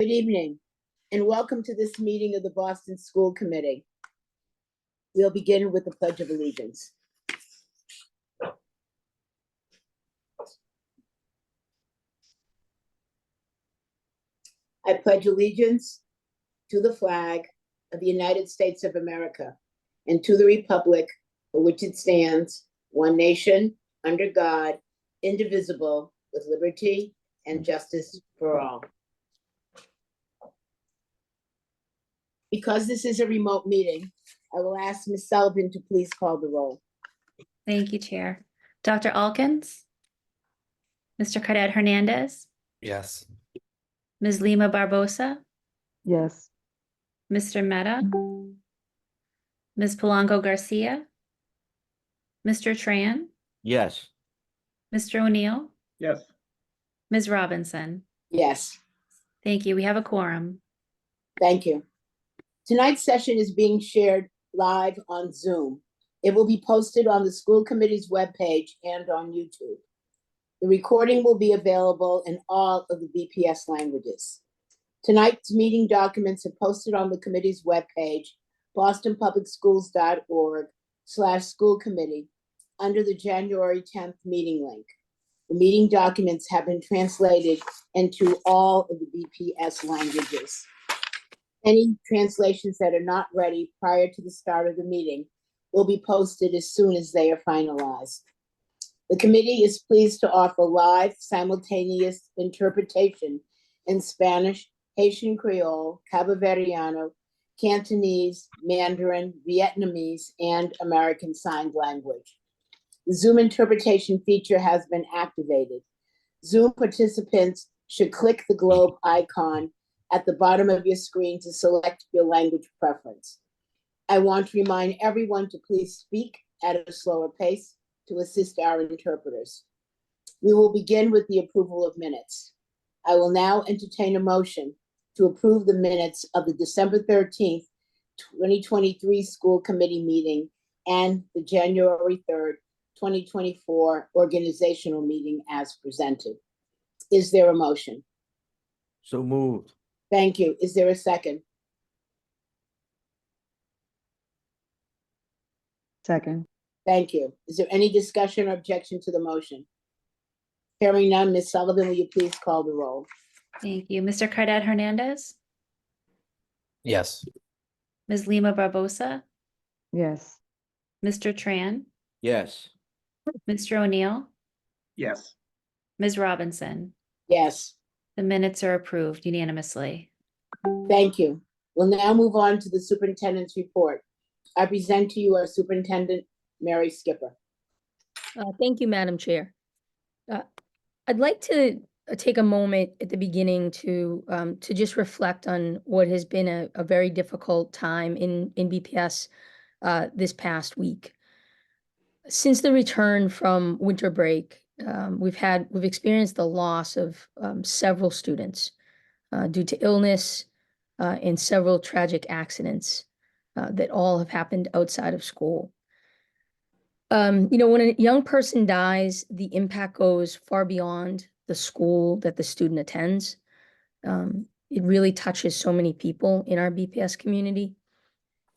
Good evening, and welcome to this meeting of the Boston School Committee. We'll begin with the Pledge of Allegiance. I pledge allegiance to the flag of the United States of America and to the republic for which it stands, one nation, under God, indivisible, with liberty and justice for all. Because this is a remote meeting, I will ask Ms. Sullivan to please call the roll. Thank you, Chair. Dr. Alkins? Mr. Cadet Hernandez? Yes. Ms. Lima Barbosa? Yes. Mr. Mehta? Ms. Polanco Garcia? Mr. Tran? Yes. Mr. O'Neill? Yes. Ms. Robinson? Yes, Thank you. We have a quorum. thank you. Tonight's session is being shared live on Zoom. It will be posted on the school committee's webpage and on YouTube. The recording will be available in all of the BPS languages. Tonight's meeting documents are posted on the committee's webpage, bostonpublicschools.org/school committee, under the January 10th meeting link. The meeting documents have been translated into all of the BPS languages. Any translations that are not ready prior to the start of the meeting will be posted as soon as they are finalized. The committee is pleased to offer live simultaneous interpretation in Spanish, Haitian Creole, Cabo Verdeano, Cantonese, Mandarin, Vietnamese, and American Sign Language. The Zoom interpretation feature has been activated. Zoom participants should click the globe icon at the bottom of your screen to select your language preference. I want to remind everyone to please speak at a slower pace to assist our interpreters. We will begin with the approval of minutes. I will now entertain a motion to approve the minutes of the December 13th, 2023 school committee meeting and the January 3rd, 2024 organizational meeting as presented. Is there a motion? So moved. Thank you. Is there a second? Second. Thank you. Is there any discussion or objection to the motion? Hearing none, Ms. Sullivan, will you please call the roll? Thank you. Mr. Cadet Hernandez? Yes. Ms. Lima Barbosa? Yes. Mr. Tran? Yes. Mr. O'Neill? Yes. Ms. Robinson? Yes, The minutes are approved unanimously. thank you. We'll now move on to the superintendent's report. I present to you our superintendent, Mary Skipper. Thank you, Madam Chair. I'd like to take a moment at the beginning to just reflect on what has been a very difficult time in BPS this past week. Since the return from winter break, we've experienced the loss of several students due to illness and several tragic accidents that all have happened outside of school. When a young person dies, the impact goes far beyond the school that the student attends. It really touches so many people in our BPS community.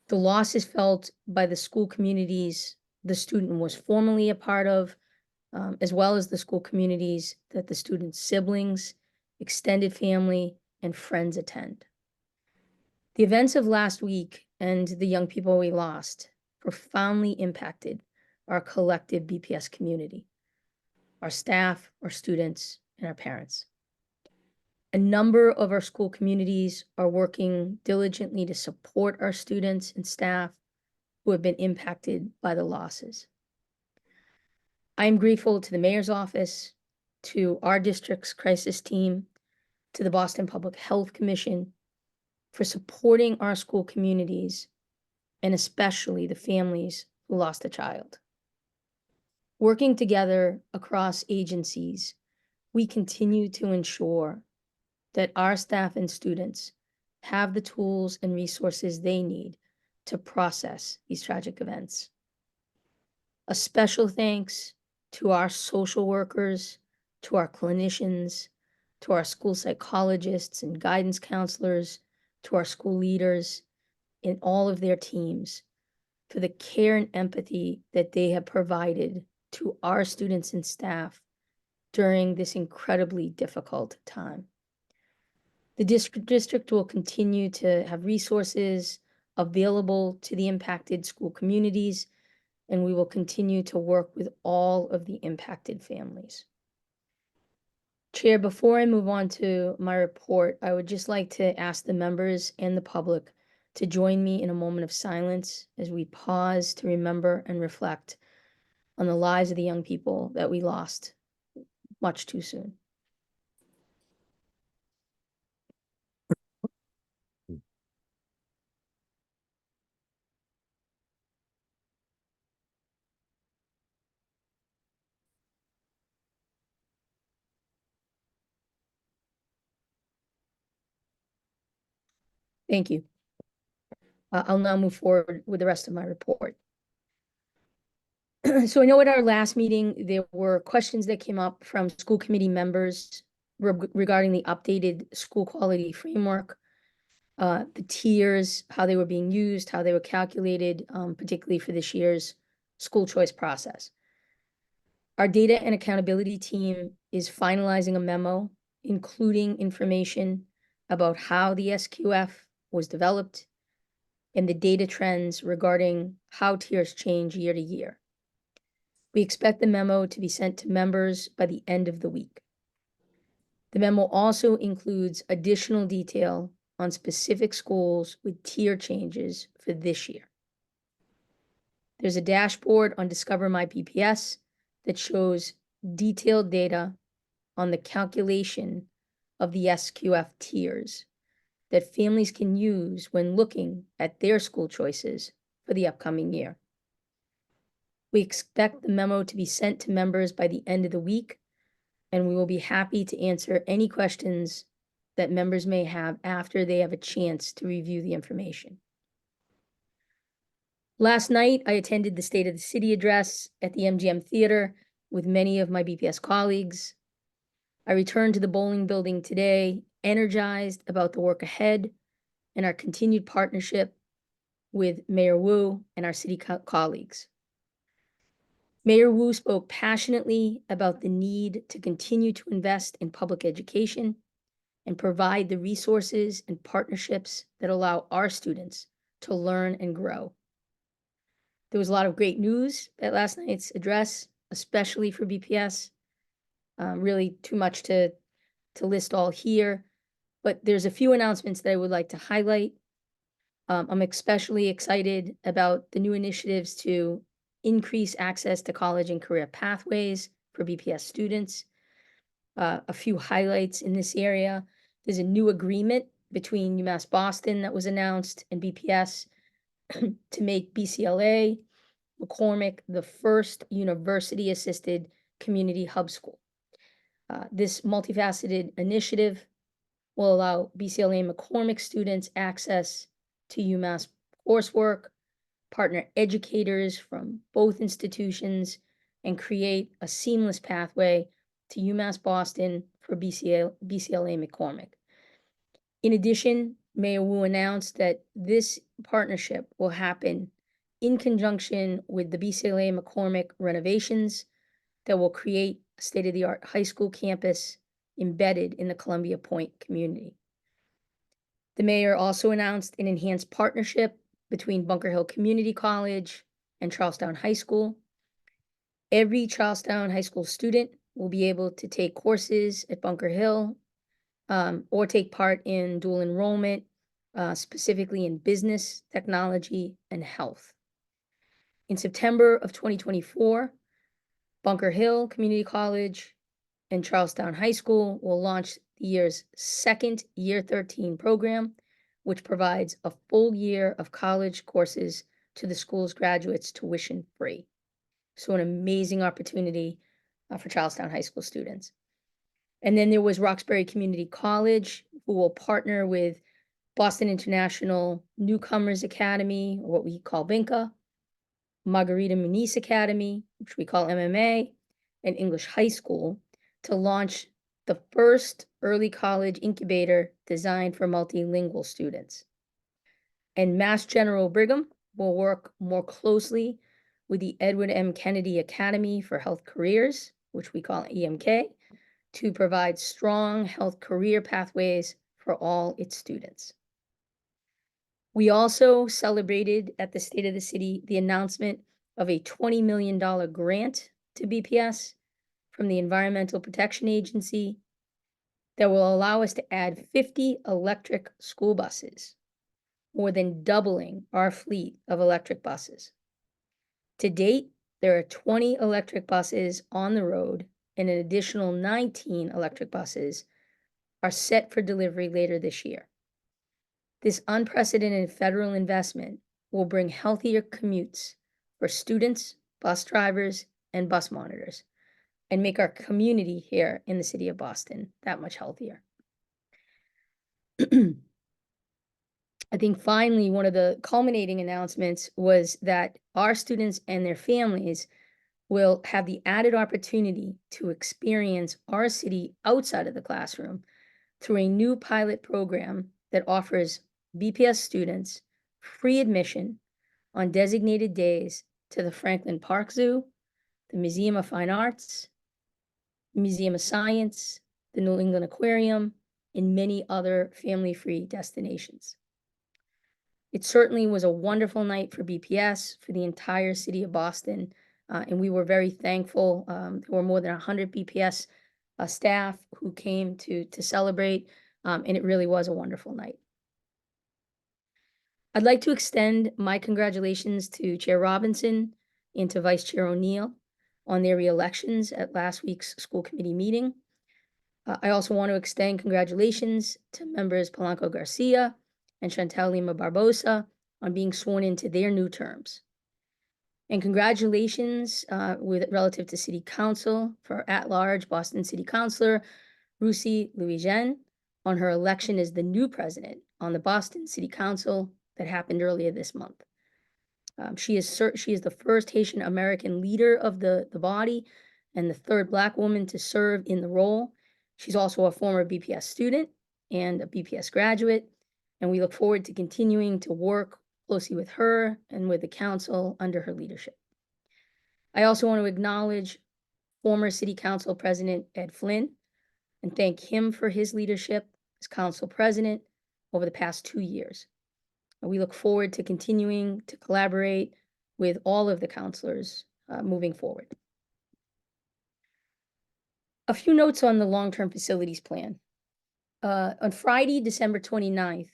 The loss is felt by the school communities the student was formerly a part of, as well as the school communities that the student's siblings, extended family, and friends attend. The events of last week and the young people we lost profoundly impacted our collective BPS community, our staff, our students, and our parents. A number of our school communities are working diligently to support our students and staff who have been impacted by the losses. I am grateful to the mayor's office, to our district's crisis team, to the Boston Public Health Commission for supporting our school communities and especially the families who lost a child. Working together across agencies, we continue to ensure that our staff and students have the tools and resources they need to process these tragic events. A special thanks to our social workers, to our clinicians, to our school psychologists and guidance counselors, to our school leaders and all of their teams for the care and empathy that they have provided to our students and staff during this incredibly difficult time. The district will continue to have resources available to the impacted school communities, and we will continue to work with all of the impacted families. Chair, before I move on to my report, I would just like to ask the members and the public to join me in a moment of silence as we pause to remember and reflect on the lives of the young people that we lost much too soon. Thank you. I'll now move forward with the rest of my report. So I know at our last meeting, there were questions that came up from school committee members regarding the updated school quality framework, the tiers, how they were being used, how they were calculated, particularly for this year's school choice process. Our data and accountability team is finalizing a memo, including information about how the SQF was developed and the data trends regarding how tiers change year to year. We expect the memo to be sent to members by the end of the week. The memo also includes additional detail on specific schools with tier changes for this year. There's a dashboard on Discover My BPS that shows detailed data on the calculation of the SQF tiers that families can use when looking at their school choices for the upcoming year. We expect the memo to be sent to members by the end of the week, and we will be happy to answer any questions that members may have after they have a chance to review the information. Last night, I attended the State of the City address at the MGM Theater with many of my BPS colleagues. I returned to the bowling building today, energized about the work ahead and our continued partnership with Mayor Wu and our city colleagues. Mayor Wu spoke passionately about the need to continue to invest in public education and provide the resources and partnerships that allow our students to learn and grow. There was a lot of great news at last night's address, especially for BPS. Really too much to list all here, but there's a few announcements that I would like to highlight. I'm especially excited about the new initiatives to increase access to college and career pathways for BPS students. A few highlights in this area. There's a new agreement between UMass Boston that was announced and BPS to make BCLA McCormick the first university-assisted community hub school. This multifaceted initiative will allow BCLA McCormick students access to UMass coursework, partner educators from both institutions, and create a seamless pathway to UMass Boston for BCLA McCormick. In addition, Mayor Wu announced that this partnership will happen in conjunction with the BCLA McCormick renovations that will create a state-of-the-art high school campus embedded in the Columbia Point community. The mayor also announced an enhanced partnership between Bunker Hill Community College and Charlestown High School. Every Charlestown High School student will be able to take courses at Bunker Hill or take part in dual enrollment, specifically in business, technology, and health. In September of 2024, Bunker Hill Community College and Charlestown High School will launch the year's second Year 13 program, which provides a full year of college courses to the school's graduates tuition free. So an amazing opportunity for Charlestown High School students. And then there was Roxbury Community College, who will partner with Boston International Newcomers Academy, or what we call BINCA, Margarita Muniz Academy, which we call MMA, and English High School, to launch the first early college incubator designed for multilingual students. And Mass General Brigham will work more closely with the Edward M. Kennedy Academy for Health Careers, which we call EMK, to provide strong health career pathways for all its students. We also celebrated at the State of the City the announcement of a $20 million grant to BPS from the Environmental Protection Agency that will allow us to add 50 electric school buses, more than doubling our fleet of electric buses. To date, there are 20 electric buses on the road, and an additional 19 electric buses are set for delivery later this year. This unprecedented federal investment will bring healthier commutes for students, bus drivers, and bus monitors, and make our community here in the city of Boston that much healthier. I think finally, one of the culminating announcements was that our students and their families will have the added opportunity to experience our city outside of the classroom through a new pilot program that offers BPS students free admission on designated days to the Franklin Park Zoo, the Museum of Fine Arts, Museum of Science, the New England Aquarium, and many other family-free destinations. It certainly was a wonderful night for BPS, for the entire city of Boston, and we were very thankful. There were more than 100 BPS staff who came to celebrate, and it really was a wonderful night. I'd like to extend my congratulations to Chair Robinson and to Vice Chair O'Neill on their re-elections at last week's school committee meeting. I also want to extend congratulations to members Polanco Garcia and Chantel Lima Barbosa on being sworn into their new terms. And congratulations relative to City Council for at-large Boston City Councilor Rusi Louijean on her election as the new president on the Boston City Council that happened earlier this month. She is the first Haitian American leader of the body and the third Black woman to serve in the role. She's also a former BPS student and a BPS graduate, and we look forward to continuing to work closely with her and with the council under her leadership. I also want to acknowledge former City Council President Ed Flynn and thank him for his leadership as council president over the past 2 years. We look forward to continuing to collaborate with all of the counselors moving forward. A few notes on the long-term facilities plan. On Friday, December 29th,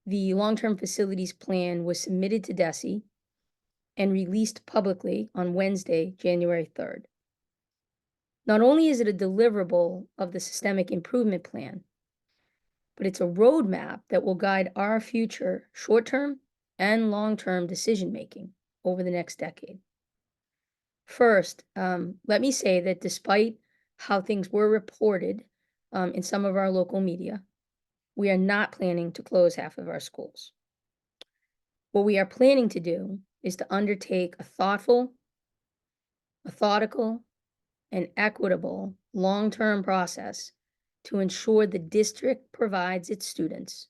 the long-term facilities plan was submitted to DESE and released publicly on Wednesday, January 3rd. Not only is it a deliverable of the systemic improvement plan, but it's a roadmap that will guide our future short-term and long-term decision-making over the next decade. First, let me say that despite how things were reported in some of our local media, we are not planning to close half of our schools. What we are planning to do is to undertake a thoughtful, methodical, and equitable long-term process to ensure the district provides its students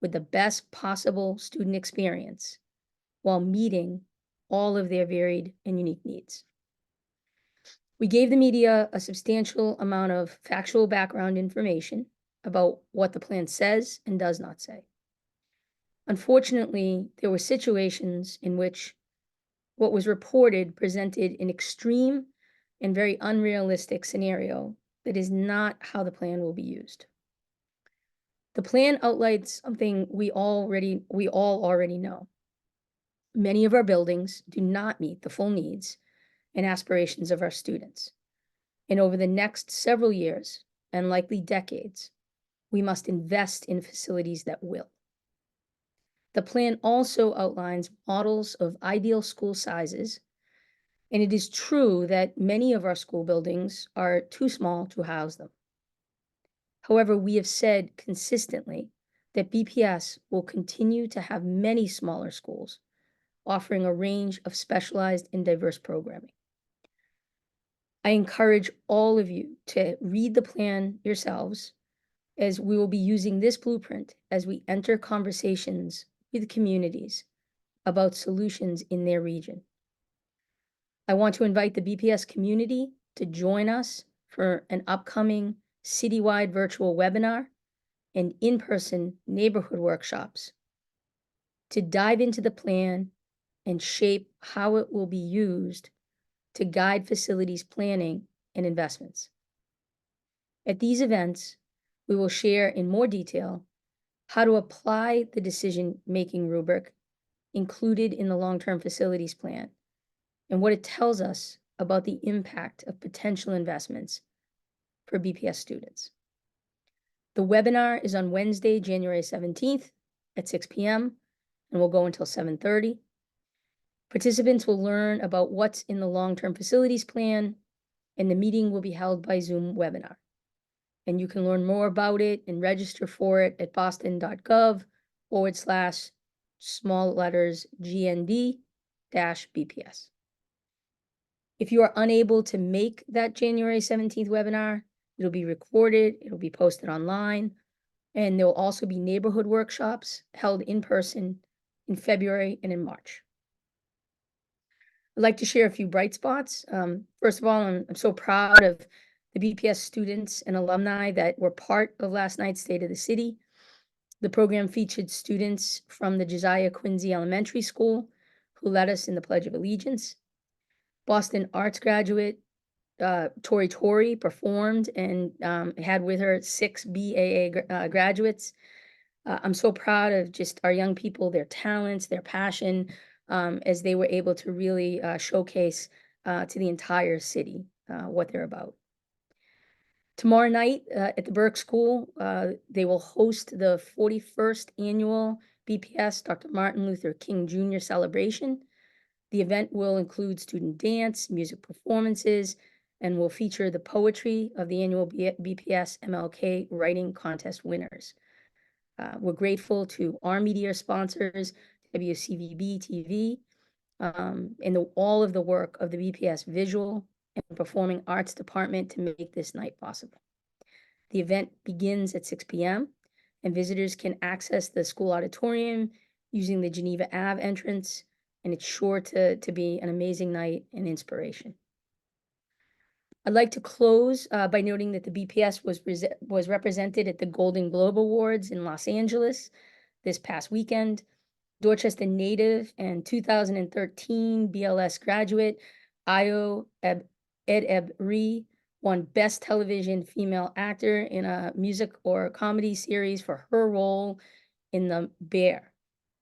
with the best possible student experience while meeting all of their varied and unique needs. We gave the media a substantial amount of factual background information about what the plan says and does not say. Unfortunately, there were situations in which what was reported presented an extreme and very unrealistic scenario that is not how the plan will be used. The plan outlines something we all already know. Many of our buildings do not meet the full needs and aspirations of our students. And over the next several years, and likely decades, we must invest in facilities that will. The plan also outlines models of ideal school sizes, and it is true that many of our school buildings are too small to house them. However, we have said consistently that BPS will continue to have many smaller schools, offering a range of specialized and diverse programming. I encourage all of you to read the plan yourselves, as we will be using this blueprint as we enter conversations with communities about solutions in their region. I want to invite the BPS community to join us for an upcoming citywide virtual webinar and in-person neighborhood workshops to dive into the plan and shape how it will be used to guide facilities planning and investments. At these events, we will share in more detail how to apply the decision-making rubric included in the long-term facilities plan and what it tells us about the impact of potential investments for BPS students. The webinar is on Wednesday, January 17th at 6 p.m. and will go until 7:30. Participants will learn about what's in the long-term facilities plan, and the meeting will be held by Zoom webinar. And you can learn more about it and register for it at boston.gov/GND-BPS. If you are unable to make that January 17th webinar, it'll be recorded, it'll be posted online, and there will also be neighborhood workshops held in person in February and in March. I'd like to share a few bright spots. First of all, I'm so proud of the BPS students and alumni that were part of last night's State of the City. The program featured students from the Josiah Quincy Elementary School who led us in the Pledge of Allegiance. Boston Arts graduate Tori Torrey performed and had with her 6 BAA graduates. I'm so proud of just our young people, their talents, their passion, as they were able to really showcase to the entire city what they're about. Tomorrow night at the Burke School, they will host the 41st annual BPS Dr. Martin Luther King Jr. celebration. The event will include student dance, music performances, and will feature the poetry of the annual BPS MLK Writing Contest winners. We're grateful to our media sponsors, WCVB TV, and all of the work of the BPS Visual and Performing Arts Department to make this night possible. The event begins at 6 p.m. and visitors can access the school auditorium using the Geneva Ave entrance, and it's sure to be an amazing night and inspiration. I'd like to close by noting that the BPS was represented at the Golden Globe Awards in Los Angeles this past weekend. Dorchester native and 2013 BLS graduate Ayo Edebri won Best Television Female Actor in a music or comedy series for her role in The Bear.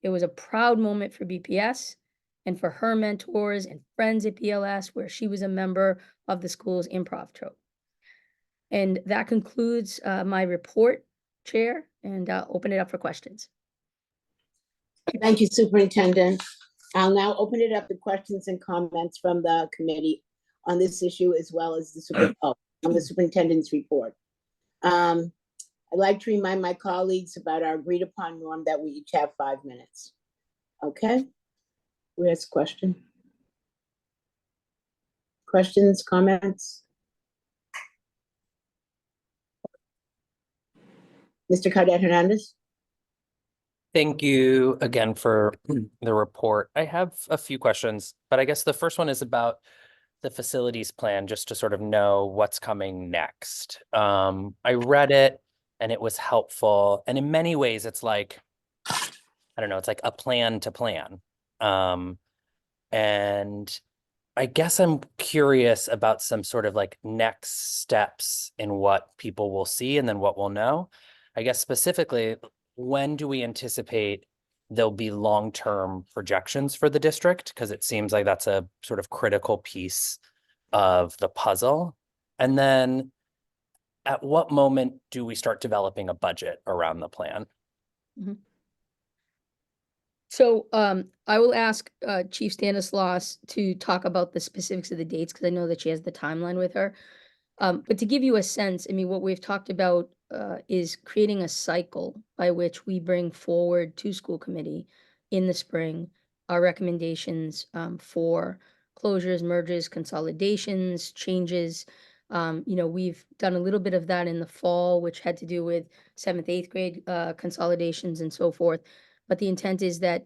It was a proud moment for BPS and for her mentors and friends at BLS, where she was a member of the school's improv troupe. And that concludes my report, Chair, and I'll open it up for questions. Thank you, Superintendent. I'll now open it up to questions and comments from the committee on this issue, as well as on the superintendent's report. I'd like to remind my colleagues about our agreed upon norm that we each have 5 minutes. Okay? Where's the question? Questions, comments? Mr. Cadet Hernandez? Thank you again for the report. I have a few questions, but I guess the first one is about the facilities plan, just to sort of know what's coming next. I read it and it was helpful. And in many ways, it's like, I don't know, it's like a plan to plan. And I guess I'm curious about some sort of like next steps in what people will see and then what we'll know. I guess specifically, when do we anticipate there'll be long-term projections for the district? Because it seems like that's a sort of critical piece of the puzzle. And then at what moment do we start developing a budget around the plan? Mm-hmm. So I will ask Chief Stanislaus to talk about the specifics of the dates, because I know that she has the timeline with her. But to give you a sense, I mean, what we've talked about is creating a cycle by which we bring forward to school committee in the spring our recommendations for closures, mergers, consolidations, changes. We've done a little bit of that in the fall, which had to do with 7th, 8th grade consolidations and so forth. But the intent is that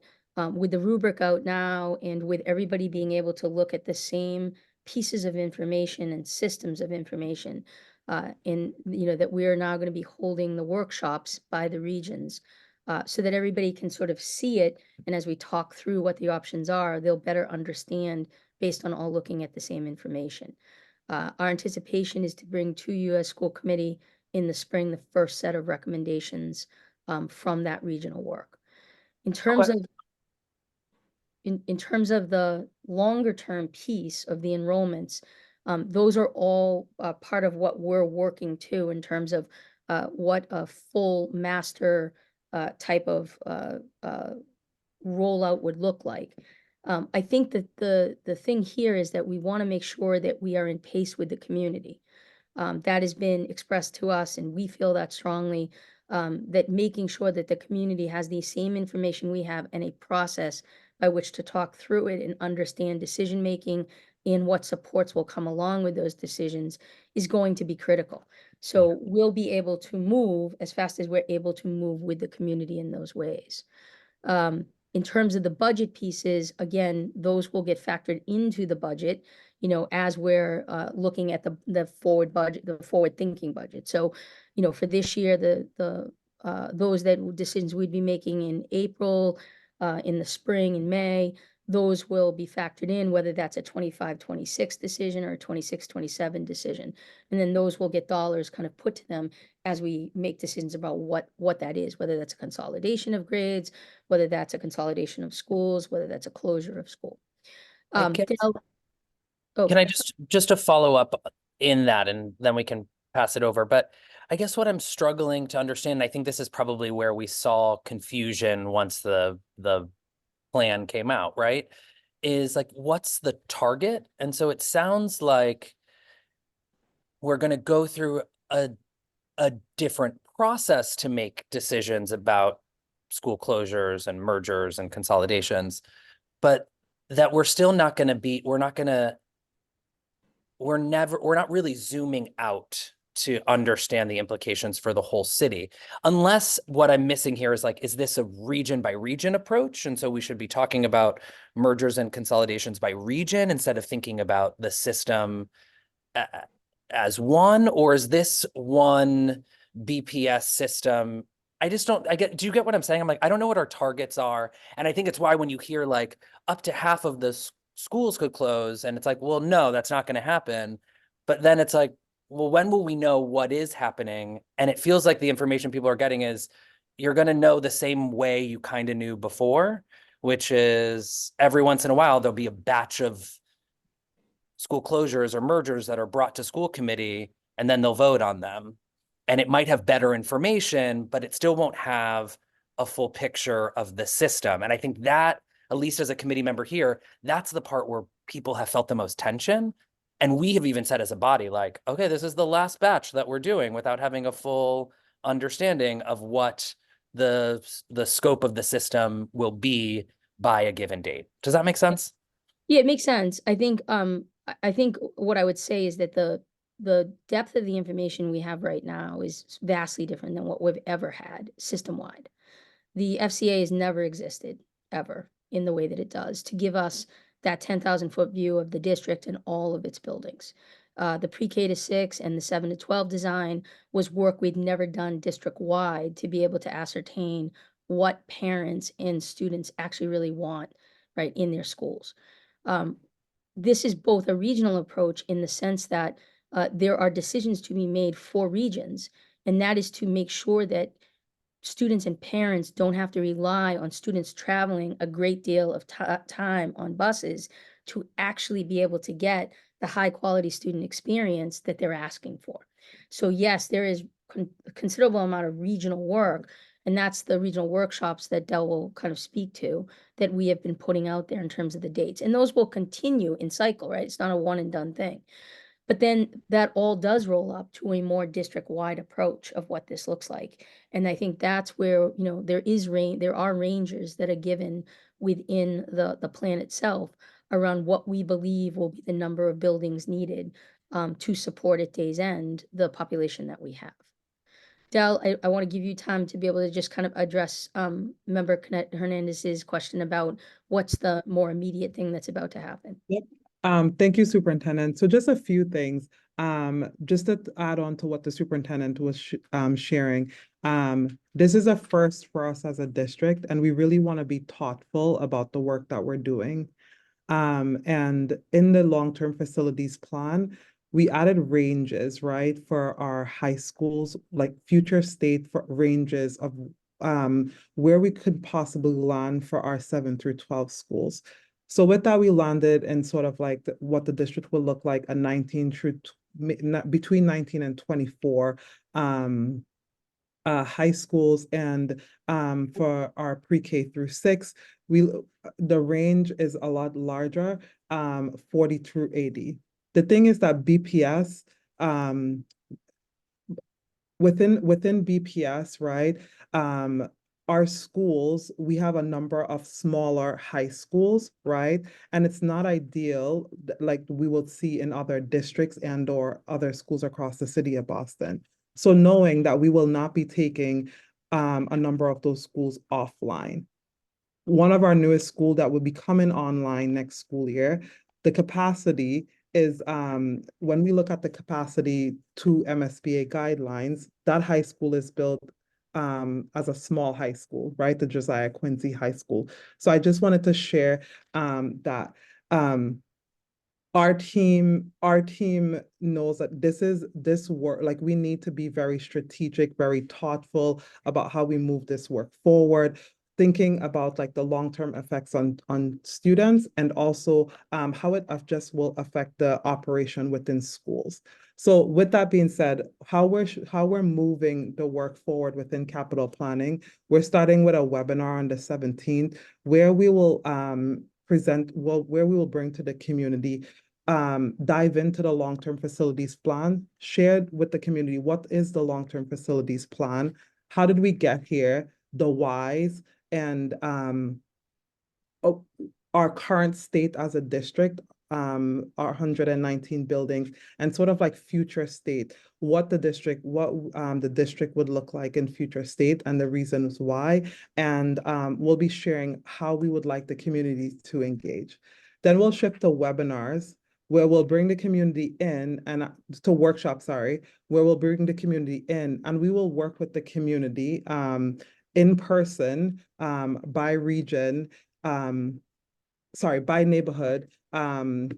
with the rubric out now and with everybody being able to look at the same pieces of information and systems of information, that we are now going to be holding the workshops by the regions so that everybody can sort of see it. And as we talk through what the options are, they'll better understand based on all looking at the same information. Our anticipation is to bring to you as school committee in the spring the first set of recommendations from that regional work. In terms of the longer term piece of the enrollments, those are all part of what we're working to in terms of what a full master type of rollout would look like. I think that the thing here is that we want to make sure that we are in pace with the community. That has been expressed to us, and we feel that strongly, that making sure that the community has the same information we have and a process by which to talk through it and understand decision-making and what supports will come along with those decisions is going to be critical. So we'll be able to move as fast as we're able to move with the community in those ways. In terms of the budget pieces, again, those will get factored into the budget, as we're looking at the forward budget, the forward thinking budget. So, for this year, those decisions we'd be making in April, in the spring and May, those will be factored in, whether that's a 25-26 decision or a 26-27 decision. And then those will get dollars kind of put to them as we make decisions about what that is, whether that's a consolidation of grades, whether that's a consolidation of schools, whether that's a closure of school. I guess- Oh, Can I just to follow up in that, and then we can pass it over. But I guess what I'm struggling to understand, and I think this is probably where we saw confusion once the plan came out, right? Is like, what's the target? And so it sounds like we're going to go through a different process to make decisions about school closures and mergers and consolidations, but that we're still not going to be, we're not really zooming out to understand the implications for the whole city. Unless what I'm missing here is like, is this a region by region approach? And so we should be talking about mergers and consolidations by region instead of thinking about the system as one, or is this one BPS system? Do you get what I'm saying? I'm like, I don't know what our targets are. And I think it's why when you hear like up to half of the schools could close, and it's like, well, no, that's not going to happen. But then it's like, well, when will we know what is happening? And it feels like the information people are getting is you're going to know the same way you kind of knew before, which is every once in a while, there'll be a batch of school closures or mergers that are brought to school committee, and then they'll vote on them. And it might have better information, but it still won't have a full picture of the system. And I think that, at least as a committee member here, that's the part where people have felt the most tension. And we have even said as a body, like, okay, this is the last batch that we're doing without having a full understanding of what the scope of the system will be by a given date. Does that make sense? Yeah, it makes sense. I think what I would say is that the depth of the information we have right now is vastly different than what we've ever had system-wide. The FCA has never existed, ever, in the way that it does, to give us that 10,000-foot view of the district and all of its buildings. The pre-K to 6 and the 7 to 12 design was work we'd never done district-wide to be able to ascertain what parents and students actually really want, right, in their schools. This is both a regional approach in the sense that there are decisions to be made for regions, and that is to make sure that students and parents don't have to rely on students traveling a great deal of time on buses to actually be able to get the high quality student experience that they're asking for. So yes, there is a considerable amount of regional work, and that's the regional workshops that Del will kind of speak to that we have been putting out there in terms of the dates. And those will continue in cycle, right? It's not a one and done thing. But then that all does roll up to a more district-wide approach of what this looks like. And I think that's where, there are rangers that are given within the plan itself around what we believe will be the number of buildings needed to support at day's end the population that we have. Dal, I want to give you time to be able to just kind of address Member Canet Hernandez's question about what's the more immediate thing that's about to happen. Thank you, Superintendent. So just a few things. Just to add on to what the superintendent was sharing. This is a first for us as a district, and we really want to be thoughtful about the work that we're doing. And in the long-term facilities plan, we added ranges, right, for our high schools, like future state for ranges of where we could possibly land for our 7 through 12 schools. So with that, we landed in sort of like what the district will look like a 19 through between 19 and 24 high schools, and for our pre-K through 6, the range is a lot larger, 40 through 80. The thing is that BPS, within BPS, right, our schools, we have a number of smaller high schools, right? And it's not ideal, like we will see in other districts and or other schools across the city of Boston. So knowing that we will not be taking a number of those schools offline. One of our newest school that will be coming online next school year, the capacity is when we look at the capacity to MSBA guidelines, that high school is built as a small high school, right? The Josiah Quincy High School. So I just wanted to share that our team knows that this work, like we need to be very strategic, very thoughtful about how we move this work forward, thinking about like the long-term effects on students, and also how it just will affect the operation within schools. So with that being said, how we're moving the work forward within capital planning, we're starting with a webinar on the 17th, where we will where we will bring to the community, dive into the long-term facilities plan, shared with the community, what is the long-term facilities plan? How did we get here? The whys, and our current state as a district, our 119 buildings, and sort of like future state, what the district would look like in future state and the reasons why. And we'll be sharing how we would like the community to engage. Then we'll shift to webinars, where we'll bring the community in, and to workshops, sorry, where we'll bring the community in, and we will work with the community in person, by region, by neighborhood, and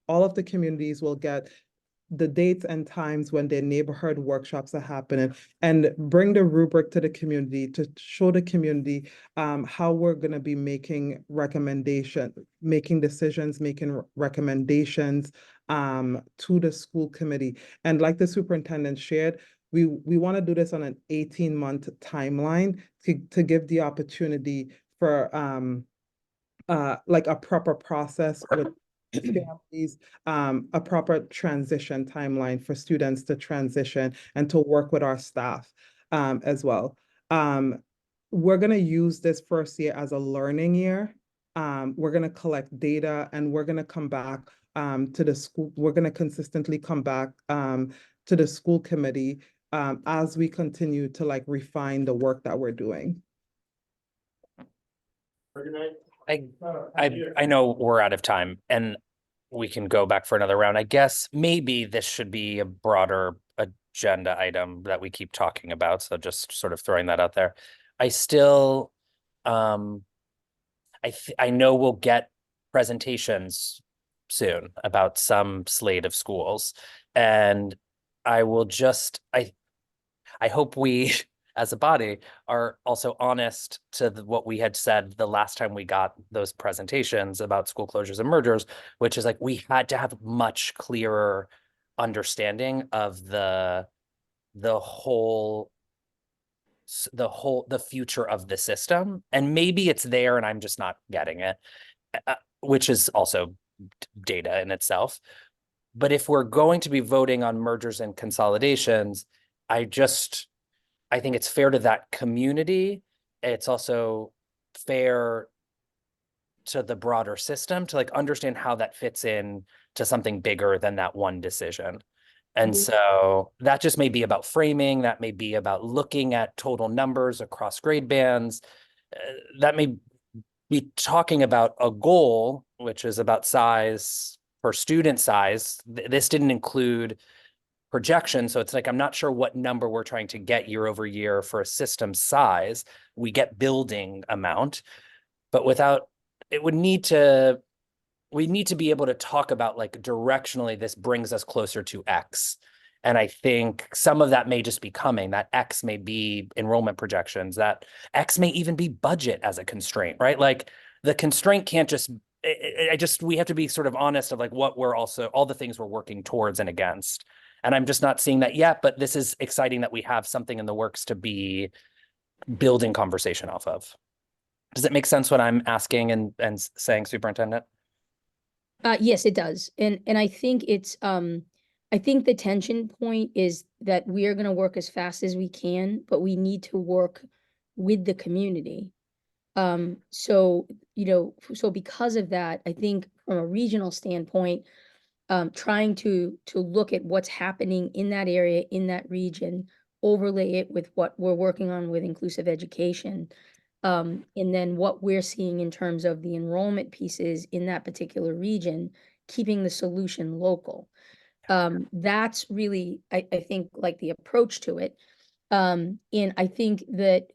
all of the communities will get the dates and times when their neighborhood workshops are happening, and bring the rubric to the community to show the community how we're going to be making decisions, making recommendations to the school committee. And like the superintendent shared, we want to do this on an 18-month timeline to give the opportunity for like a proper process with families, a proper transition timeline for students to transition, and to work with our staff as well. We're going to use this first year as a learning year. We're going to collect data, and we're going to come back to the school. We're going to consistently come back to the school committee as we continue to like refine the work that we're doing. I know we're out of time and we can go back for another round. I guess maybe this should be a broader agenda item that we keep talking about. So just sort of throwing that out there. I still, I know we'll get presentations soon about some slate of schools, and I will just, I hope we as a body are also honest to what we had said the last time we got those presentations about school closures and mergers, which is like we had to have much clearer understanding of the future of the system. And maybe it's there and I'm just not getting it, which is also data in itself. But if we're going to be voting on mergers and consolidations, I think it's fair to that community. It's also fair to the broader system to like understand how that fits in to something bigger than that one decision. And Mhm. so that just may be about framing, that may be about looking at total numbers across grade bands. That may be talking about a goal, which is about size per student size. This didn't include projection. So it's like, I'm not sure what number we're trying to get year over year for a system size. We get building amount, but without, it would need to, we need to be able to talk about like directionally, this brings us closer to X. And I think some of that may just be coming. That X may be enrollment projections, that X may even be budget as a constraint, right? Like the constraint can't just, we have to be sort of honest of like what we're also, all the things we're working towards and against. And I'm just not seeing that yet, but this is exciting that we have something in the works to be building conversation off of. Does it make sense what I'm asking and saying, Superintendent? Yes, it does. And I think it's, I think the tension point is that we are gonna work as fast as we can, but we need to work with the community. So, you know, so because of that, I think from a regional standpoint, trying to look at what's happening in that area, in that region, overlay it with what we're working on with inclusive education. And then what we're seeing in terms of the enrollment pieces in that particular region, keeping the solution local. That's really, I think, like the approach to it. And I think that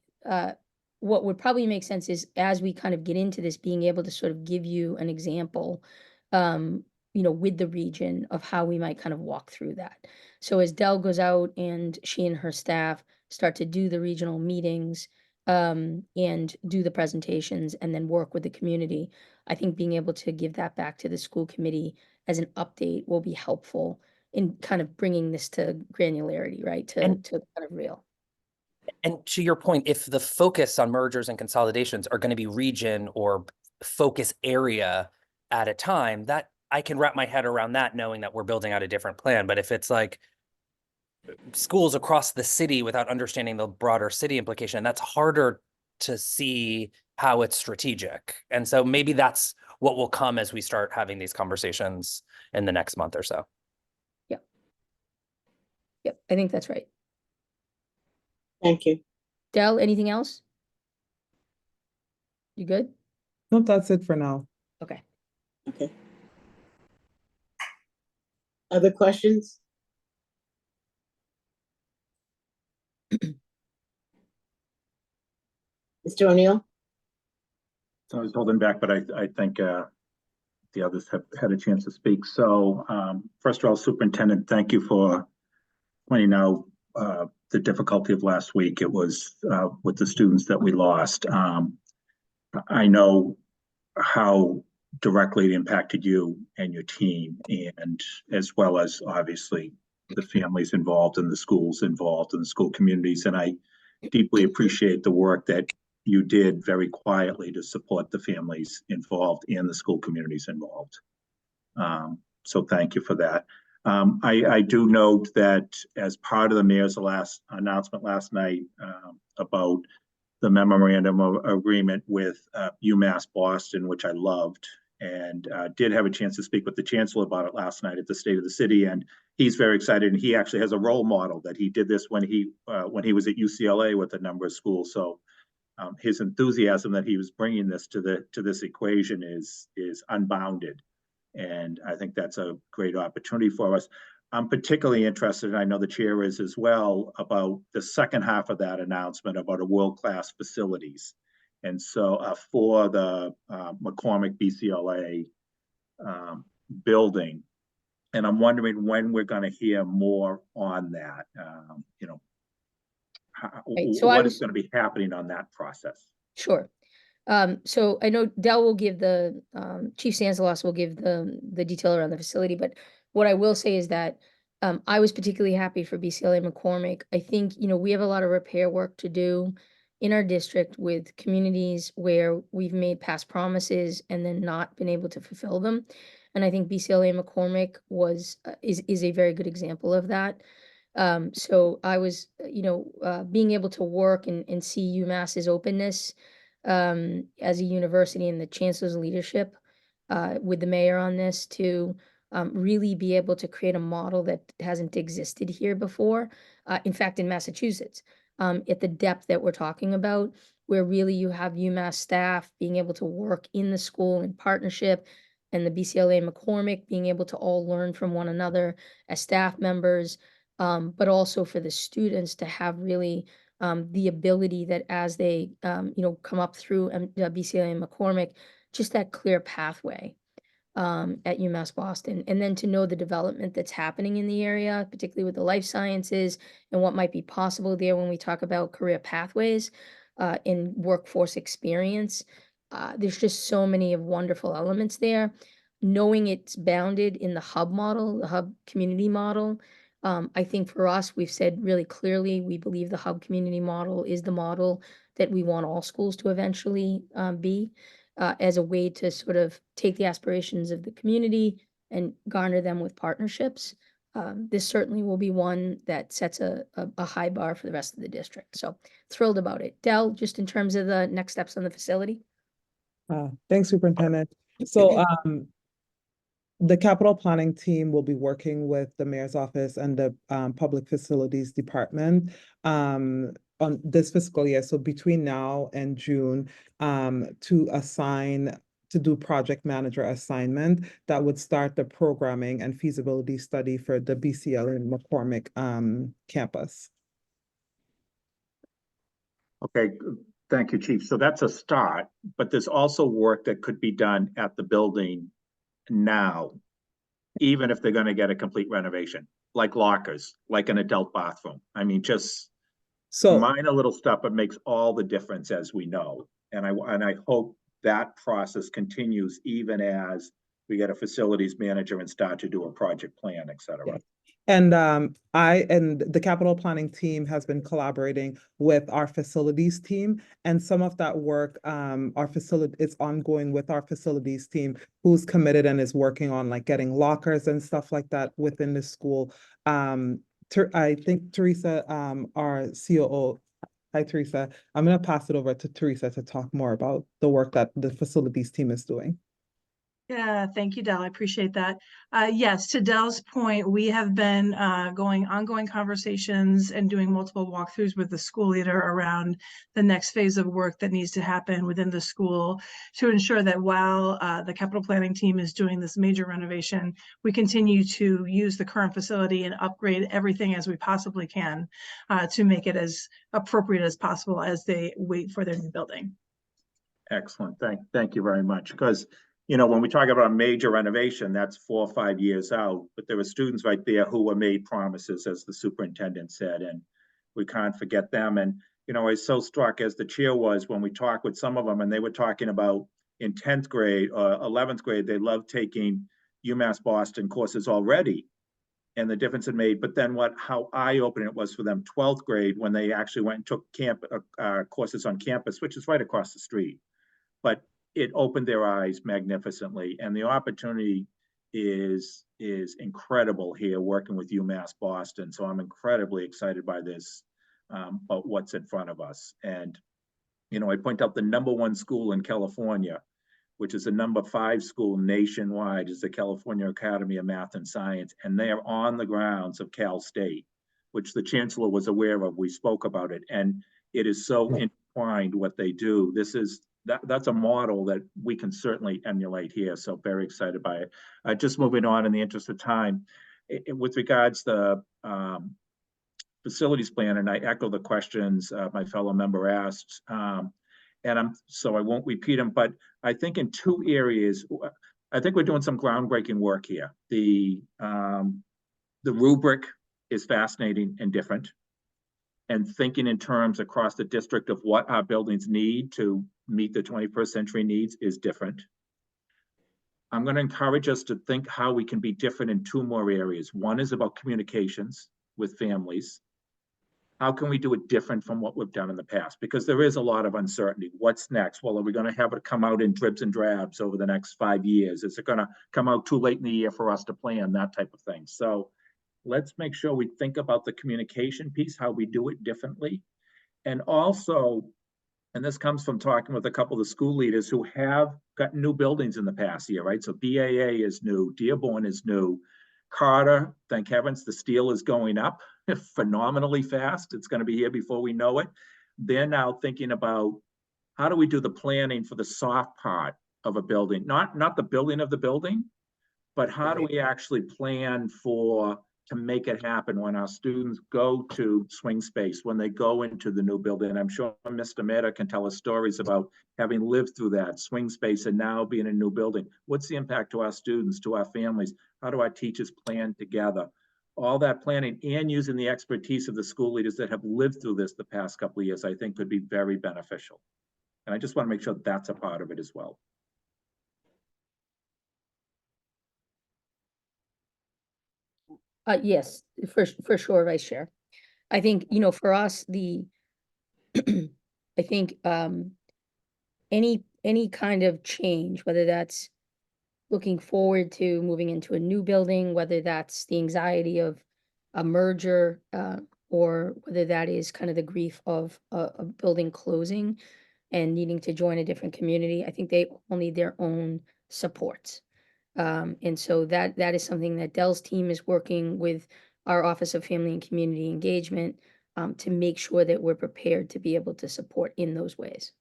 what would probably make sense is as we kind of get into this, being able to sort of give you an example, you know, with the region of how we might kind of walk through that. So as Dell goes out and she and her staff start to do the regional meetings, and do the presentations and then work with the community, I think being able to give that back to the school committee as an update will be helpful in kind of bringing this to granularity, right? To kind of real. And to your point, if the focus on mergers and consolidations are going to be region or focus area at a time, that I can wrap my head around that, knowing that we're building out a different plan. But if it's like schools across the city without understanding the broader city implication, that's harder to see how it's strategic. And so maybe that's what will come as we start having these conversations in the next month or so. Yep, I think that's right. Thank you. Dell, anything else? You good? Nope, that's it for now. Okay. Okay. Other questions? Mr. O'Neill? So I was holding back, but I think the others have had a chance to speak. So first of all, Superintendent, thank you for pointing out the difficulty of last week. It was with the students that we lost. I know how directly it impacted you and your team, and as well as obviously the families involved and the schools involved and the school communities. And I deeply appreciate the work that you did very quietly to support the families involved and the school communities involved. So thank you for that. I do note that as part of the mayor's last announcement last night about the memorandum of agreement with UMass Boston, which I loved, and did have a chance to speak with the chancellor about it last night at the State of the City, and he's very excited. And he actually has a role model that he did this when he was at UCLA with a number of schools. So his enthusiasm that he was bringing this to this equation is unbounded, and I think that's a great opportunity for us. I'm particularly interested, and I know the chair is as well, about the second half of that announcement about a world-class facilities. And so for the McCormick BCLA building, and I'm wondering when we're going to hear more on that. You know, Right, so what is going to be happening on that process? Sure. So I know Dell will give the, Chief Sansalos will give the detail around the facility, but what I will say is that I was particularly happy for BCLA McCormick. I think, you know, we have a lot of repair work to do in our district with communities where we've made past promises and then not been able to fulfill them. And I think BCLA McCormick is a very good example of that. So I was, you know, being able to work and see UMass's openness as a university and the chancellor's leadership with the mayor on this to really be able to create a model that hasn't existed here before. In fact, in Massachusetts, at the depth that we're talking about, where really you have UMass staff being able to work in the school in partnership, and the BCLA McCormick being able to all learn from one another as staff members, but also for the students to have really the ability that as they come up through BCLA and McCormick, just that clear pathway at UMass Boston, and then to know the development that's happening in the area, particularly with the life sciences and what might be possible there when we talk about career pathways in workforce experience. There's just so many of wonderful elements there. Knowing it's bounded in the hub model, the hub community model, I think for us, we've said really clearly, we believe the hub community model is the model that we want all schools to eventually be as a way to sort of take the aspirations of the community and garner them with partnerships. This certainly will be one that sets a high bar for the rest of the district. So thrilled about it. Del, just in terms of the next steps on the facility. Thanks, Superintendent. So the capital planning team will be working with the mayor's office and the public facilities department on this fiscal year. So between now and June, to do project manager assignment that would start the programming and feasibility study for the BCL and McCormick campus. Okay, thank you, Chief. So that's a start, but there's also work that could be done at the building now, even if they're going to get a complete renovation, like lockers, like an adult bathroom. I mean, just minor little stuff, but makes all the difference, as we know. And I hope that process continues even as we get a facilities manager and start to do a project plan, et cetera. Yeah. And the capital planning team has been collaborating with our facilities team, and some of that work is ongoing with our facilities team, who's committed and is working on like getting lockers and stuff like that within the school. I think Teresa, our COO, hi Teresa, I'm going to pass it over to Teresa to talk more about the work that the facilities team is doing. Yeah, thank you, Del. I appreciate that. Yes, to Del's point, we have been ongoing conversations and doing multiple walkthroughs with the school leader around the next phase of work that needs to happen within the school to ensure that while the capital planning team is doing this major renovation, we continue to use the current facility and upgrade everything as we possibly can to make it as appropriate as possible as they wait for their new building. Excellent. Thank you very much. Because when we talk about a major renovation, that's 4 or 5 years out, but there were students right there who were made promises, as the superintendent said, and we can't forget them. And, I was so struck, as the chair was, when we talked with some of them, and they were talking about in 10th grade or 11th grade, they loved taking UMass Boston courses already and the difference it made. But then how eye-opening it was for them 12th grade when they actually went and took courses on campus, which is right across the street. But it opened their eyes magnificently, and the opportunity is incredible here working with UMass Boston. So I'm incredibly excited by this, about what's in front of us. And, I point out the #1 school in California, which is the #5 school nationwide, is the California Academy of Math and Science. And they are on the grounds of Cal State, which the chancellor was aware of. We spoke about it, and it is so intertwined what they do. That's a model that we can certainly emulate here. So very excited by it. Just moving on in the interest of time, with regards to the facilities plan, and I echo the questions my fellow member asked, so I won't repeat them, but I think in 2 areas, I think we're doing some groundbreaking work here. The rubric is fascinating and different, and thinking in terms across the district of what our buildings need to meet the 21st century needs is different. I'm going to encourage us to think how we can be different in 2 more areas. One is about communications with families. How can we do it different from what we've done in the past? Because there is a lot of uncertainty. What's next? Well, are we going to have it come out in dribs and drabs over the next 5 years? Is it going to come out too late in the year for us to plan? That type of thing. So let's make sure we think about the communication piece, how we do it differently. And also, and this comes from talking with a couple of the school leaders who have gotten new buildings in the past year, right? So BAA is new, Dearborn is new. Carter, thank heavens, the steel is going up phenomenally fast. It's going to be here before we know it. They're now thinking about how do we do the planning for the soft part of a building, not the building of the building, but how do we actually plan to make it happen when our students go to swing space, when they go into the new building. I'm sure Mr. Mehta can tell us stories about having lived through that swing space and now being in a new building. What's the impact to our students, to our families? How do our teachers plan together? All that planning and using the expertise of the school leaders that have lived through this the past couple of years, I think could be very beneficial. And I just want to make sure that's a part of it as well. Yes, for sure, Vice Chair. I think, you know, for us, I think, any kind of change, whether that's looking forward to moving into a new building, whether that's the anxiety of a merger, or whether that is kind of the grief of a building closing and needing to join a different community, I think they all need their own supports. And so that is something that Dell's team is working with our Office of Family and Community Engagement, to make sure that we're prepared to be able to support in those ways.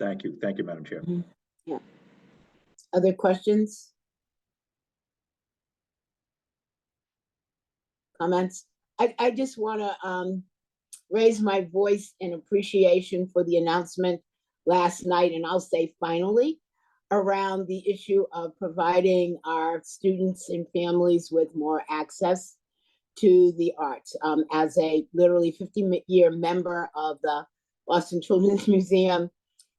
Thank you. Thank you, Madam Chair. Yeah. Other questions? Comments? I just want to raise my voice in appreciation for the announcement last night, and I'll say finally, around the issue of providing our students and families with more access to the arts. As a literally 50-year member of the Boston Children's Museum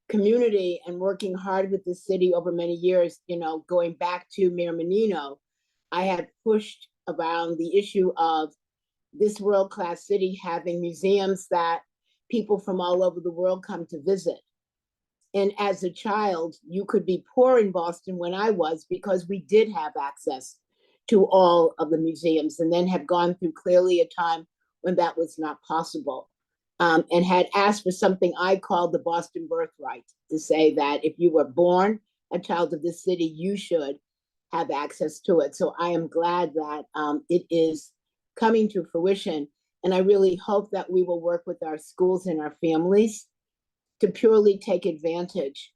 community and working hard with the city over many years, you know, going back to Mayor Menino, I had pushed around the issue of this world-class city having museums that people from all over the world come to visit. And as a child, you could be poor in Boston when I was, because we did have access to all of the museums, and then have gone through clearly a time when that was not possible. And had asked for something I called the Boston birthright, to say that if you were born a child of this city, you should have access to it. So I am glad that it is coming to fruition. And I really hope that we will work with our schools and our families to purely take advantage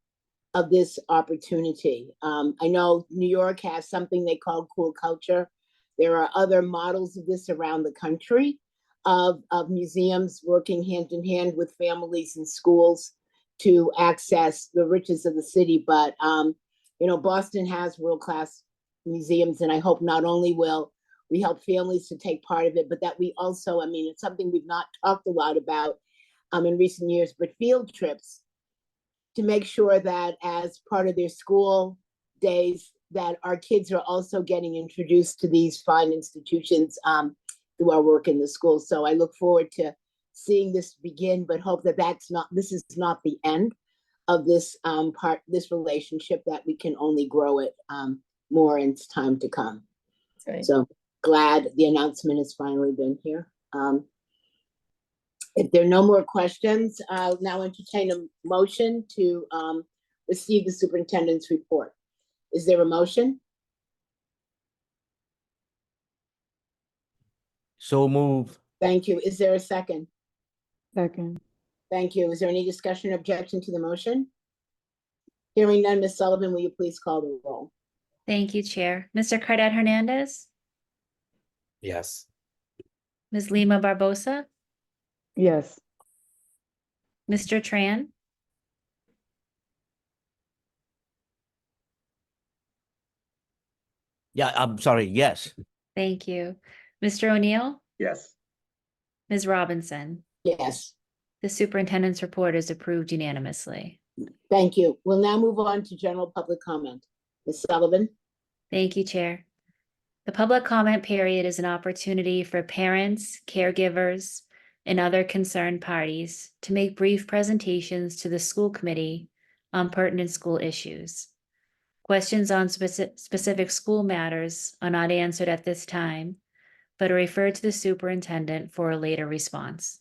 of this opportunity. I know New York has something they call cool culture. There are other models of this around the country, of museums working hand in hand with families and schools to access the riches of the city. But, you know, Boston has world-class museums, and I hope not only will we help families to take part of it, but that we also, I mean, it's something we've not talked a lot about in recent years, but field trips to make sure that as part of their school days, that our kids are also getting introduced to these fine institutions through our work in the school. So I look forward to seeing this begin, but hope that this is not the end of this this relationship, that we can only grow it more in time to come. Right. So glad the announcement has finally been here. If there are no more questions, I'll now entertain a motion to receive the superintendent's report. Is there a motion? So moved. Thank you. Is there a second? Second. Thank you. Is there any discussion or objection to the motion? Hearing none, Ms. Sullivan, will you please call the roll? Thank you, Chair. Mr. Cardad Hernandez, Yes. Ms. Lima Barbosa, Yes. Mr. Tran, Yeah, I'm sorry. Yes. thank you. Mr. O'Neill, Yes. Ms. Robinson. Yes, The superintendent's report is approved unanimously. thank you. We'll now move on to general public comment. Ms. Sullivan? Thank you, Chair. The public comment period is an opportunity for parents, caregivers, and other concerned parties to make brief presentations to the school committee on pertinent school issues. Questions on specific school matters are not answered at this time, but are referred to the superintendent for a later response.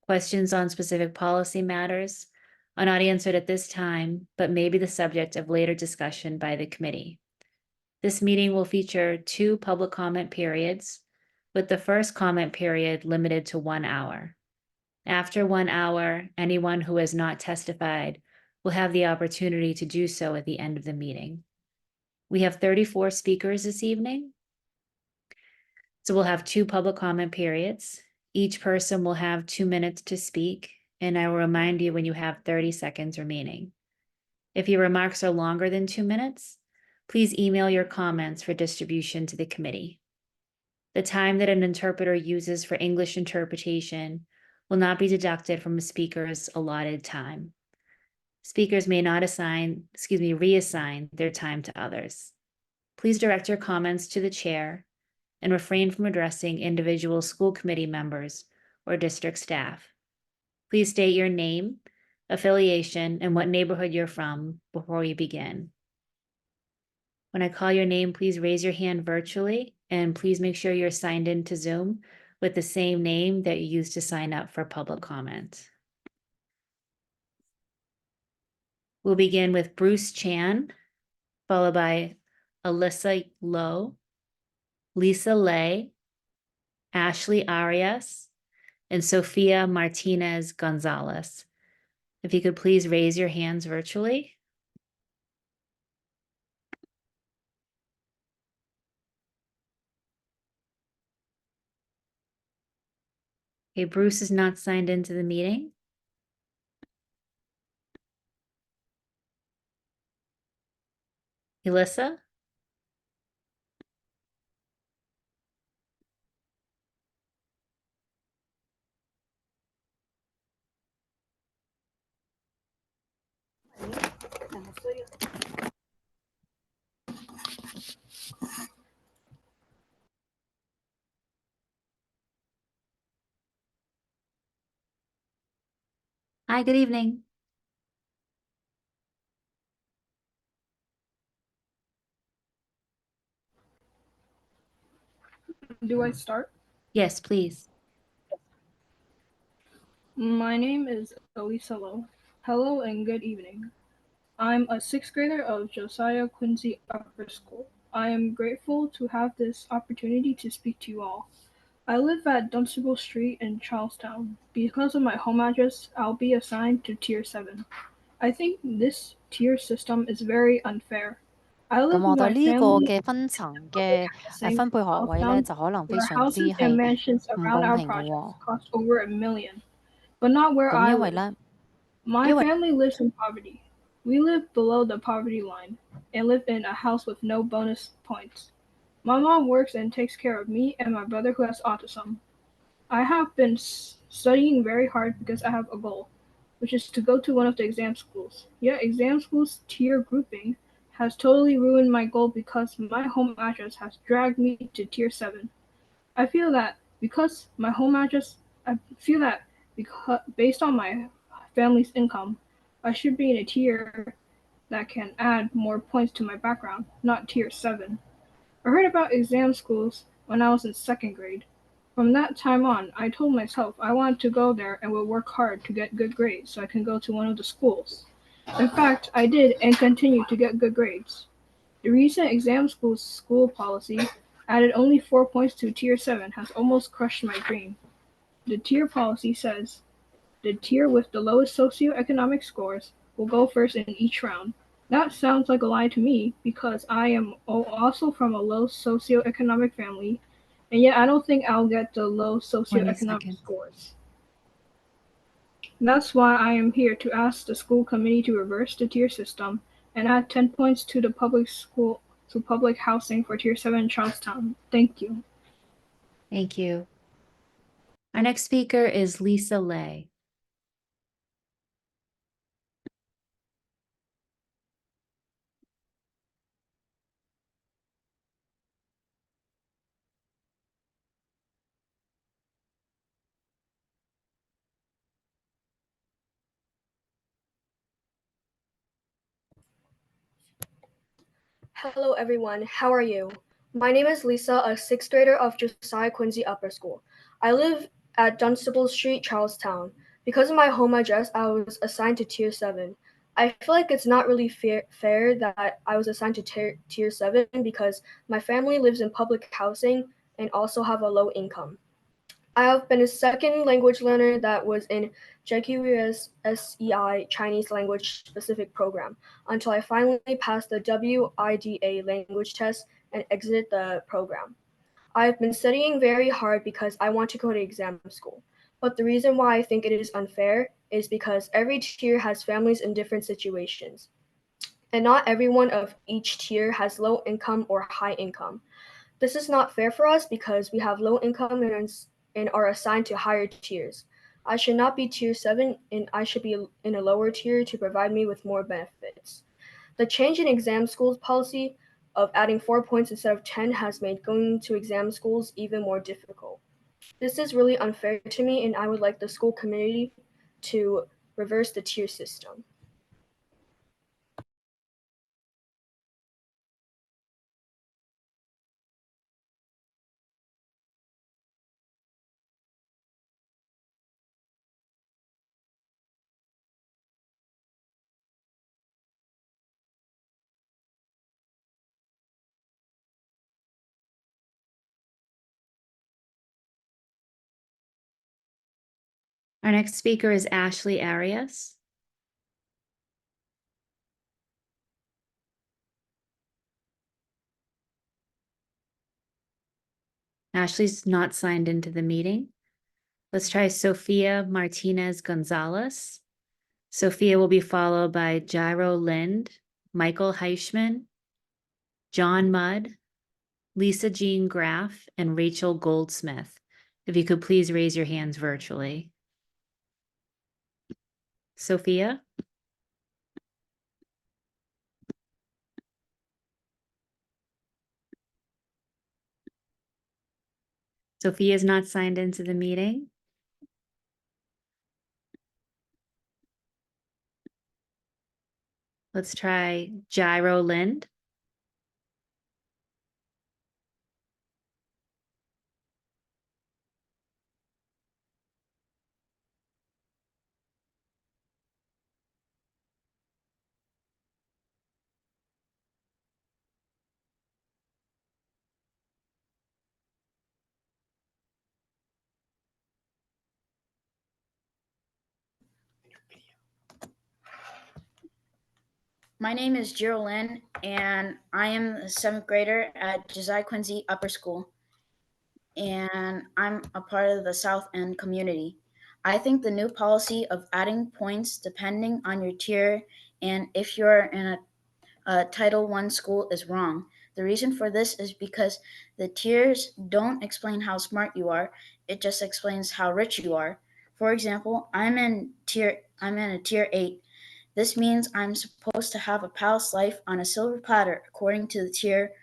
questions on specific policy matters are not answered at this time, but may be the subject of later discussion by the committee. This meeting will feature 2 public comment periods, with the first comment period limited to 1 hour. After 1 hour, anyone who has not testified will have the opportunity to do so at the end of the meeting. We have 34 speakers this evening. So we'll have 2 public comment periods. Each person will have 2 minutes to speak, and I will remind you when you have 30 seconds remaining. If your remarks are longer than 2 minutes, please email your comments for distribution to the committee. The time that an interpreter uses for English interpretation will not be deducted from a speaker's allotted time. Speakers may not reassign their time to others. Please direct your comments to the chair and refrain from addressing individual school committee members or district staff. Please state your name, affiliation, and what neighborhood you're from before you begin. When I call your name, please raise your hand virtually, and please make sure you're signed in to Zoom with the same name that you used to sign up for public comment. We'll begin with Bruce Chan, followed by Alyssa Lowe, Lisa Lay, Ashley Arias, and Sophia Martinez Gonzalez. If you could please raise your hands virtually. Okay, Bruce is not signed into the meeting. Alyssa? Hi, good evening. Do I start? Yes, please. My name is Elisa Lowe. Hello and good evening. I'm a 6th grader of Josiah Quincy Upper School. I am grateful to have this opportunity to speak to you all. I live at Dunstable Street in Charlestown. Because of my home address, I'll be assigned to Tier 7. I think this tier system is very unfair. I 咁 live 我 with 對 my 呢個 family 嘅分層嘅 housing 分配學位咧， Charlestown, 就可能非 where 常之 houses 係 and mansions 唔 around 公 our 平嘅 projects 喎。 cost over $1 million, but not where 咁 I 因為 live. 咧， My 因為 family lives in poverty. We live below the poverty line and live in a house with no bonus points. My mom works and takes care of me and my brother who has autism. I have been studying very hard because I have a goal, which is to go to one of the exam schools. Yet exam schools tier grouping has totally ruined my goal because my home address has dragged me to tier 7. I feel that because based on my family's income, I should be in a tier that can add more points to my background, not tier 7. I heard about exam schools when I was in 2nd grade. From that time on, I told myself I wanted to go there and would work hard to get good grades so I can go to one of the schools. In fact, I did and continue to get good grades. The recent exam school policy added only 4 points to tier 7 has almost crushed my dream. The tier policy says the tier with the lowest socioeconomic scores will go first in each round. That sounds like a lie to me because I am also from a low socioeconomic family, and yet I don't think I'll get the low 20 socioeconomic seconds. scores. That's why I am here to ask the school committee to reverse the tier system and add 10 points to the public housing for tier 7 in Charlestown. Thank you. Thank you. Our next speaker is Lisa Lay. Hello everyone, how are you? My name is Lisa, a 6th grader of Josiah Quincy Upper School. I live at Dunstable Street, Charlestown. Because of my home address, I was assigned to Tier 7. I feel like it's not really fair that I was assigned to Tier 7 because my family lives in public housing and also have a low income. I have been a second language learner that was in JQUS SEI Chinese language specific program until I finally passed the WIDA language test and exited the program. I've been studying very hard because I want to go to exam school. But the reason why I think it is unfair is because every tier has families in different situations. And not everyone of each tier has low income or high income. This is not fair for us because we have low income and are assigned to higher tiers. I should not be Tier 7 and I should be in a lower tier to provide me with more benefits. The change in exam schools policy of adding 4 points instead of 10 has made going to exam schools even more difficult. This is really unfair to me and I would like the school committee to reverse the tier system. Our next speaker is Ashley Arias. Ashley's not signed into the meeting. Let's try Sophia Martinez Gonzalez. Sophia will be followed by Jairo Lind, Michael Heischman, John Mudd, Lisa Jean Graff, and Rachel Goldsmith. If you could please raise your hands virtually. Sophia? Sophia is not signed into the meeting. Let's try Jairo Lind. My name is Jiro Lin, and I am a 7th grader at Josiah Quincy Upper School, and I'm a part of the South End community. I think the new policy of adding points depending on your tier and if you're in a Title I school is wrong. The reason for this is because the tiers don't explain how smart you are, it just explains how rich you are. For example, I'm in a tier 8. This means I'm supposed to have a palace life on a silver platter according to the tier,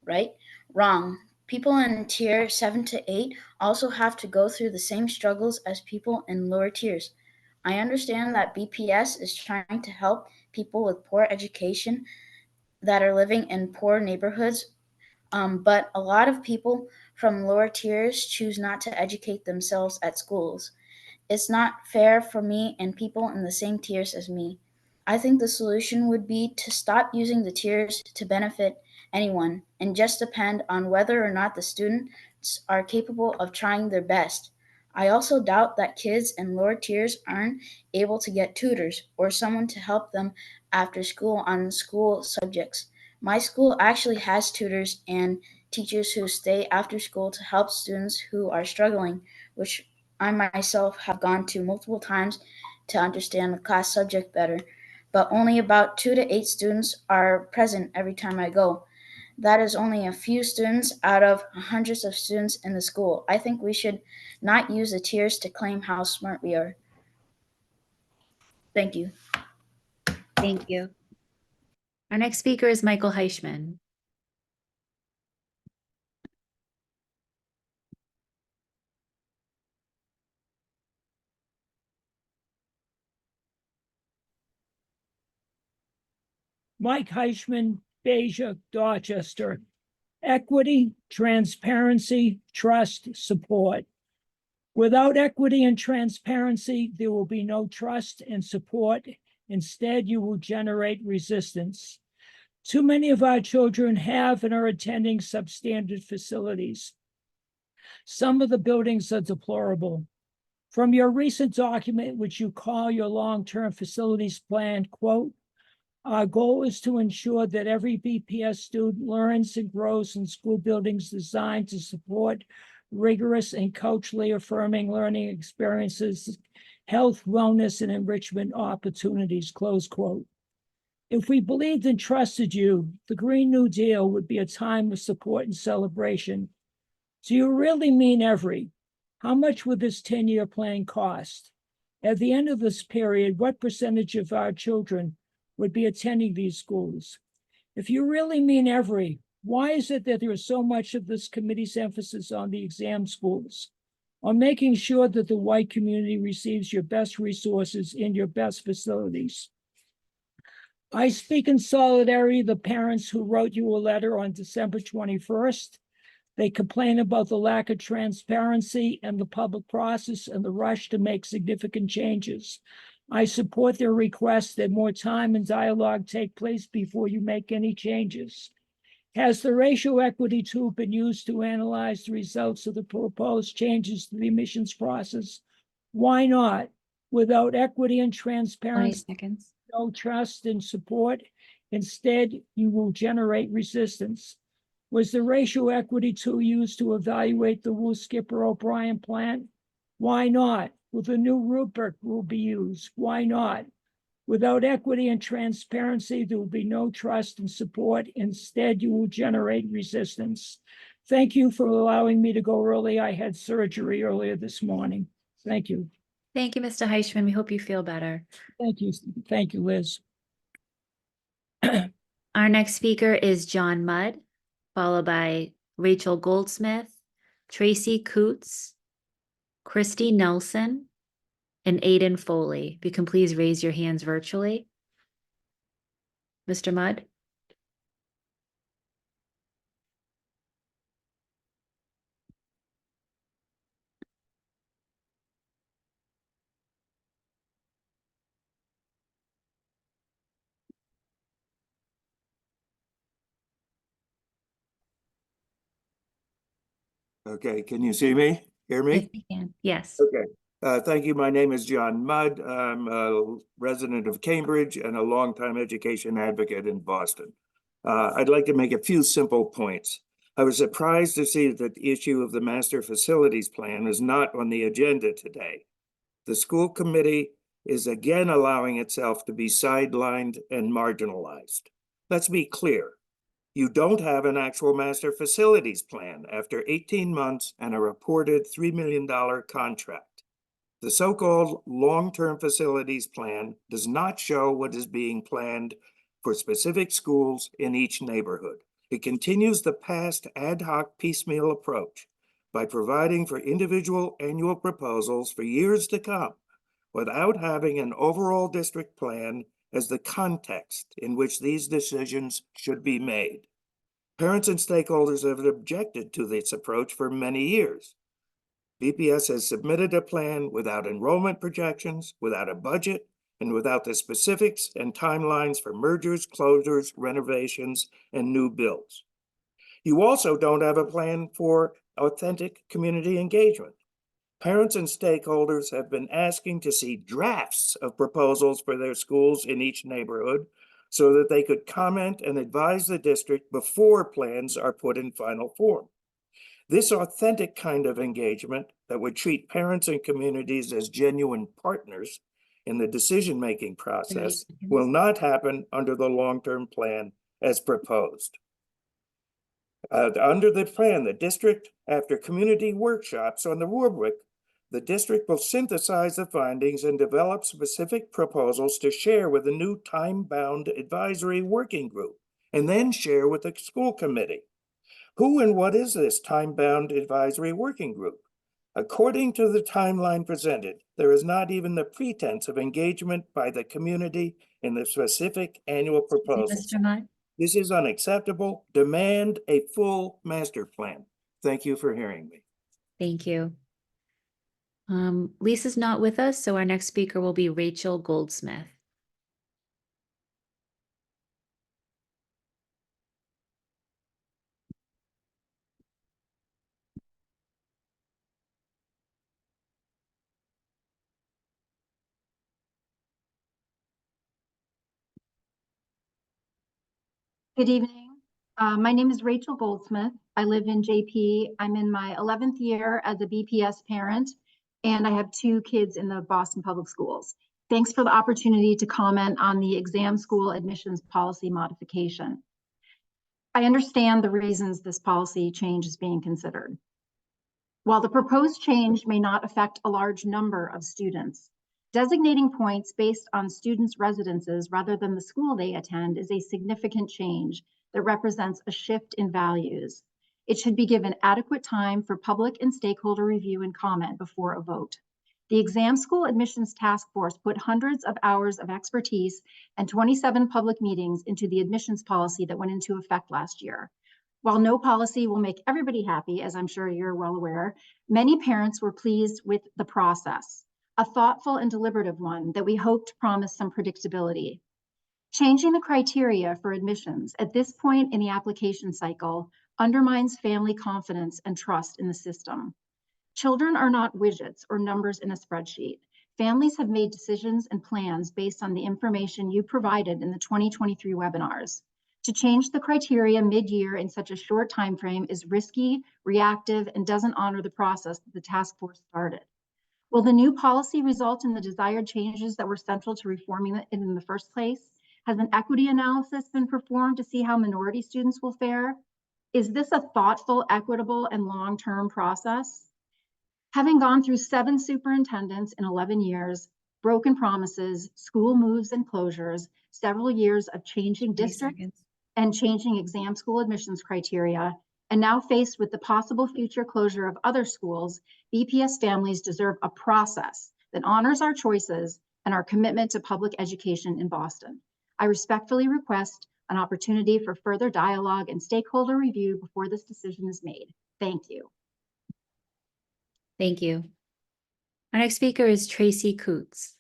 right? Wrong. People in tier 7 to 8 also have to go through the same struggles as people in lower tiers. I understand that BPS is trying to help people with poor education that are living in poor neighborhoods, but a lot of people from lower tiers choose not to educate themselves at schools. It's not fair for me and people in the same tiers as me. I think the solution would be to stop using the tiers to benefit anyone and just depend on whether or not the students are capable of trying their best. I also doubt that kids in lower tiers aren't able to get tutors or someone to help them after school on school subjects. My school actually has tutors and teachers who stay after school to help students who are struggling, which I myself have gone to multiple times to understand the class subject better, but only about 2 to 8 students are present every time I go. That is only a few students out of hundreds of students in the school. I think we should not use the tiers to claim how smart we are. Thank you. Thank you. Our next speaker is Michael Heischman. Mike Heischman, Beja, Dorchester. Equity, transparency, trust, support. Without equity and transparency, there will be no trust and support. Instead, you will generate resistance. Too many of our children have and are attending substandard facilities. Some of the buildings are deplorable. From your recent document, which you call your long-term facilities plan, quote, our goal is to ensure that every BPS student learns and grows in school buildings designed to support rigorous and culturally affirming learning experiences, health, wellness, and enrichment opportunities, close quote. If we believed and trusted you, the Green New Deal would be a time of support and celebration. Do you really mean every? How much would this 10-year plan cost? At the end of this period, what percentage of our children would be attending these schools? If you really mean every, why is it that there is so much of this committee's emphasis on the exam schools, on making sure that the white community receives your best resources in your best facilities? I speak in solidarity with the parents who wrote you a letter on December 21st. They complain about the lack of transparency and the public process and the rush to make significant changes. I support their request that more time and dialogue take place before you make any changes. Has the racial equity tool been used to analyze the results of the proposed changes to the admissions process? Why not? Without equity and 20 transparency, seconds. no trust and support. Instead, you will generate resistance. Was the racial equity tool used to evaluate the Wu Skipper O'Brien plan? Why not? Will the new rubric will be used? Why not? Without equity and transparency, there will be no trust and support. Instead, you will generate resistance. Thank you for allowing me to go early. I had surgery earlier this morning. Thank you. Thank you, Mr. Heishman. We hope you feel better. Thank you. Thank you, Liz. Our next speaker is John Mudd, followed by Rachel Goldsmith, Tracy Coots, Christy Nelson, and Aiden Foley. If you can please raise your hands virtually. Mr. Mudd? Okay, can you see me? Hear Yes, me? we can. Yes. Okay. Thank you. My name is John Mudd. I'm a resident of Cambridge and a longtime education advocate in Boston. I'd like to make a few simple points. I was surprised to see that the issue of the master facilities plan is not on the agenda today. The school committee is again allowing itself to be sidelined and marginalized. Let's be clear. You don't have an actual master facilities plan after 18 months and a reported $3 million contract. The so-called long-term facilities plan does not show what is being planned for specific schools in each neighborhood. It continues the past ad hoc piecemeal approach by providing for individual annual proposals for years to come without having an overall district plan as the context in which these decisions should be made. Parents and stakeholders have objected to this approach for many years. BPS has submitted a plan without enrollment projections, without a budget, and without the specifics and timelines for mergers, closures, renovations, and new builds. You also don't have a plan for authentic community engagement. Parents and stakeholders have been asking to see drafts of proposals for their schools in each neighborhood so that they could comment and advise the district before plans are put in final form. This authentic kind of engagement that would treat parents and communities as genuine partners in the decision-making process will not happen under the long-term plan as proposed. Under the plan, the district, after community workshops on the rubric, the district will synthesize the findings and develop specific proposals to share with a new time-bound advisory working group, and then share with the school committee. Who and what is this time-bound advisory working group? According to the timeline presented, there is not even the pretense of engagement by the community in the specific annual proposals. Mr. Mudd? This is unacceptable. Demand a full master plan. Thank you for hearing me. Thank you. Lisa's not with us, so our next speaker will be Rachel Goldsmith. Good evening. My name is Rachel Goldsmith. I live in JP. I'm in my 11th year as a BPS parent, and I have 2 kids in the Boston Public Schools. Thanks for the opportunity to comment on the exam school admissions policy modification. I understand the reasons this policy change is being considered. While the proposed change may not affect a large number of students, designating points based on students' residences rather than the school they attend is a significant change that represents a shift in values. It should be given adequate time for public and stakeholder review and comment before a vote. The Exam School Admissions Task Force put hundreds of hours of expertise and 27 public meetings into the admissions policy that went into effect last year. While no policy will make everybody happy, as I'm sure you're well aware, many parents were pleased with the process, a thoughtful and deliberative one that we hoped promised some predictability. Changing the criteria for admissions at this point in the application cycle undermines family confidence and trust in the system. Children are not widgets or numbers in a spreadsheet. Families have made decisions and plans based on the information you provided in the 2023 webinars. To change the criteria mid-year in such a short time frame is risky, reactive, and doesn't honor the process that the task force started. Will the new policy result in the desired changes that were central to reforming it in the first place? Has an equity analysis been performed to see how minority students will fare? Is this a thoughtful, equitable, and long-term process? Having gone through 7 superintendents in 11 years, broken promises, school moves and closures, several years of changing districts and changing exam school admissions criteria, and now faced with the possible future closure of other schools, BPS families deserve a process that honors our choices and our commitment to public education in Boston. I respectfully request an opportunity for further dialogue and stakeholder review before this decision is made. Thank you. Thank you. Our next speaker is Tracy Coots.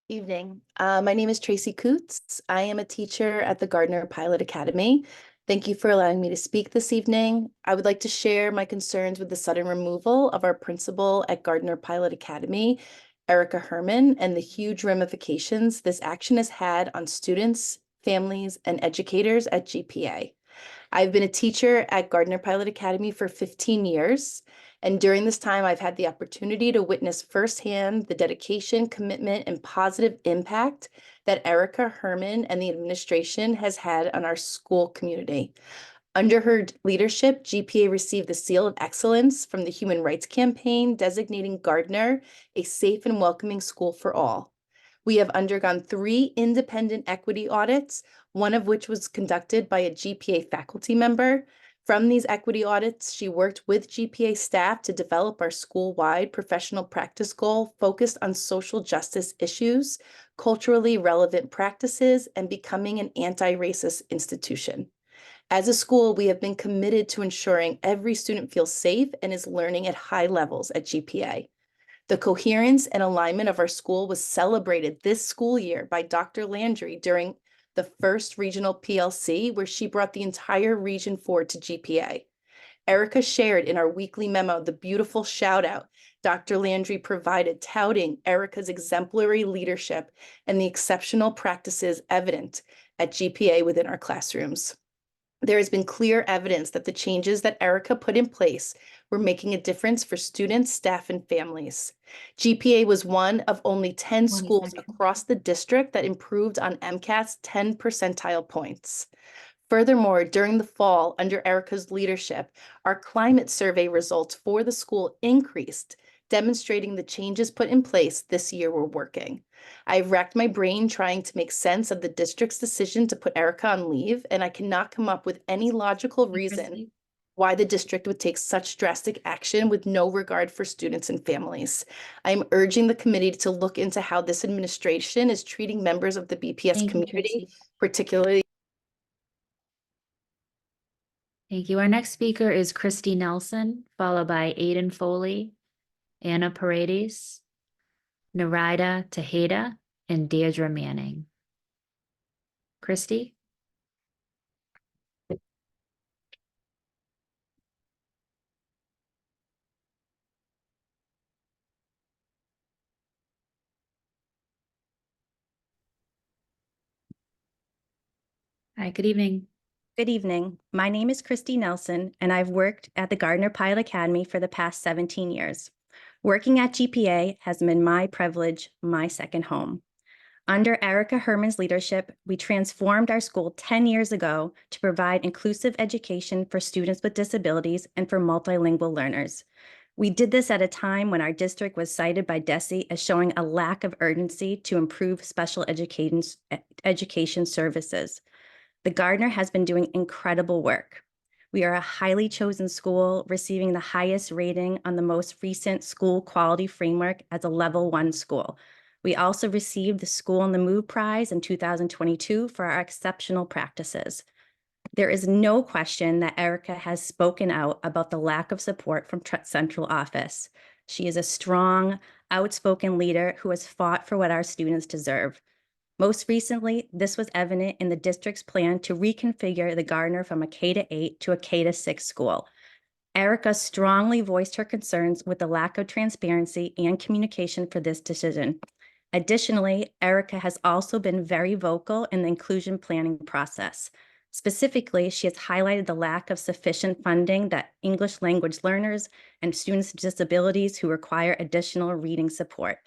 Evening. My name is Tracy Coots. I am a teacher at the Gardner Pilot Academy. Thank you for allowing me to speak this evening. I would like to share my concerns with the sudden removal of our principal at Gardner Pilot Academy, Erica Herman, and the huge ramifications this action has had on students, families, and educators at GPA. I've been a teacher at Gardner Pilot Academy for 15 years. And during this time, I've had the opportunity to witness firsthand the dedication, commitment, and positive impact that Erica Herman and the administration has had on our school community. Under her leadership, GPA received the Seal of Excellence from the Human Rights Campaign, designating Gardner a safe and welcoming school for all. We have undergone 3 independent equity audits, one of which was conducted by a GPA faculty member. From these equity audits, she worked with GPA staff to develop our school-wide professional practice goal focused on social justice issues, culturally relevant practices, and becoming an anti-racist institution. As a school, we have been committed to ensuring every student feels safe and is learning at high levels at GPA. The coherence and alignment of our school was celebrated this school year by Dr. Landry during the first regional PLC, where she brought the entire region forward to GPA. Erica shared in our weekly memo the beautiful shout out Dr. Landry provided, touting Erica's exemplary leadership and the exceptional practices evident at GPA within our classrooms. There has been clear evidence that the changes that Erica put in place were making a difference for students, staff, and families. GPA was one of only 10 schools across the district that improved on MCAT's 10 percentile points. Furthermore, during the fall, under Erica's leadership, our climate survey results for the school increased, demonstrating the changes put in place this year were working. I've racked my brain trying to make sense of the district's decision to put Erica on leave, and I cannot come up with any logical reason why the district would take such drastic action with no regard for students and families. I am urging the committee to look into how this administration is treating members of the BPS Thank you, community, Tracy. particularly. Thank you. Our next speaker is Christy Nelson, followed by Aiden Foley, Anna Paredes, Narida Tejeda, and Deirdre Manning. Christy? Hi, good evening. Good evening. My name is Christy Nelson, and I've worked at the Gardner Pilot Academy for the past 17 years. Working at GPA has been my privilege, my second home. Under Erica Herman's leadership, we transformed our school 10 years ago to provide inclusive education for students with disabilities and for multilingual learners. We did this at a time when our district was cited by DESE as showing a lack of urgency to improve special education services. The Gardner has been doing incredible work. We are a highly chosen school, receiving the highest rating on the most recent school quality framework as a level 1 school. We also received the School on the Move Prize in 2022 for our exceptional practices. There is no question that Erica has spoken out about the lack of support from central office. She is a strong, outspoken leader who has fought for what our students deserve. Most recently, this was evident in the district's plan to reconfigure the Gardner from a K-8 to a K-6 school. Erica strongly voiced her concerns with the lack of transparency and communication for this decision. Additionally, Erica has also been very vocal in the inclusion planning process. Specifically, she has highlighted the lack of sufficient funding that English language learners and students with disabilities who require additional reading support.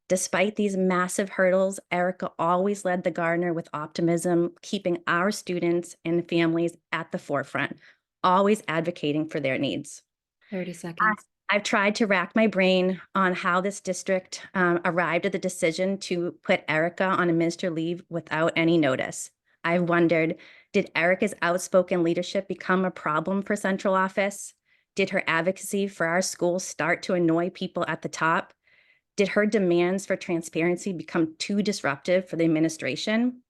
Despite these massive hurdles, Erica always led the Gardner with optimism, keeping our students and families at the forefront, always advocating for their needs. 30 seconds. I've tried to rack my brain on how this district arrived at the decision to put Erica on administrative leave without any notice. I've wondered, did Erica's outspoken leadership become a problem for central office? Did her advocacy for our school start to annoy people at the top? Did her demands for transparency become too disruptive for the administration?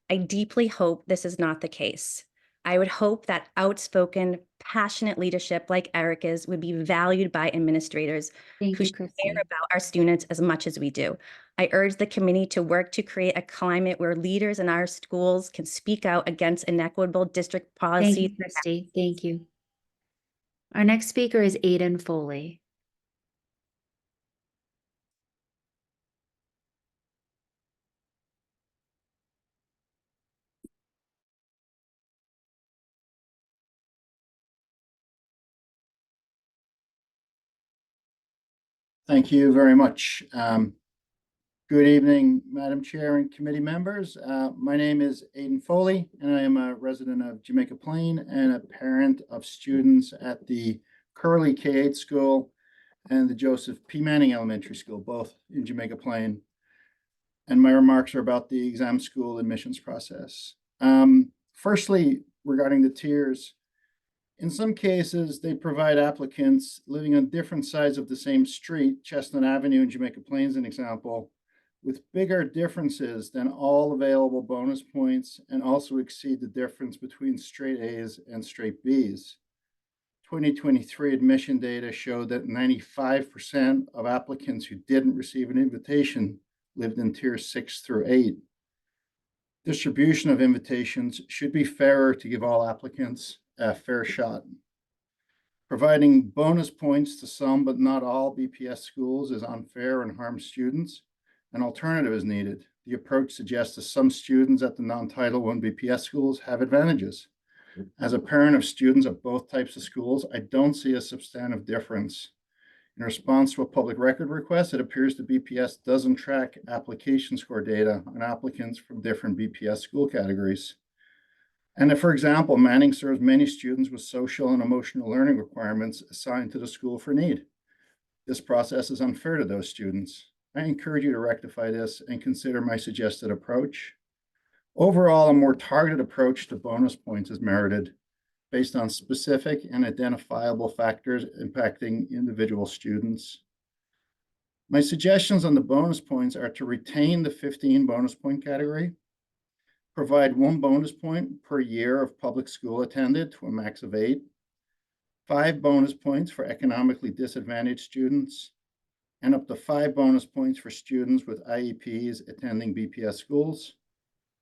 I deeply hope this is not the case. I would hope that outspoken, passionate leadership like Erica's would be valued by administrators who care about our students as much as we do. I urge the committee to work to create a climate where leaders in our schools can speak out against inequitable district policies. Thank you, Christy. Thank you. Our next speaker is Aiden Foley. Thank you very much. Good evening, Madam Chair and committee members. My name is Aiden Foley, and I am a resident of Jamaica Plain and a parent of students at the Curley K-8 school and the Joseph P. Manning Elementary School, both in Jamaica Plain. And my remarks are about the exam school admissions process. Firstly, regarding the tiers, in some cases, they provide applicants living on different sides of the same street, Chestnut Avenue in Jamaica Plains, an example, with bigger differences than all available bonus points and also exceed the difference between straight A's and straight B's. 2023 admission data showed that 95% of applicants who didn't receive an invitation lived in tiers 6 through 8. Distribution of invitations should be fairer to give all applicants a fair shot. Providing bonus points to some but not all BPS schools is unfair and harms students. An alternative is needed. The approach suggests that some students at the non-Title I BPS schools have advantages. As a parent of students at both types of schools, I don't see a substantive difference. In response to a public record request, it appears the BPS doesn't track application score data on applicants from different BPS school categories. And if, for example, Manning serves many students with social and emotional learning requirements assigned to the school for need, this process is unfair to those students. I encourage you to rectify this and consider my suggested approach. Overall, a more targeted approach to bonus points is merited based on specific and identifiable factors impacting individual students. My suggestions on the bonus points are to retain the 15 bonus point category, provide 1 bonus point per year of public school attended to a max of 8, 5 bonus points for economically disadvantaged students, and up to 5 bonus points for students with IEPs attending BPS schools.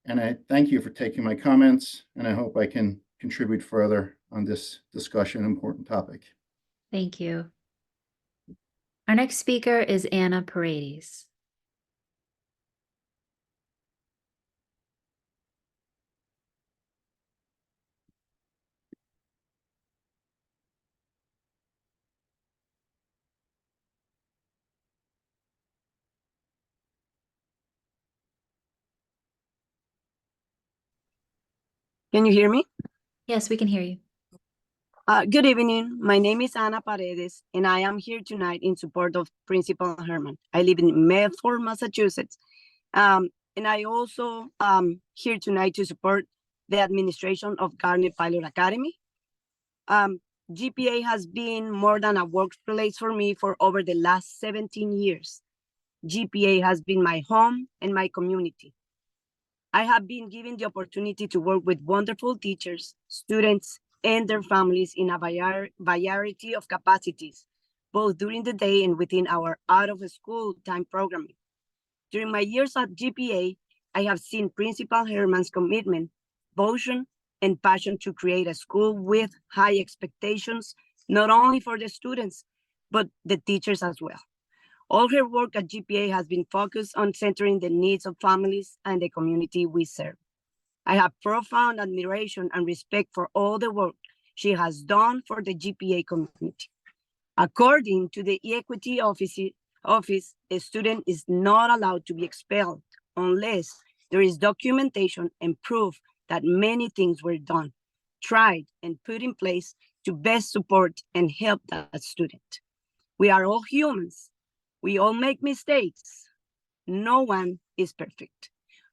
And I thank you for taking my comments, and I hope I can contribute further on this discussion, important topic. Thank you. Our next speaker is Anna Paredes. Can you hear me? Yes, we can hear you. Good evening. My name is Ana Paredes, and I am here tonight in support of Principal Herman. I live in Medford, Massachusetts. And I also here tonight to support the administration of Gardner Pilot Academy. GPA has been more than a workplace for me for over the last 17 years. GPA has been my home and my community. I have been given the opportunity to work with wonderful teachers, students, and their families in a variety of capacities, both during the day and within our out-of-school time programming. During my years at GPA, I have seen Principal Herman's commitment, devotion, and passion to create a school with high expectations, not only for the students, but the teachers as well. All her work at GPA has been focused on centering the needs of families and the community we serve. I have profound admiration and respect for all the work she has done for the GPA community. According to the Equity Office, a student is not allowed to be expelled unless there is documentation and proof that many things were done, tried, and put in place to best support and help that student. We are all humans. We all make mistakes. No one is perfect.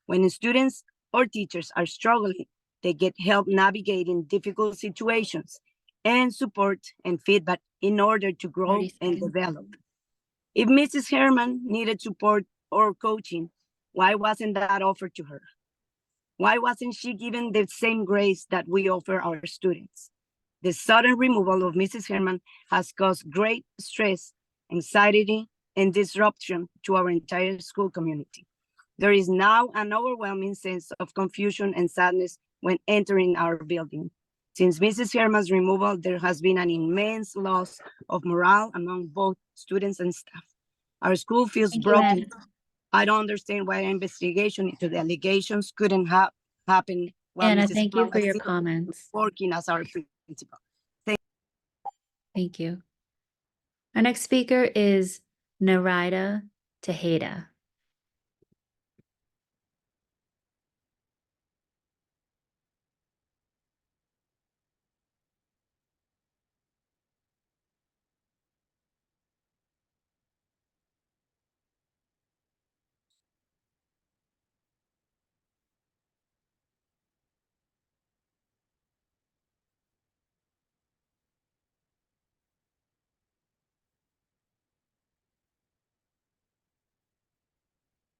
When students or teachers are struggling, they get help navigating difficult situations and support and feedback in order to grow and develop. If Mrs. Herman needed support or coaching, why wasn't that offered to her? Why wasn't she given the same grace that we offer our students? The sudden removal of Mrs. Herman has caused great stress, anxiety, and disruption to our entire school community. There is now an overwhelming sense of confusion and sadness when entering our building. Since Mrs. Herman's removal, there has been an immense loss of morale among both students and staff. Our school feels broken. I don't understand why an investigation into the allegations couldn't happen while Anna, Mrs. thank you Herman for was your still comments. working as our principal. Thank you. Our next speaker is Narida Tejeda.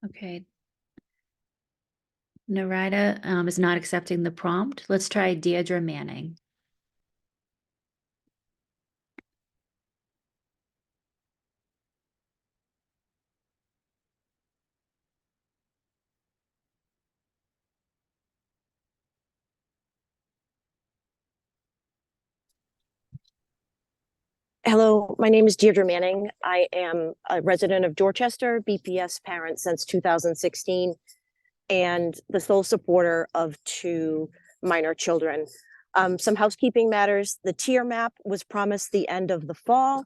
Okay. Narida is not accepting the prompt. Let's try Deidre Manning. Hello, my name is Deirdre Manning. I am a resident of Dorchester, BPS parent since 2016, and the sole supporter of 2 minor children. Some housekeeping matters. The tier map was promised the end of the fall.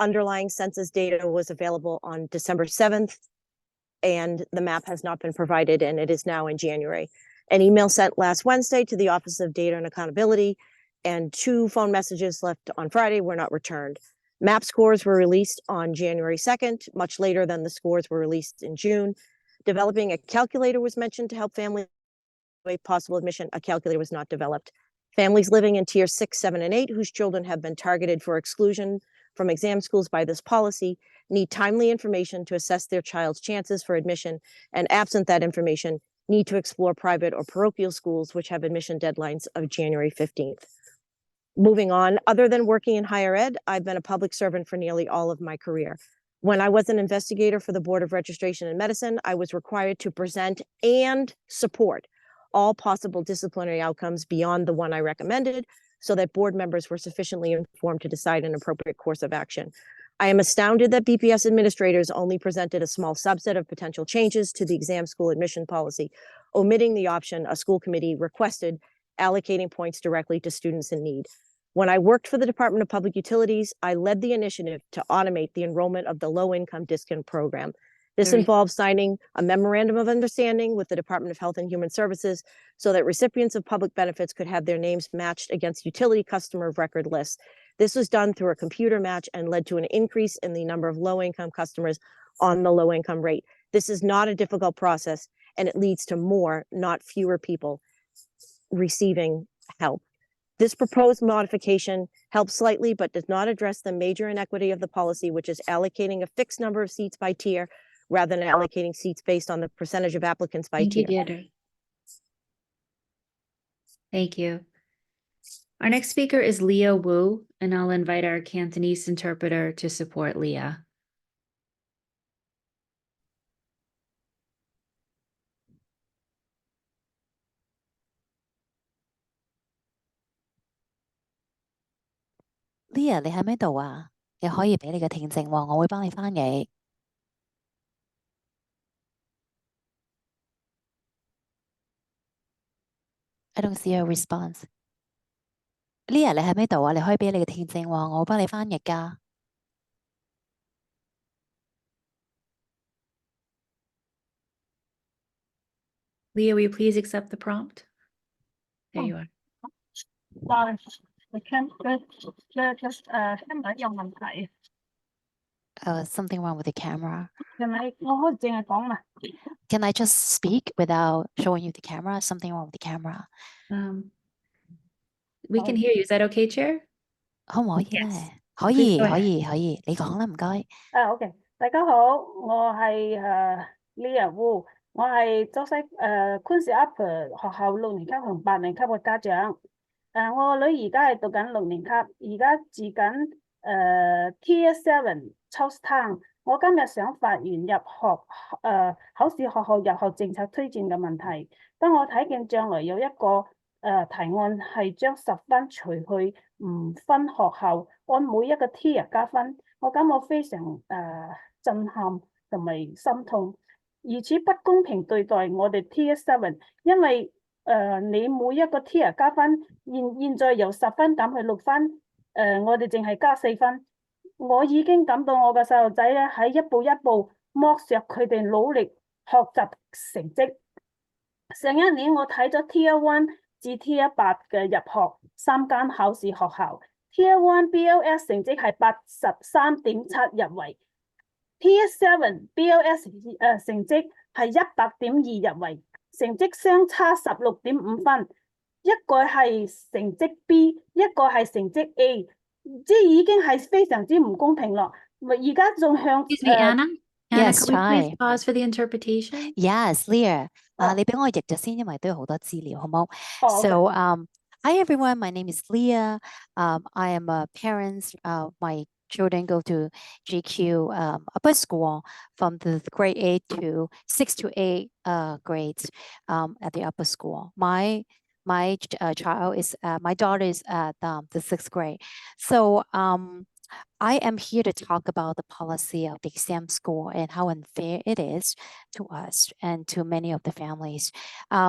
Underlying census data was available on December 7th, and the map has not been provided, and it is now in January. An email sent last Wednesday to the Office of Data and Accountability, and 2 phone messages left on Friday were not returned. MAP scores were released on January 2nd, much later than the scores were released in June. Developing a calculator was mentioned to help families avoid possible admission. A calculator was not developed. Families living in tier 6, 7, and 8 whose children have been targeted for exclusion from exam schools by this policy need timely information to assess their child's chances for admission, and absent that information, need to explore private or parochial schools which have admission deadlines of January 15th. Moving on, other than working in higher ed, I've been a public servant for nearly all of my career. When I was an investigator for the Board of Registration in Medicine, I was required to present and support all possible disciplinary outcomes beyond the one I recommended, so that board members were sufficiently informed to decide an appropriate course of action. I am astounded that BPS administrators only presented a small subset of potential changes to the exam school admission policy, omitting the option a school committee requested allocating points directly to students in need. When I worked for the Department of Public Utilities, I led the initiative to automate the enrollment of the low-income discount program. This involves signing a memorandum of understanding with the Department of Health and Human Services so that recipients of public benefits could have their names matched against utility customer of record lists. This was done through a computer match and led to an increase in the number of low-income customers on the low-income rate. This is not a difficult process, and it leads to more, not fewer people receiving help. This proposed modification helps slightly, but does not address the major inequity of the policy, which is allocating a fixed number of seats by tier rather than allocating seats based on the percentage of applicants by Thank you, tier. Deirdre. Thank you. Our next speaker is Leah Wu, and I'll invite our Cantonese interpreter to support Leah. Leah，你喺咪度啊？你可以俾你嘅聽證喎，我會幫你翻譯。I don't see a response. Leah，你喺咪度啊？你可以俾你嘅聽證喎，我會幫你翻譯㗎。Leah, will you please accept the prompt? There you are. Sorry, the camera 有問題。Something wrong with the camera. 係咪？我可以淨係講嘛？ Can I just speak without showing you the camera? Something wrong with the camera. We can hear you. Is that okay, Chair? 可唔可以咧？可以，可以，可以。你講啦，唔該。OK， 大家好，我係Leah Wu， 我係周西Queen's Upper 學校6年級同8年級嘅家長。我個女而家係讀緊6年級，而家住緊Tier 7 Charlestown。我今日想發言考試學校入學政策推薦嘅問題。當我睇見將來有一個提案係將10分除去唔分學校，按每一個 tier 加分，我感覺非常震撼同埋心痛。如此不公平對待我哋 Tier 7，因為你每一個 tier 加分，現在由10分減去6分，我哋淨係加4分。我已經感到我嘅細路仔咧喺一步一步剝削佢哋努力學習成績。上一年我睇咗 Tier 1至 Tier 8嘅入學3間考試學校 ，Tier 1 BLS 成績係83.7入圍 ，Tier 7 BLS 成績係100.2入圍，成績相差16.5分，一個係成績 B， 一個係成績 A。即係已經係非常之唔公平咯，而家仲向 Excuse me, Anna? Anna, Yes, can we please hi. pause for the interpretation? Yes, Leah. 你俾我譯咗先，因為都有好多資料，好冇？ Okay. So, hi everyone. My name is Leah. I am a parent. My children go to GQ upper school from the grade 8 to 6 to 8 grades at the upper school. My child is my daughter is at the 6th grade. So I am here to talk about the policy of the exam school and how unfair it is to us and to many of the families.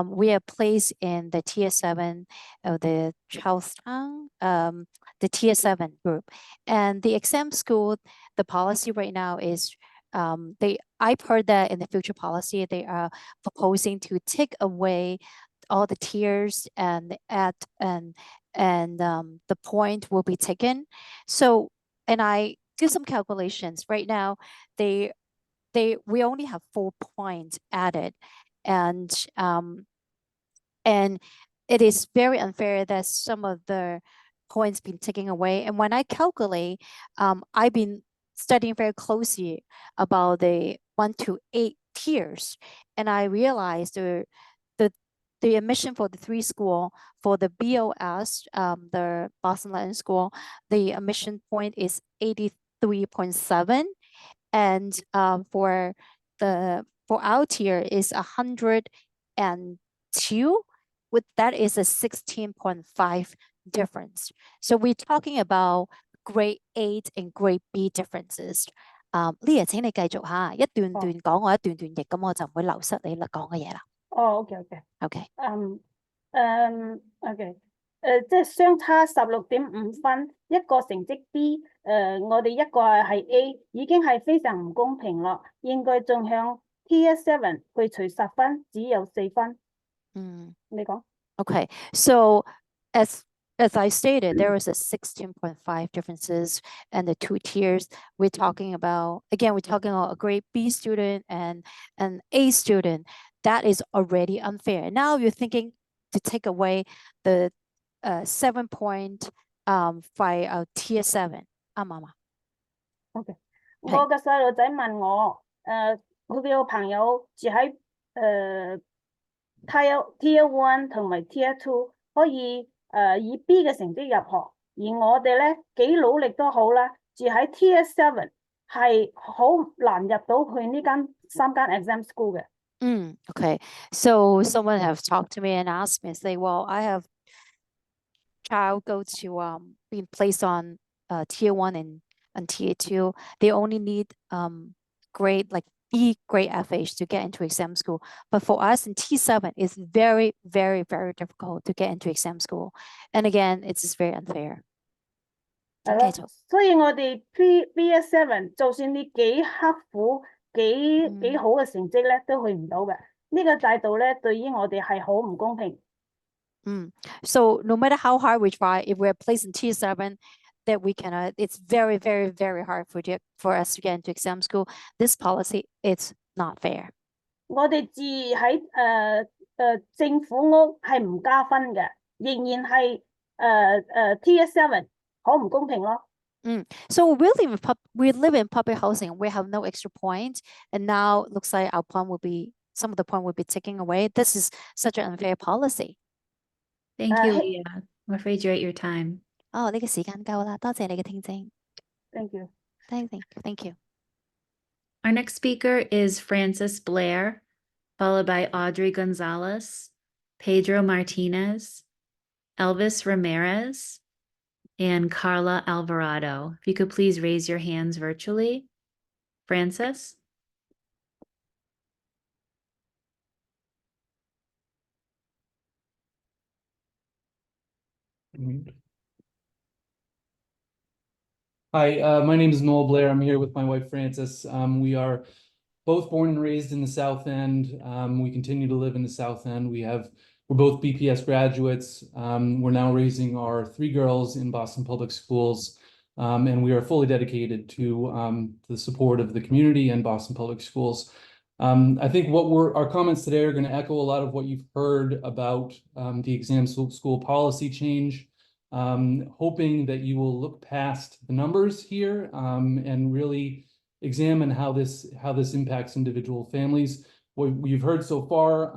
We are placed in the Tier 7 of the Charlestown, the Tier 7 group. And the exam school, the policy right now is I've heard that in the future policy, they are proposing to take away all the tiers and the point will be taken. So, and I do some calculations. Right now, we only have 4 points added, and it is very unfair that some of the points been taken away. And when I calculate, I've been studying very closely about the 1 to 8 tiers, and I realized the admission for the 3 school, for the BOS, the Boston Latin School, the admission point is 83.7, and for our tier is 102. With that is a 16.5 difference. So we're talking about grade 8 and grade B differences. Leah， 請你繼續嚇，一段段講，我一段段譯，咁我就唔會流失你啦講嘅嘢啦。OK。OK。OK。即係相差16.5分，一個成績 B， 我哋一個係 A， 已經係非常唔公平咯。應該仲向 Tier 7去除10分，只有4分。你講。Okay, so as I stated, there was a 16.5 differences and the 2 tiers. We're talking about a grade B student and an A student. That is already unfair. Now you're thinking to take away the 7 point by Tier 7. 啱唔啱啊？ OK， 我嘅細路仔問我，佢嘅朋友住喺Tier 1同埋 Tier 2，可以以 B 嘅成績入學，而我哋咧幾努力都好啦，住喺 Tier 7係好難入到去呢間3間 exam school 嘅。Okay. So someone have talked to me and asked me, say, well, I have child go to being placed on Tier 1 and Tier 2. They only need grade like B grade FH to get into exam school. But for us in T7, it's very, very, very difficult to get into exam school. And again, it's just very unfair. 係咯，所以我哋 BS7 就算你幾刻苦、幾好嘅成績咧，都去唔到嘅。呢個制度咧，對於我哋係好唔公平。So no matter how hard we try, if we're placed in Tier 7, that we cannot, it's very, very, very hard for us to get into exam school. This policy, it's not fair. 我哋住喺政府屋係唔加分嘅，仍然係Tier 7 好唔公平咯。So we live in public housing. We have no extra points, and now it looks like some of the point will be taken away. This is such an unfair policy. Thank you, Leah. I'm afraid you're at your time. 呢個時間夠啦，多謝你嘅聽證。Thank you. Thank you. Our next speaker is Francis Blair, followed by Audrey Gonzalez, Pedro Martinez, Elvis Ramirez, and Carla Alvarado. If you could please raise your hands virtually. Francis? Hi, my name is Noel Blair. I'm here with my wife, Frances. We are both born and raised in the South End. We continue to live in the South End. We're both BPS graduates. We're now raising our 3 girls in Boston Public Schools, and we are fully dedicated to the support of the community and Boston Public Schools. I think our comments today are going to echo a lot of what you've heard about the exam school policy change. Hoping that you will look past the numbers here and really examine how this impacts individual families. What you've heard so far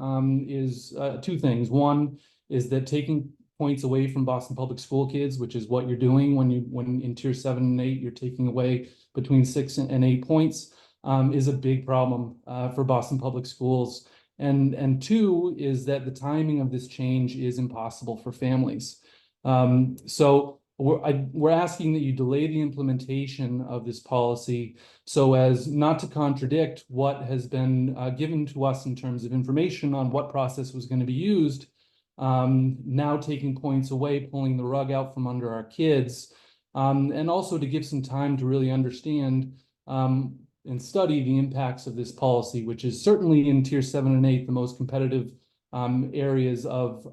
is 2 things. One is that taking points away from Boston Public School kids, which is what you're doing when in Tier 7 and 8, you're taking away between 6 and 8 points, is a big problem for Boston Public Schools. And 2 is that the timing of this change is impossible for families. So we're asking that you delay the implementation of this policy so as not to contradict what has been given to us in terms of information on what process was going to be used, now taking points away, pulling the rug out from under our kids, and also to give some time to really understand and study the impacts of this policy, which is certainly in Tier 7 and 8, the most competitive areas of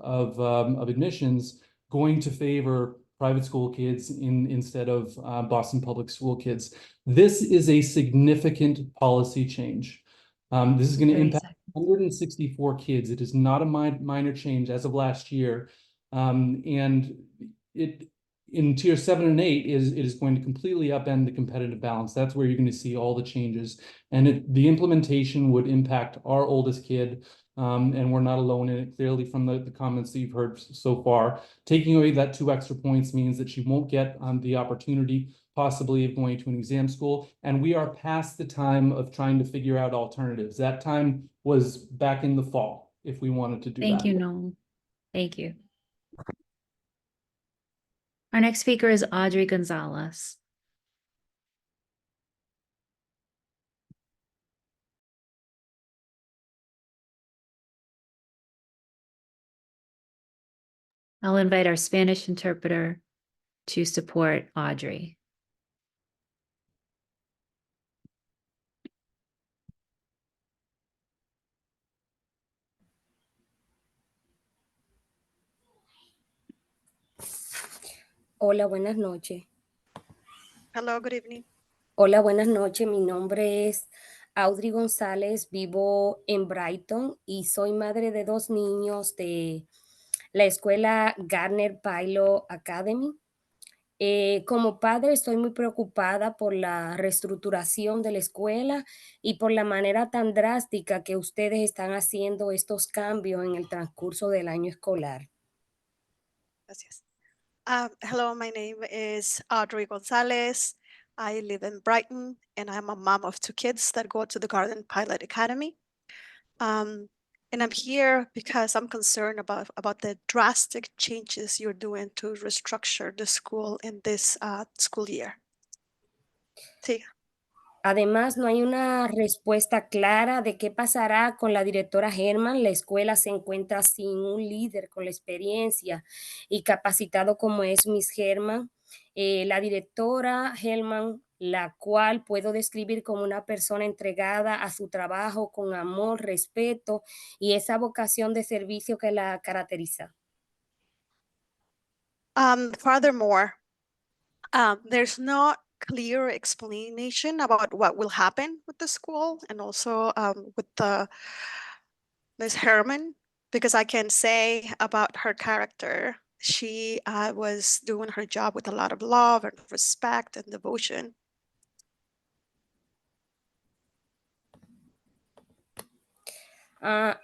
admissions, going to favor private school kids instead of Boston Public School kids. This is a significant policy change. This is going to impact 164 kids. It is not a minor change as of last year. And it in tier 7 and 8 it is going to completely upend the competitive balance. That's where you're going to see all the changes. And the implementation would impact our oldest kid. And we're not alone in it, clearly from the comments that you've heard so far. Taking away that 2 extra points means that she won't get the opportunity possibly of going to an exam school. And we are past the time of trying to figure out alternatives. That time was back in the fall, if we wanted to do that. Thank you, Noel. Thank you. Our next speaker is Audrey Gonzalez. I'll invite our Spanish interpreter to support Audrey. Hola, buenas noches. Hello, good evening. Hola, buenas noches. Mi nombre es Audrey González, vivo en Brighton y soy madre de 2 niños de la escuela Gardner Pilot Academy. Como padre estoy muy preocupada por la reestructuración de la escuela y por la manera tan drástica que ustedes están haciendo estos cambios en el transcurso del año escolar. Gracias. Hello, my name is Audrey Gonzalez. I live in Brighton and I'm a mom of 2 kids that go to the Gardner Pilot Academy. And I'm here because I'm concerned about the drastic changes you're doing to restructure the school in this school year. Sí. Además, no hay una respuesta clara de qué pasará con la directora Herman. La escuela se encuentra sin un líder con la experiencia y capacitado como es Miss Herman. La directora Herman, la cual puedo describir como una persona entregada a su trabajo con amor, respeto y esa vocación de servicio que la caracteriza. Furthermore, there's not clear explanation about what will happen with the school and also with Ms. Herman, because I can say about her character, she was doing her job with a lot of love and respect and devotion.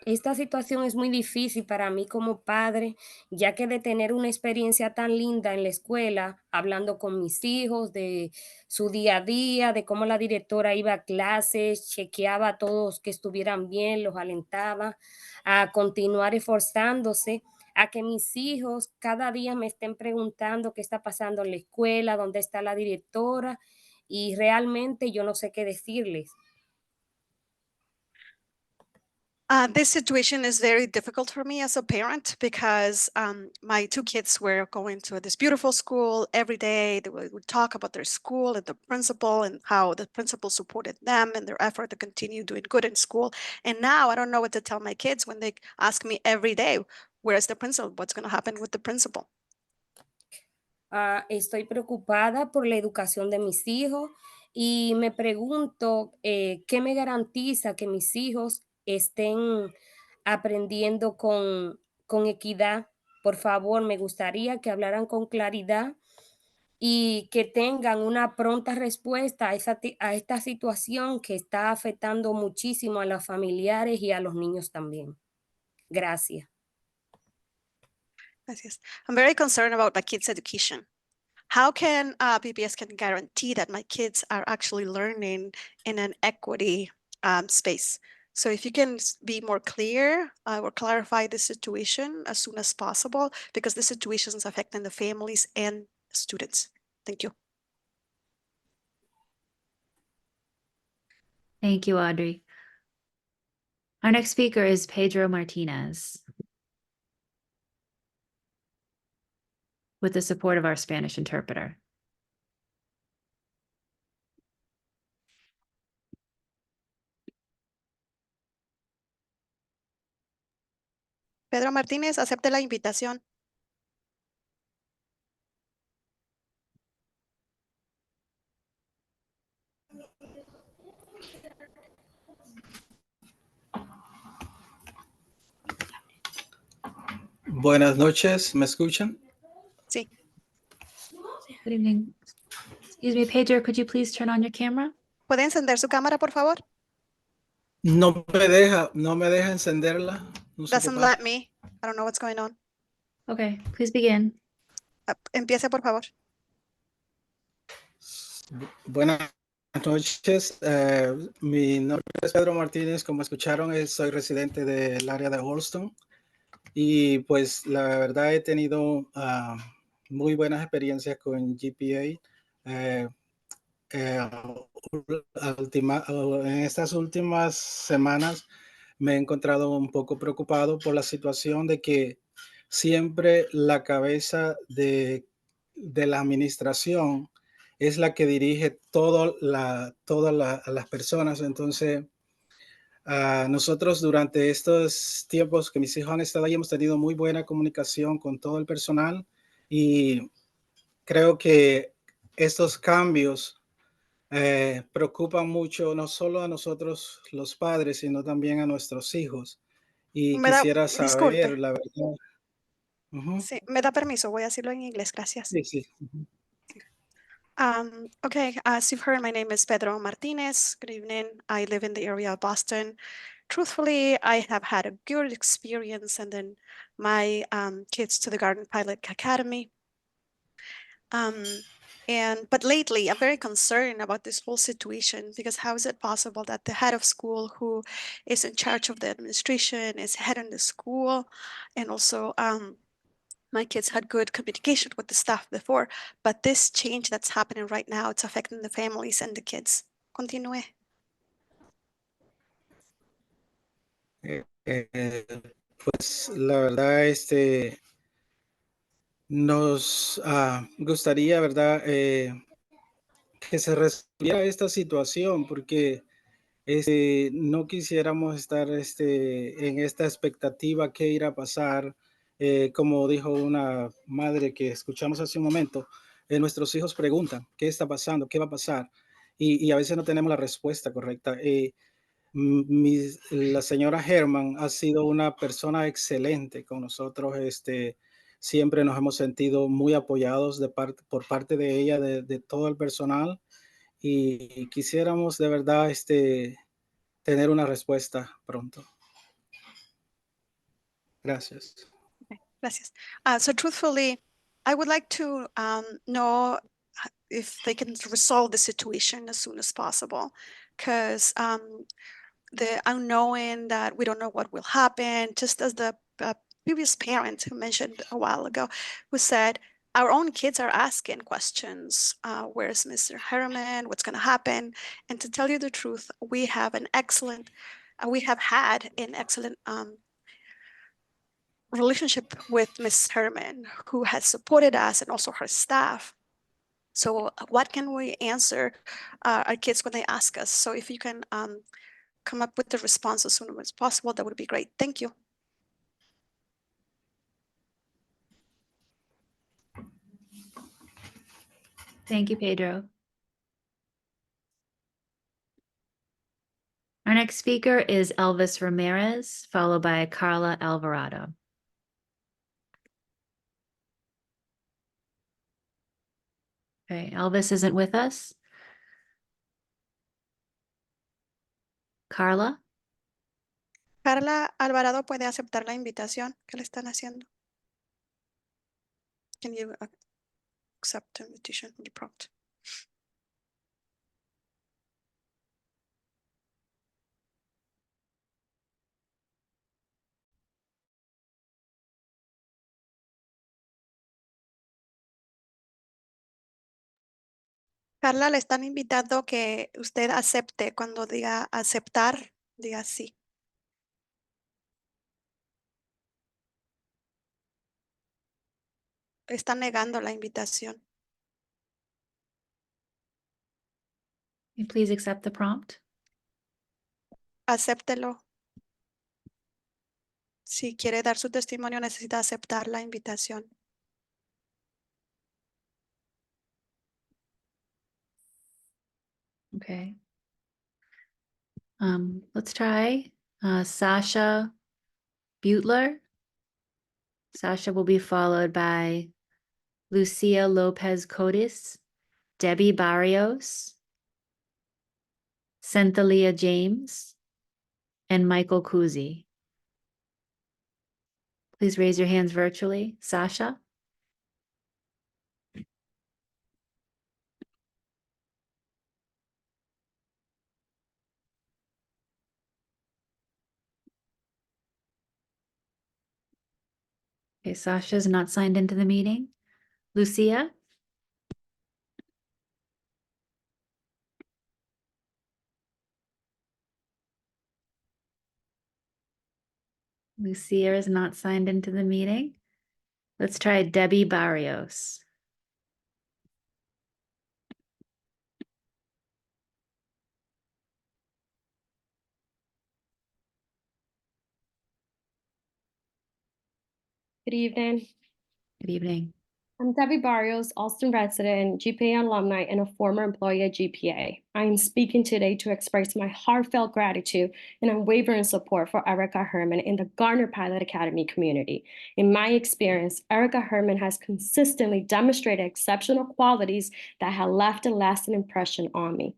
Esta situación es muy difícil para mí como padre, ya que de tener una experiencia tan linda en la escuela, hablando con mis hijos de su día a día, de cómo la directora iba a clases, chequeaba a todos que estuvieran bien, los alentaba a continuar esforzándose, a que mis hijos cada día me estén preguntando qué está pasando en la escuela, dónde está la directora, y realmente yo no sé qué decirles. This situation is very difficult for me as a parent because my 2 kids were going to this beautiful school every day. They would talk about their school and the principal and how the principal supported them and their effort to continue doing good in school. And now I don't know what to tell my kids when they ask me every day, where's the principal? What's going to happen with the principal? Estoy preocupada por la educación de mis hijos y me pregunto qué me garantiza que mis hijos estén aprendiendo con equidad. Por favor, me gustaría que hablaran con claridad y que tengan una pronta respuesta a esta situación que está afectando muchísimo a los familiares y a los niños también. Gracias. Gracias. I'm very concerned about my kids' education. How can BPS can guarantee that my kids are actually learning in an equity space? So if you can be more clear or clarify the situation as soon as possible, because the situation is affecting the families and students. Thank you. Thank you, Audrey. Our next speaker is Pedro Martinez, with the support of our Spanish interpreter. Pedro Martínez, acepte la invitación. Buenas noches, ¿me escuchan? Sí. Good evening. Excuse me, Pedro, could you please turn on your camera? ¿Puede encender su cámara, por favor? No me deja encenderla. No sé qué Doesn't pasa. let me. I don't know what's going on. Okay, please begin. Empiece, por favor. Buenas noches, mi nombre es Pedro Martínez, como escucharon, soy residente del área de Holston y pues la verdad he tenido muy buenas experiencias con GPA. En estas últimas semanas me he encontrado un poco preocupado por la situación de que siempre la cabeza de la administración es la que dirige todas las personas. Entonces, nosotros durante estos tiempos que mis hijos han estado ahí hemos tenido muy buena comunicación con todo el personal y creo que estos cambios preocupan mucho no solo a nosotros los padres, sino también a nuestros hijos. Y quisiera Disculpe. saber la verdad. Ujú. Sí, me da permiso, voy a decirlo en inglés, gracias. Sí, sí. Ujú. Okay, as you've heard, my name is Pedro Martinez. Good evening. I live in the area of Boston. Truthfully, I have had a good experience sending my kids to the Garden Pilot Academy. But lately, I'm very concerned about this whole situation because how is it possible that the head of school who is in charge of the administration is heading the school, and also my kids had good communication with the staff before, but this change that's happening right now, it's affecting the families and the kids. Continúe. Pues la verdad, nos gustaría, ¿verdad? Que se resolviera esta situación porque no quisiéramos estar en esta expectativa qué irá a pasar. Como dijo una madre que escuchamos hace un momento, nuestros hijos preguntan qué está pasando, qué va a pasar, y a veces no tenemos la respuesta correcta. La señora Herman ha sido una persona excelente con nosotros. Siempre nos hemos sentido muy apoyados por parte de ella, de todo el personal, y quisiéramos de verdad tener una respuesta pronto. Gracias. Okay, gracias. So truthfully, I would like to know if they can resolve the situation as soon as possible, because the unknowing that we don't know what will happen, just as the previous parent who mentioned a while ago, who said, our own kids are asking questions. Where's Mr. Herman? What's going to happen? And to tell you the truth, we have had an excellent relationship with Ms. Herman, who has supported us and also her staff. So what can we answer our kids when they ask us? So if you can come up with the response as soon as possible, that would be great. Thank you. Thank you, Pedro. Our next speaker is Elvis Ramirez, followed by Carla Alvarado. Okay, Elvis isn't with us. Carla? Carla Alvarado puede aceptar la invitación que le están haciendo. Can you accept the invitation, the prompt? Carla, le están invitando que usted acepte. Cuando diga aceptar, diga sí. Está negando la invitación. Can you please accept the prompt? Acéptelo. Si quiere dar su testimonio, necesita aceptar la invitación. Okay. Let's try Sasha Butler. Sasha will be followed by Lucia Lopez Codis, Debbie Barrios, Cynthia James, and Michael Kuzi. Please raise your hands virtually. Sasha? Okay, Sasha's not signed into the meeting. Lucia? Lucia is not signed into the meeting. Let's try Debbie Barrios. Good evening. Good evening. I'm Debbie Barrios, Austin resident, GPA alumni, and a former employee at GPA. I am speaking today to express my heartfelt gratitude and unwavering support for Erica Herman in the Gardner Pilot Academy community. In my experience, Erica Herman has consistently demonstrated exceptional qualities that have left a lasting impression on me.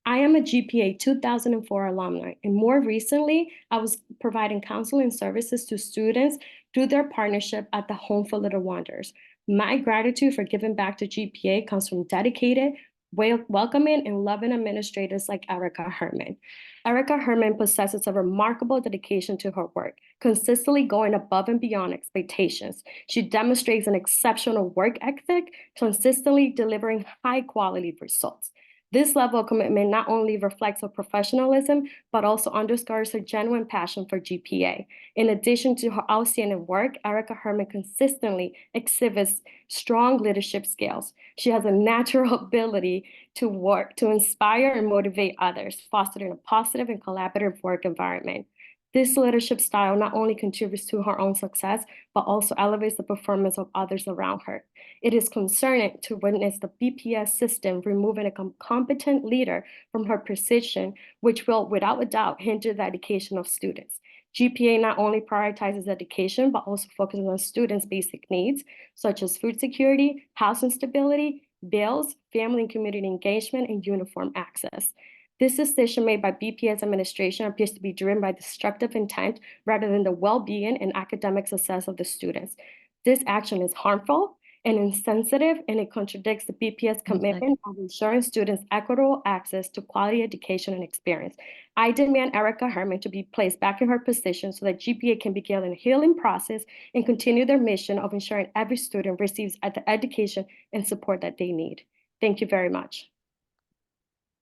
I am a GPA 2004 alumni, and more recently, I was providing counseling services to students through their partnership at the Home for Little Wonders. My gratitude for giving back to GPA comes from dedicated, welcoming, and loving administrators like Erica Herman. Erica Herman possesses a remarkable dedication to her work, consistently going above and beyond expectations. She demonstrates an exceptional work ethic, consistently delivering high-quality results. This level of commitment not only reflects her professionalism, but also underscores her genuine passion for GPA. In addition to her outstanding work, Erica Herman consistently exhibits strong leadership skills. She has a natural ability to work, to inspire and motivate others, fostering a positive and collaborative work environment. This leadership style not only contributes to her own success, but also elevates the performance of others around her. It is concerning to witness the BPS system removing a competent leader from her position, which will, without a doubt, hinder the education of students. GPA not only prioritizes education, but also focuses on students' basic needs, such as food security, housing stability, bills, family and community engagement, and uniform access. This decision made by BPS administration appears to be driven by destructive intent rather than the well-being and academic success of the students. This action is harmful and insensitive, and it contradicts the BPS commitment of ensuring students equitable access to quality education and experience. I demand Erica Herman to be placed back in her position so that GPA can begin a healing process and continue their mission of ensuring every student receives the education and support that they need. Thank you very much.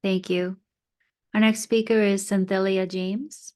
Thank you. Our next speaker is Cynthia James.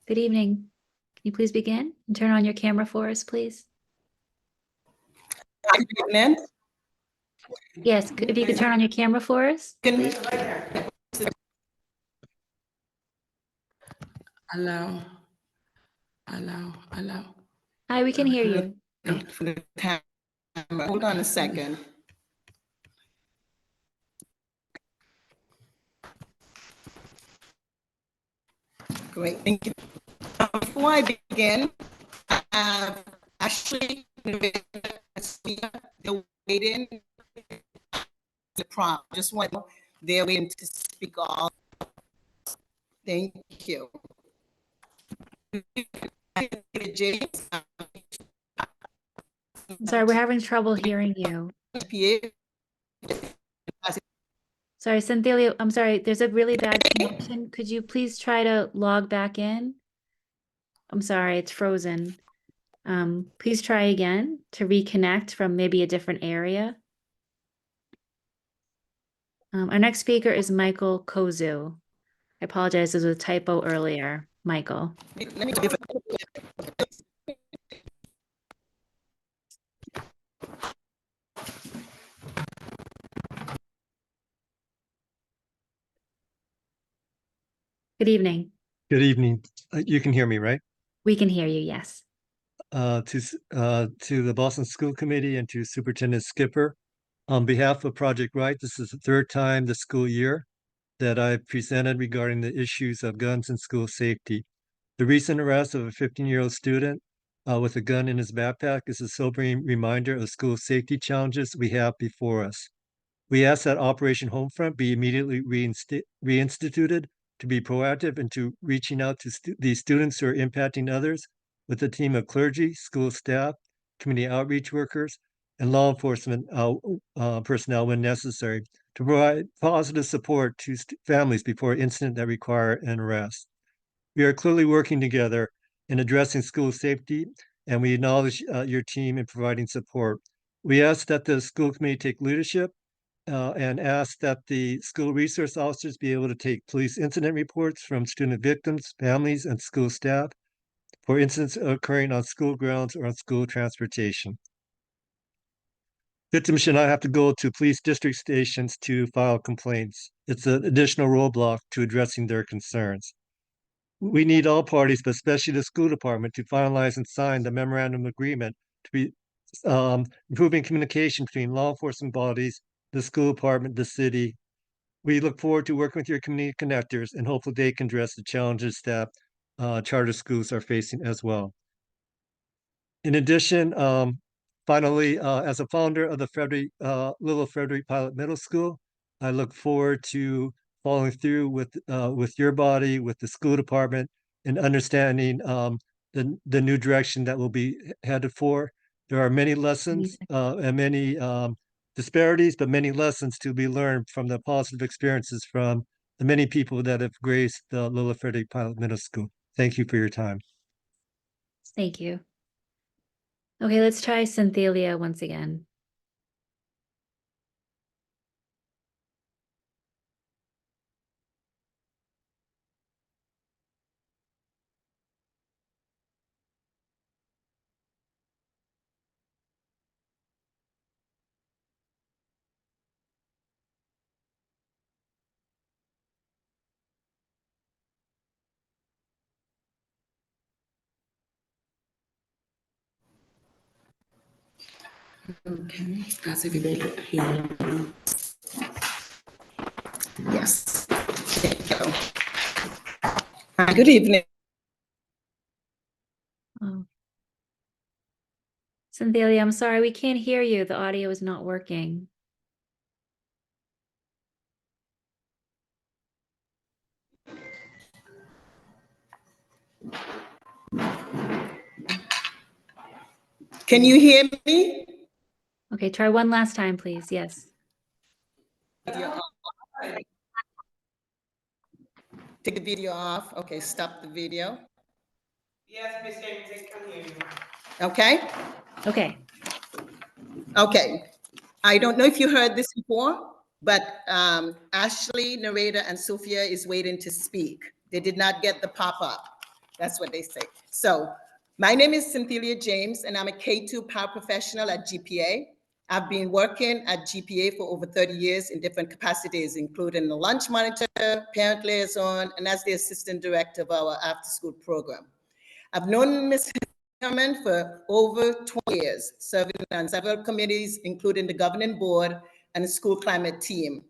Good evening. Can you please begin and turn on your camera for us, please? Good evening. Yes, if you could turn on your camera for us. Hello, hello. Hi, we can hear you. For the camera. Hold on a second. Great, thank you. Before I begin, I have Ashley, they're waiting the prompt. Just want to know they're waiting to speak all. Thank you. James. Sorry, we're having trouble hearing you. Sorry, Cynthia, I'm sorry, there's a really bad connection. Could you please try to log back in? I'm sorry, it's frozen. Please try again to reconnect from maybe a different area. Our next speaker is Michael Kozu. I apologize, there was a typo earlier. Michael. Let me give Good evening. Good evening. You can hear me, right? We can hear you, yes. To the Boston School Committee and to Superintendent Skipper, on behalf of Project Right, this is the third time this school year that I've presented regarding the issues of guns and school safety. The recent arrest of a 15-year-old student with a gun in his backpack is a sobering reminder of school safety challenges we have before us. We ask that Operation Homefront be immediately reinstituted to be proactive into reaching out to these students who are impacting others with a team of clergy, school staff, community outreach workers, and law enforcement personnel when necessary to provide positive support to families before incidents that require an arrest. We are clearly working together in addressing school safety, and we acknowledge your team in providing support. We ask that the school committee take leadership and ask that the school resource officers be able to take police incident reports from student victims, families, and school staff for incidents occurring on school grounds or on school transportation. Victims should not have to go to police district stations to file complaints. It's an additional roadblock to addressing their concerns. We need all parties, but especially the school department, to finalize and sign the memorandum agreement to be improving communication between law enforcement bodies, the school department, the city. We look forward to working with your community connectors and hopefully they can address the challenges that charter schools are facing as well. In addition, finally, as a founder of the Little Frederick Pilot Middle School, I look forward to following through with your body, with the school department, and understanding the new direction that will be headed for. There are many lessons and many disparities, but many lessons to be learned from the positive experiences from the many people that have graced the Little Frederick Pilot Middle School. Thank you for your time. Thank you. Okay, let's try Cynthia once again. Okay, as everybody here. Yes, there you go. Hi, good evening. Oh. Cynthia, I'm sorry, we can't hear you. The audio is not working. Can you hear me? Okay, try one last time, please. Yes. Take the video off. Okay, stop the video. Yes, Ms. James, I can hear you. Okay? Okay. Okay. I don't know if you heard this before, but Ashley, narrator, and Sophia is waiting to speak. They did not get the pop-up. That's what they say. So my name is Cynthia James, and I'm a K-2 paraprofessional at GPA. I've been working at GPA for over 30 years in different capacities, including the lunch monitor, parent liaison, and as the assistant director of our after-school program. I've known Ms. Herman for over 20 years, serving on several committees, including the governing board and the school climate team.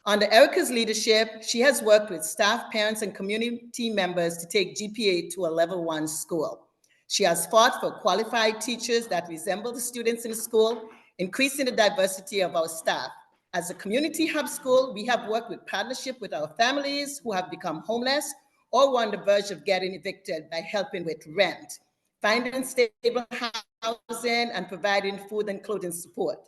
Under Erica's leadership, she has worked with staff, parents, and community members to take GPA to a level 1 school. She has fought for qualified teachers that resemble the students in the school, increasing the diversity of our staff. As a community hub school, we have worked with partnership with our families who have become homeless or were on the verge of getting evicted by helping with rent, finding stable housing, and providing food and clothing support.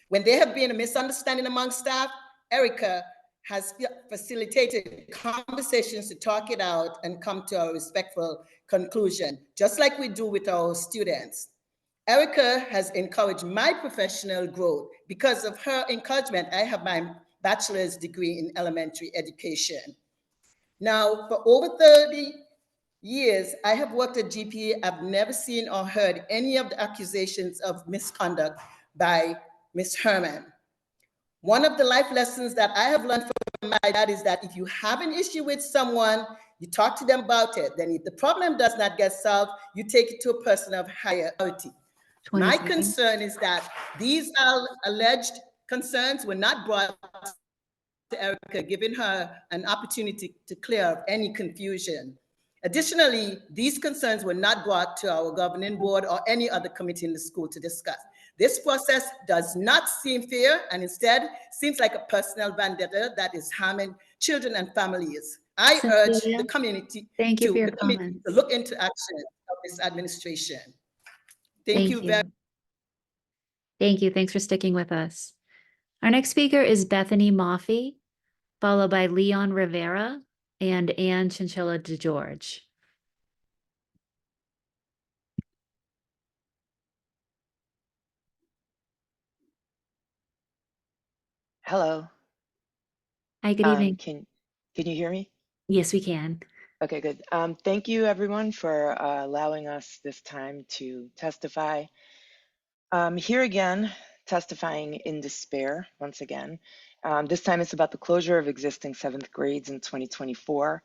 When there have been a misunderstanding among staff, Erica has facilitated conversations to talk it out and come to a respectful conclusion, just like we do with our students. Erica has encouraged my professional growth. Because of her encouragement, I have my bachelor's degree in elementary education. Now, for over 30 years, I have worked at GPA. I've never seen or heard any of the accusations of misconduct by Ms. Herman. One of the life lessons that I have learned from my dad is that if you have an issue with someone, you talk to them about it. Then if the problem does not get solved, you take it to a person of higher authority. My concern is that these alleged concerns were not brought to Erica, giving her an opportunity to clear up any confusion. Additionally, these concerns were not brought to our governing board or any other committee in the school to discuss. This process does not seem fair and instead seems like a personal vendetta that is harming children and families. I urge the community to look into action of this administration. Thank you very much. Thank you. Thanks for sticking with us. Our next speaker is Bethany Maffei, followed by Leon Rivera and Ann Chinchilla DeGeorge. Hello. Hi, good evening. Can you hear me? Yes, we can. Okay, good. Thank you everyone for allowing us this time to testify. Here again, testifying in despair once again. This time it's about the closure of existing 7th grades in 2024.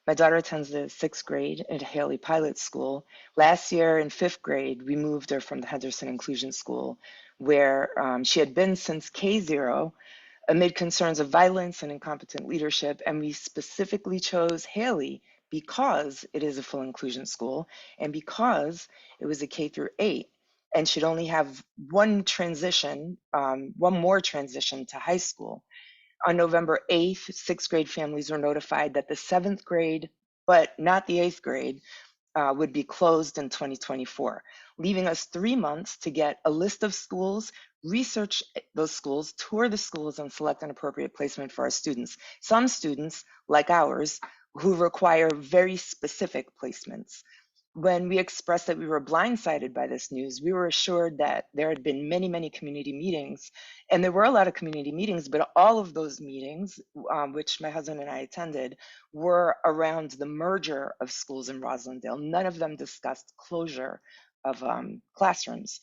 My daughter attends the 6th grade at Haley Pilot School. Last year in 5th grade, we moved her from the Henderson Inclusion School, where she had been since K0, amid concerns of violence and incompetent leadership. And we specifically chose Haley because it is a full inclusion school and because it was a K through 8 and should only have one more transition to high school. On November 8th, 6th grade families were notified that the 7th grade, but not the 8th grade, would be closed in 2024, leaving us 3 months to get a list of schools, research those schools, tour the schools, and select an appropriate placement for our students. Some students, like ours, who require very specific placements. When we expressed that we were blindsided by this news, we were assured that there had been many, many community meetings, and there were a lot of community meetings, but all of those meetings, which my husband and I attended, were around the merger of schools in Roslindale. None of them discussed closure of classrooms.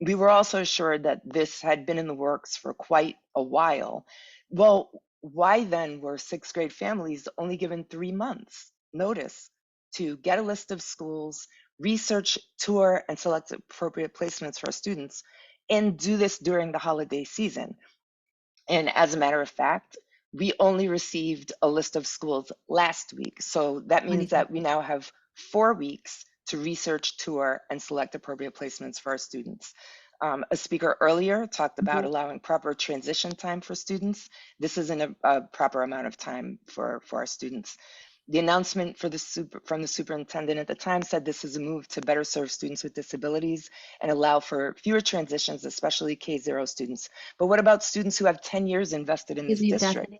We were also assured that this had been in the works for quite a while. Well, why then were 6th grade families only given 3 months notice to get a list of schools, research, tour, and select appropriate placements for our students, and do this during the holiday season? And as a matter of fact, we only received a list of schools last week. So that means that we now have 4 weeks to research, tour, and select appropriate placements for our students. A speaker earlier talked about allowing proper transition time for students. This isn't a proper amount of time for our students. The announcement from the superintendent at the time said this is a move to better serve students with disabilities and allow for fewer transitions, especially K0 students. But what about students who have 10 years invested in this district?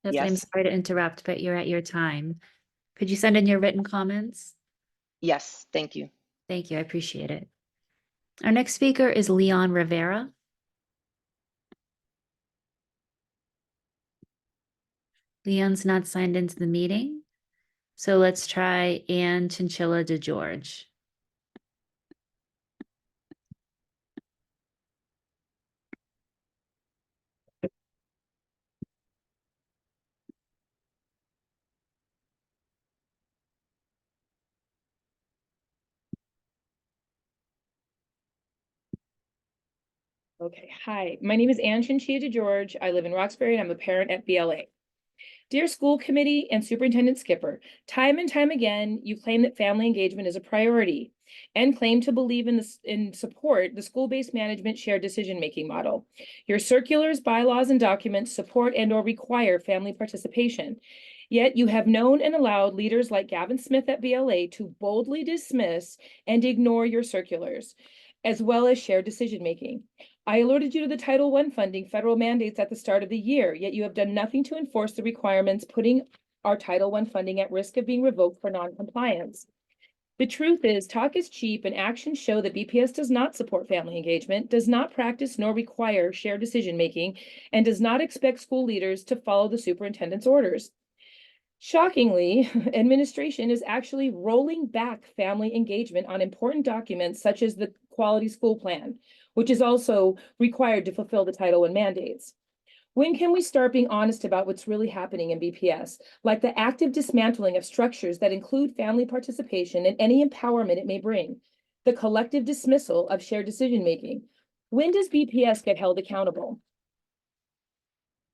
Yes, Yes. I'm sorry to interrupt, but you're at your time. Could you send in your written comments? Yes, thank you. Thank you, I appreciate it. Our next speaker is Leon Rivera. Leon's not signed into the meeting. So let's try Ann Chinchilla DeGeorge. Okay, hi, my name is Ann Chinchilla DeGeorge. I live in Roxbury and I'm a parent at BLA. Dear school committee and Superintendent Skipper, time and time again, you claim that family engagement is a priority and claim to believe in support the school-based management shared decision-making model. Your circulars, bylaws, and documents support and/or require family participation. Yet you have known and allowed leaders like Gavin Smith at BLA to boldly dismiss and ignore your circulars. as well as shared decision-making. I alerted you to the Title I funding federal mandates at the start of the year, yet you have done nothing to enforce the requirements, putting our Title I funding at risk of being revoked for non-compliance. The truth is, talk is cheap and actions show that BPS does not support family engagement, does not practice nor require shared decision-making, and does not expect school leaders to follow the superintendent's orders. Shockingly, administration is actually rolling back family engagement on important documents such as the Quality School Plan, which is also required to fulfill the Title I mandates. When can we start being honest about what's really happening in BPS, like the active dismantling of structures that include family participation and any empowerment it may bring, the collective dismissal of shared decision-making? When does BPS get held accountable?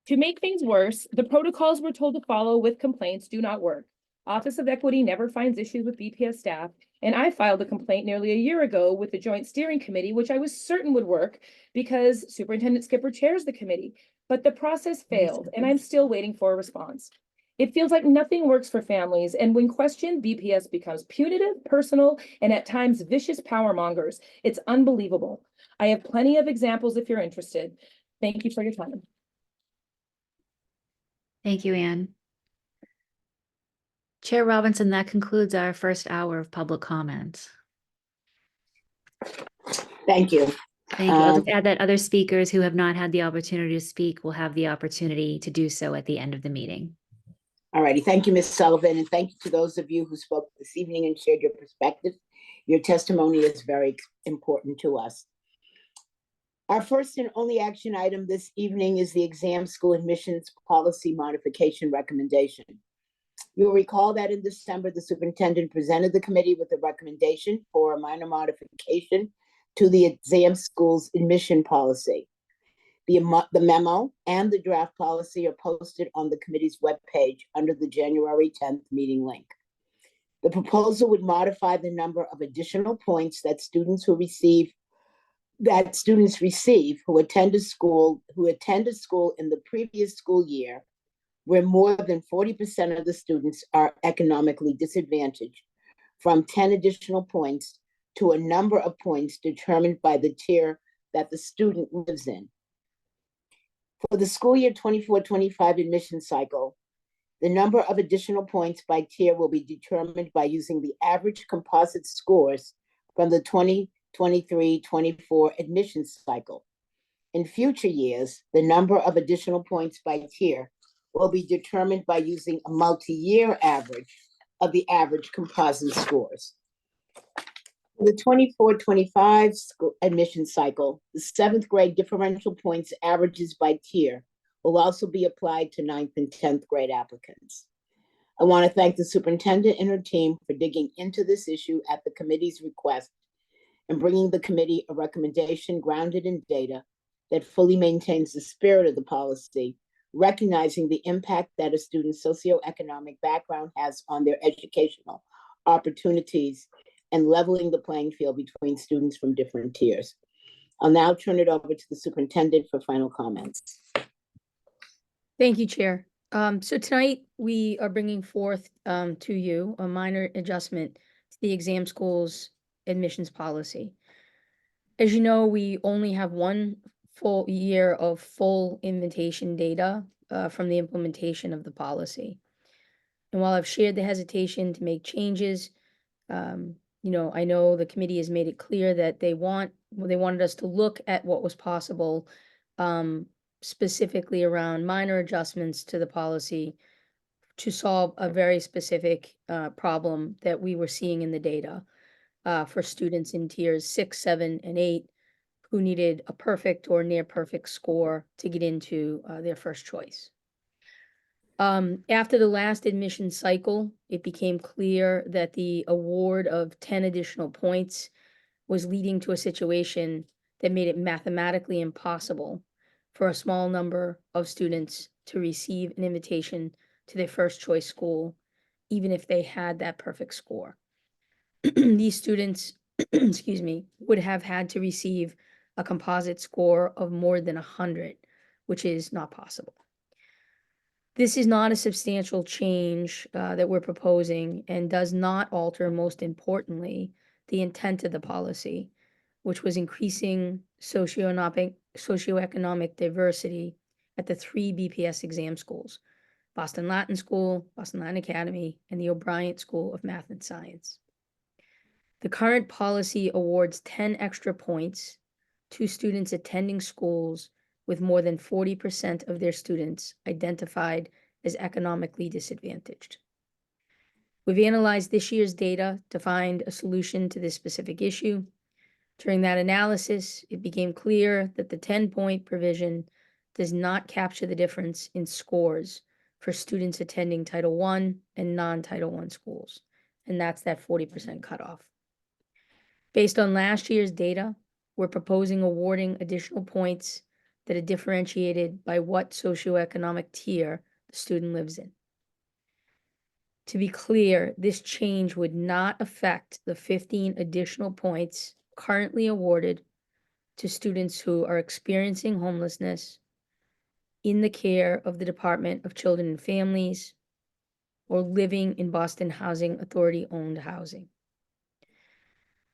To make things worse, the protocols we're told to follow with complaints do not work. Office of Equity never finds issues with BPS staff, and I filed a complaint nearly a year ago with the Joint Steering Committee, which I was certain would work because Superintendent Skipper chairs the committee, but the process failed, and I'm still waiting for a response. It feels like nothing works for families, and when questioned, BPS becomes punitive, personal, and at times vicious power mongers. It's unbelievable. I have plenty of examples if you're interested. Thank you for your time. Thank you, Anne. Chair Robinson, that concludes our first hour of public comments. Thank you. Thank you. I'll just add that other speakers who have not had the opportunity to speak will have the opportunity to do so at the end of the meeting. All righty. Thank you, Ms. Sullivan, and thank you to those of you who spoke this evening and shared your perspective. Your testimony is very important to us. Our first and only action item this evening is the exam school admissions policy modification recommendation. You'll recall that in December, the superintendent presented the committee with a recommendation for a minor modification to the exam school's admission policy. The memo and the draft policy are posted on the committee's webpage under the January 10th meeting link. The proposal would modify the number of additional points that students receive who attend a school in the previous school year where more than 40% of the students are economically disadvantaged, from 10 additional points to a number of points determined by the tier that the student lives in. For the school year 24-25 admission cycle, the number of additional points by tier will be determined by using the average composite scores from the 2023-24 admission cycle. In future years, the number of additional points by tier will be determined by using a multi-year average of the average composite scores. For the 24-25 school admission cycle, the 7th grade differential points averages by tier will also be applied to 9th and 10th grade applicants. I want to thank the superintendent and her team for digging into this issue at the committee's request and bringing the committee a recommendation grounded in data that fully maintains the spirit of the policy, recognizing the impact that a student's socioeconomic background has on their educational opportunities and leveling the playing field between students from different tiers. I'll now turn it over to the superintendent for final comments. Thank you, Chair. So tonight we are bringing forth to you a minor adjustment to the exam school's admissions policy. As you know, we only have one full year of full invitation data from the implementation of the policy. And while I've shared the hesitation to make changes, I know the committee has made it clear that they wanted us to look at what was possible, specifically around minor adjustments to the policy to solve a very specific problem that we were seeing in the data for students in tiers 6, 7, and 8 who needed a perfect or near perfect score to get into their first choice. After the last admission cycle, it became clear that the award of 10 additional points was leading to a situation that made it mathematically impossible for a small number of students to receive an invitation to their first choice school, even if they had that perfect score. These students, excuse me, would have had to receive a composite score of more than 100, which is not possible. This is not a substantial change that we're proposing and does not alter, most importantly, the intent of the policy, which was increasing socioeconomic diversity at the 3 BPS exam schools, Boston Latin School, Boston Latin Academy, and the O'Brien School of Math and Science. The current policy awards 10 extra points to students attending schools with more than 40% of their students identified as economically disadvantaged. We've analyzed this year's data to find a solution to this specific issue. During that analysis, it became clear that the 10-point provision does not capture the difference in scores for students attending Title I and non-Title I schools, and that's that 40% cutoff. Based on last year's data, we're proposing awarding additional points that are differentiated by what socioeconomic tier the student lives in. To be clear, this change would not affect the 15 additional points currently awarded to students who are experiencing homelessness in the care of the Department of Children and Families or living in Boston Housing Authority-owned housing.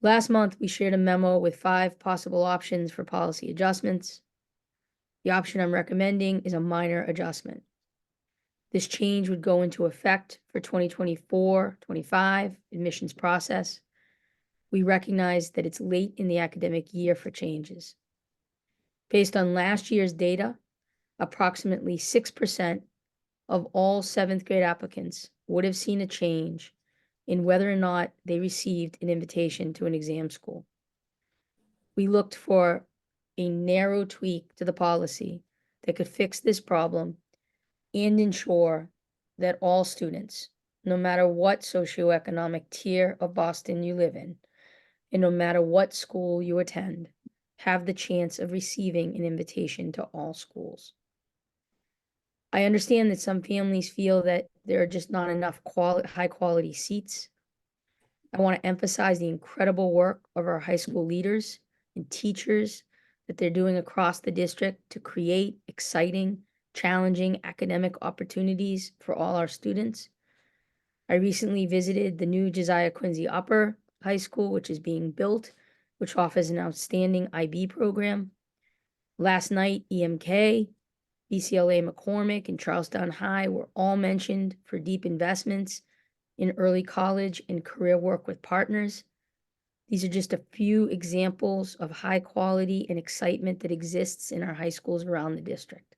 Last month, we shared a memo with 5 possible options for policy adjustments. The option I'm recommending is a minor adjustment. This change would go into effect for 2024-25 admissions process. We recognize that it's late in the academic year for changes. Based on last year's data, approximately 6% of all 7th grade applicants would have seen a change in whether or not they received an invitation to an exam school. We looked for a narrow tweak to the policy that could fix this problem and ensure that all students, no matter what socioeconomic tier of Boston you live in, and no matter what school you attend, have the chance of receiving an invitation to all schools. I understand that some families feel that there are just not enough high quality seats. I want to emphasize the incredible work of our high school leaders and teachers that they're doing across the district to create exciting, challenging academic opportunities for all our students. I recently visited the new Josiah Quincy Upper High School, which is being built, which offers an outstanding IB program. Last night, EMK, BCLA McCormick, and Charlestown High were all mentioned for deep investments in early college and career work with partners. These are just a few examples of high quality and excitement that exists in our high schools around the district.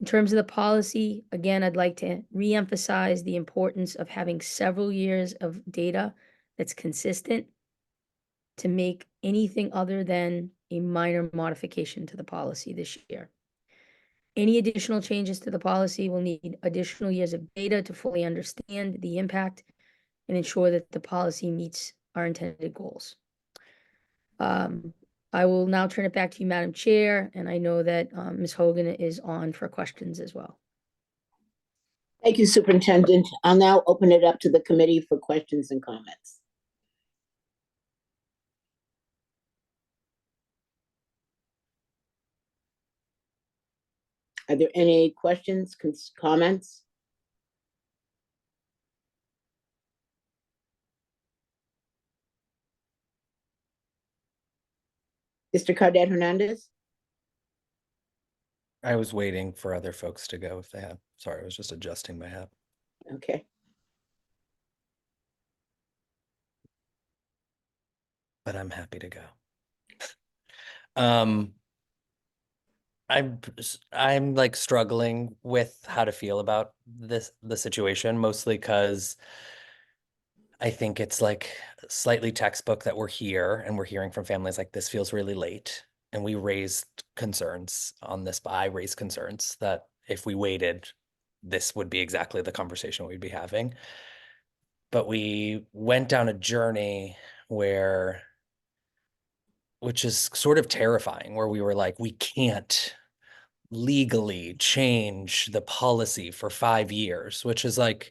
In terms of the policy, again, I'd like to reemphasize the importance of having several years of data that's consistent to make anything other than a minor modification to the policy this year. Any additional changes to the policy will need additional years of data to fully understand the impact and ensure that the policy meets our intended goals. I will now turn it back to you, Madam Chair, and I know that Ms. Hogan is on for questions as well. Thank you, Superintendent. I'll now open it up to the committee for questions and comments. Are there any questions, comments? Mr. Cardet Hernandez? I was waiting for other folks to go if they have. Sorry, I was just adjusting my hat. Okay. But I'm happy to go. I'm like struggling with how to feel about the situation, mostly because I think it's like slightly textbook that we're here and we're hearing from families like this feels really late. And we raised concerns on this, but I raised concerns that if we waited, this would be exactly the conversation we'd be having. But we went down a journey which is sort of terrifying, where we were like, we can't legally change the policy for 5 years, which is like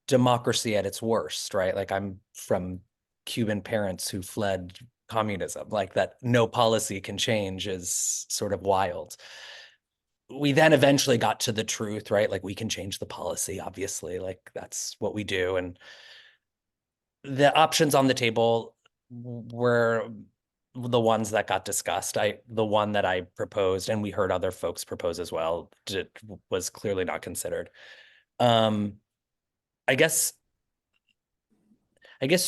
democracy at its worst, right? Like I'm from Cuban parents who fled communism, like that no policy can change is sort of wild. We then eventually got to the truth, right? Like we can change the policy, obviously, like that's what we do. And the options on the table were the ones that got discussed. The one that I proposed, and we heard other folks propose as well, was clearly not considered. I guess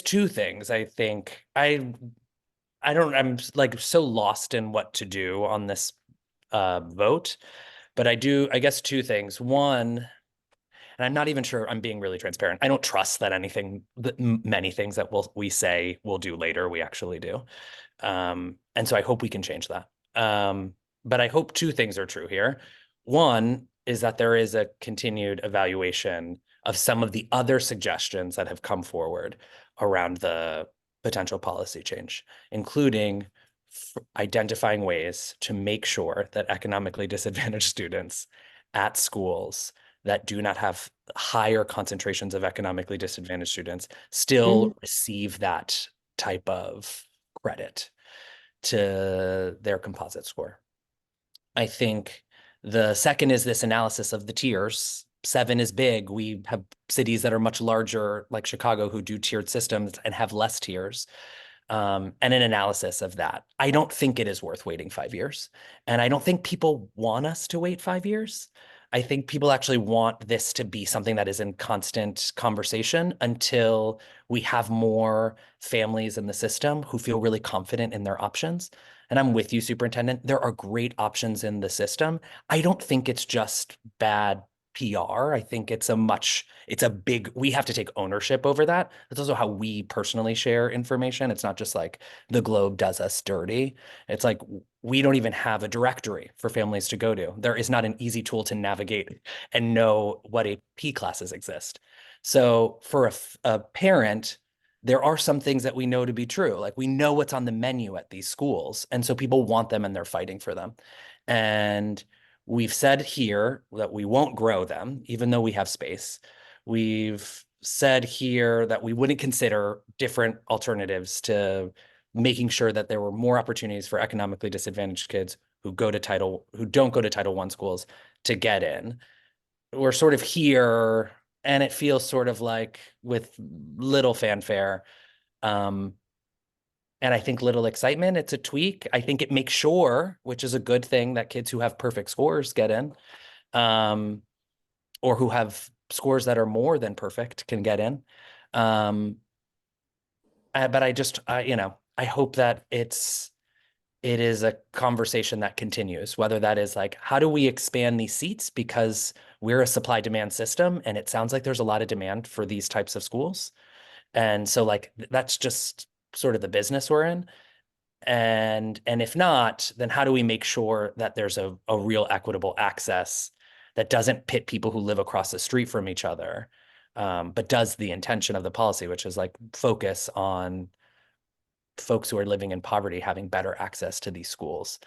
two things. I think I'm like so lost in what to do on this vote, but I guess two things. One, and I'm not even sure I'm being really transparent. I don't trust that many things that we say we'll do later, we actually do. And so I hope we can change that. But I hope two things are true here. One is that there is a continued evaluation of some of the other suggestions that have come forward around the potential policy change, including identifying ways to make sure that economically disadvantaged students at schools that do not have higher concentrations of economically disadvantaged students still receive that type of credit to their composite score. I think the second is this analysis of the tiers. 7 is big. We have cities that are much larger, like Chicago, who do tiered systems and have less tiers. And an analysis of that. I don't think it is worth waiting 5 years. And I don't think people want us to wait 5 years. I think people actually want this to be something that is in constant conversation until we have more families in the system who feel really confident in their options. And I'm with you, Superintendent. There are great options in the system. I don't think it's just bad PR. I think we have to take ownership over that. That's also how we personally share information. It's not just like the Globe does us dirty. It's like we don't even have a directory for families to go to. There is not an easy tool to navigate and know what AP classes exist. So for a parent, there are some things that we know to be true. Like we know what's on the menu at these schools. And so people want them and they're fighting for them. And we've said here that we won't grow them, even though we have space. We've said here that we wouldn't consider different alternatives to making sure that there were more opportunities for economically disadvantaged kids who don't go to Title I schools to get in. We're sort of here, and it feels sort of like with little fanfare. And I think little excitement, it's a tweak. I think it makes sure, which is a good thing, that kids who have perfect scores get in, or who have scores that are more than perfect can get in. But I hope that it is a conversation that continues, whether that is like, how do we expand these seats? Because we're a supply demand system and it sounds like there's a lot of demand for these types of schools. And so like, that's just sort of the business we're in. And if not, then how do we make sure that there's a real equitable access that doesn't pit people who live across the street from each other, but does the intention of the policy, which is like focus on folks who are living in poverty having better access to these schools.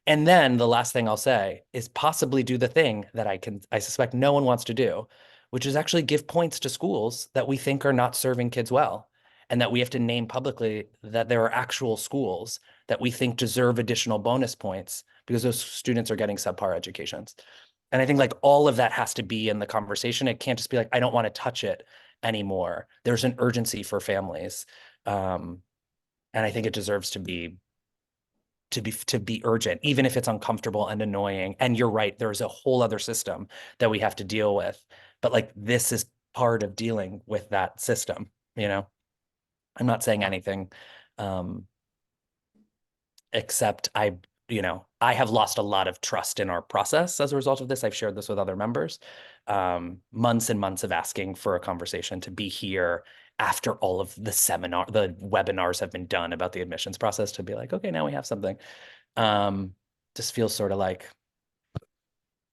And then the last thing I'll say is possibly do the thing that I suspect no one wants to do, which is actually give points to schools that we think are not serving kids well, and that we have to name publicly that there are actual schools that we think deserve additional bonus points because those students are getting subpar educations. And I think like all of that has to be in the conversation. It can't just be like, I don't want to touch it anymore. There's an urgency for families. And I think it deserves to be urgent, even if it's uncomfortable and annoying. And you're right, there's a whole other system that we have to deal with. But like, this is part of dealing with that system, you know? I'm not saying anything, except I have lost a lot of trust in our process as a result of this. I've shared this with other members, months and months of asking for a conversation to be here after all of the webinars have been done about the admissions process, to be like, okay, now we have something. Just feels sort of like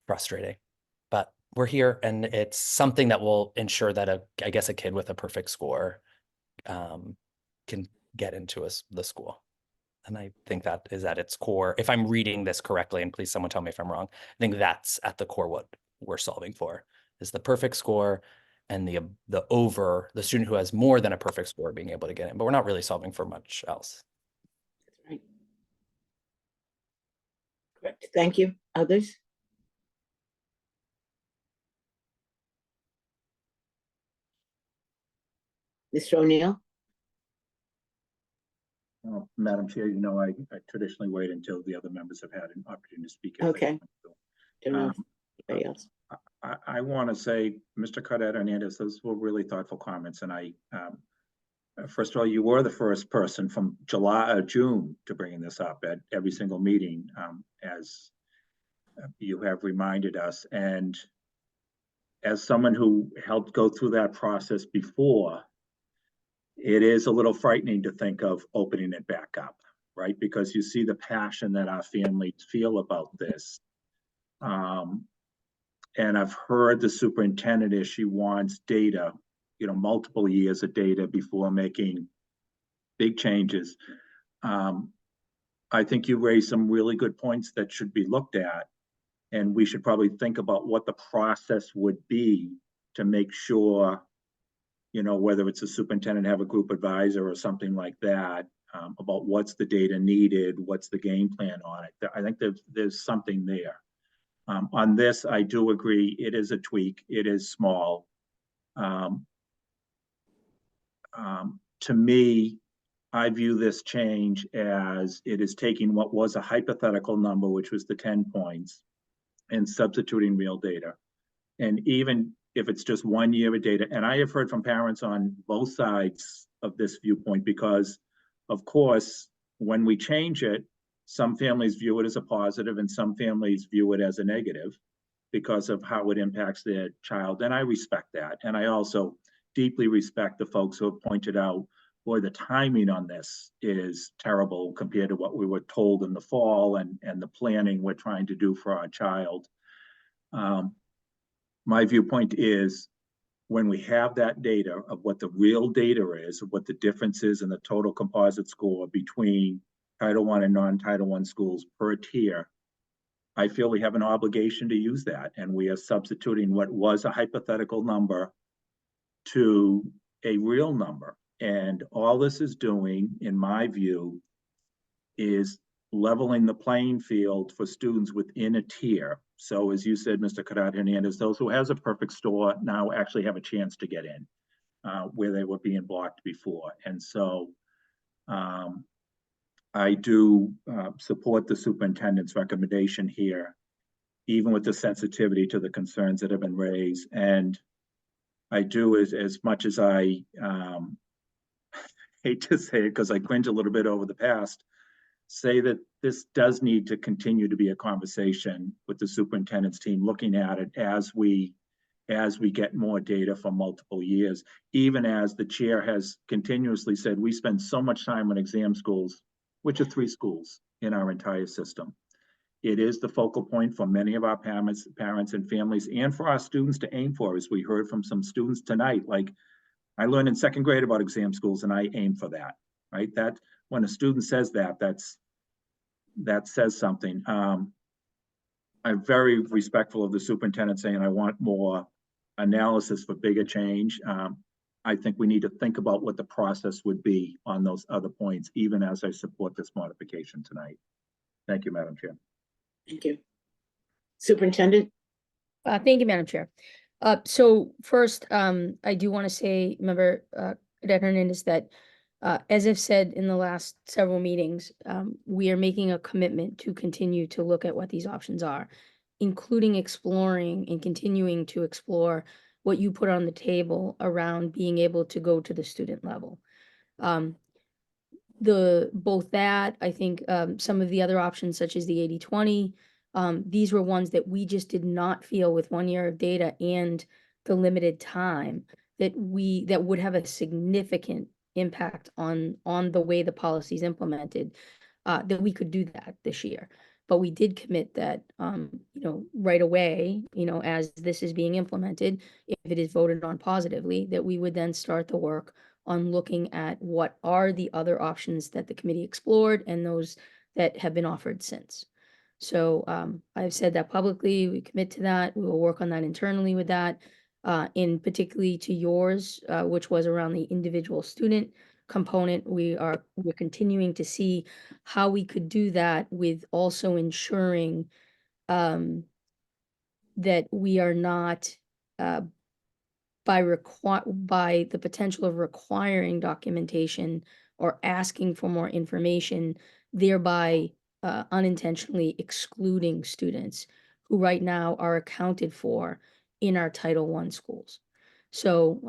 frustrating, but we're here, and it's something that will ensure that a kid with a perfect score can get into the school. And I think that is at its core. If I'm reading this correctly, and please someone tell me if I'm wrong, I think that's at the core what we're solving for, is the perfect score and the student who has more than a perfect score being able to get in. But we're not really solving for much else. Right. Correct. Thank you. Others? Mr. O'Neill? Well, Madam Chair, you know, I traditionally wait until the other members have had an opportunity to speak. if they Okay. want to. Don't know if Um, anybody else. I want to say, Mr. Cadet Hernandez, those were really thoughtful comments. And first of all, you were the first person from June to bringing this up at every single meeting, as you have reminded us. And as someone who helped go through that process before, it is a little frightening to think of opening it back up, right? Because you see the passion that our families feel about this. And I've heard the superintendent, if she wants data, you know, multiple years of data before making big changes. I think you raised some really good points that should be looked at. And we should probably think about what the process would be to make sure, you know, whether it's a superintendent have a group advisor or something like that, about what's the data needed, what's the game plan on it. I think there's something there. On this, I do agree, it is a tweak, it is small. To me, I view this change as it is taking what was a hypothetical number, which was the 10 points, and substituting real data. And even if it's just 1 year of data, and I have heard from parents on both sides of this viewpoint, because of course, when we change it, some families view it as a positive and some families view it as a negative because of how it impacts their child. And I respect that. And I also deeply respect the folks who have pointed out, boy, the timing on this is terrible compared to what we were told in the fall and the planning we're trying to do for our child. My viewpoint is when we have that data of what the real data is, of what the difference is in the total composite score between Title I and non-Title I schools per tier, I feel we have an obligation to use that. And we are substituting what was a hypothetical number to a real number. And all this is doing, in my view, is leveling the playing field for students within a tier. So as you said, Mr. Cadet Hernandez, those who has a perfect score now actually have a chance to get in where they were being blocked before. And so I do support the superintendent's recommendation here, even with the sensitivity to the concerns that have been raised. And I do, as much as I hate to say it because I cringe a little bit over the past, say that this does need to continue to be a conversation with the superintendent's team, looking at it as we get more data from multiple years. Even as the chair has continuously said, we spend so much time on exam schools, which are 3 schools in our entire system. It is the focal point for many of our parents and families, and for our students to aim for, as we heard from some students tonight. Like, I learned in 2nd grade about exam schools and I aim for that, right? That when a student says that says something. I'm very respectful of the superintendent saying, I want more analysis for bigger change. I think we need to think about what the process would be on those other points, even as I support this modification tonight. Thank you, Madam Chair. Thank you. Superintendent? Thank you, Madam Chair. So first, I do want to say, Member Cadet Hernandez, that as I've said in the last several meetings, we are making a commitment to continue to look at what these options are, including exploring and continuing to explore what you put on the table around being able to go to the student level. Both that, I think some of the other options such as the 80-20, these were ones that we just did not feel with 1 year of data and the limited time that would have a significant impact on the way the policy is implemented, that we could do that this year. But we did commit that, right away, as this is being implemented, if it is voted on positively, that we would then start the work on looking at what are the other options that the committee explored and those that have been offered since. So I've said that publicly, we commit to that. We will work on that internally with that, in particularly to yours, which was around the individual student component. We're continuing to see how we could do that with also ensuring that we are not by the potential of requiring documentation or asking for more information, thereby unintentionally excluding students who right now are accounted for in our Title I schools. So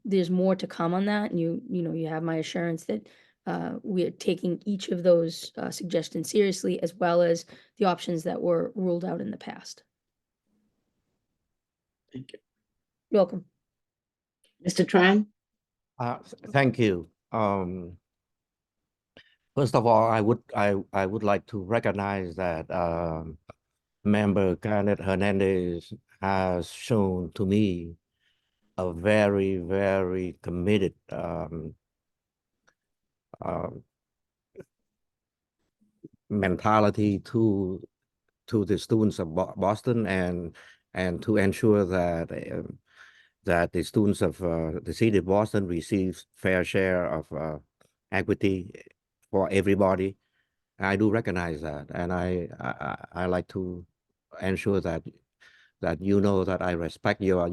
there's more to come on that, and you have my assurance that we are taking each of those suggestions seriously, as well as the options that were ruled out in the past. Thank you. You're welcome. Mr. Tran? Thank you. First of all, I would like to recognize that Member Garnet Hernandez has shown to me a very, very committed mentality to the students of Boston, and to ensure that that the students of the city of Boston receive fair share of equity for everybody. I do recognize that, and I like to ensure that you know that I respect your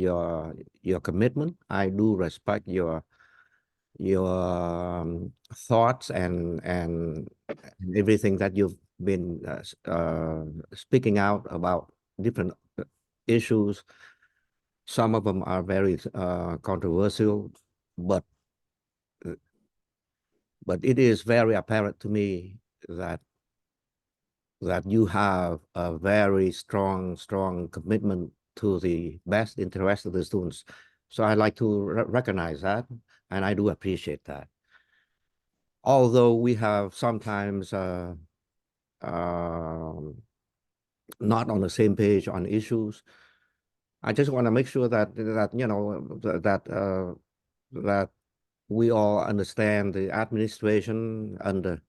commitment. I do respect your thoughts and everything that you've been speaking out about different issues. Some of them are very controversial, but it is very apparent to me that you have a very strong commitment to the best interest of the students. So I like to recognize that, and I do appreciate that. Although we have sometimes not on the same page on issues, I just want to make sure that you know that we all understand the administration under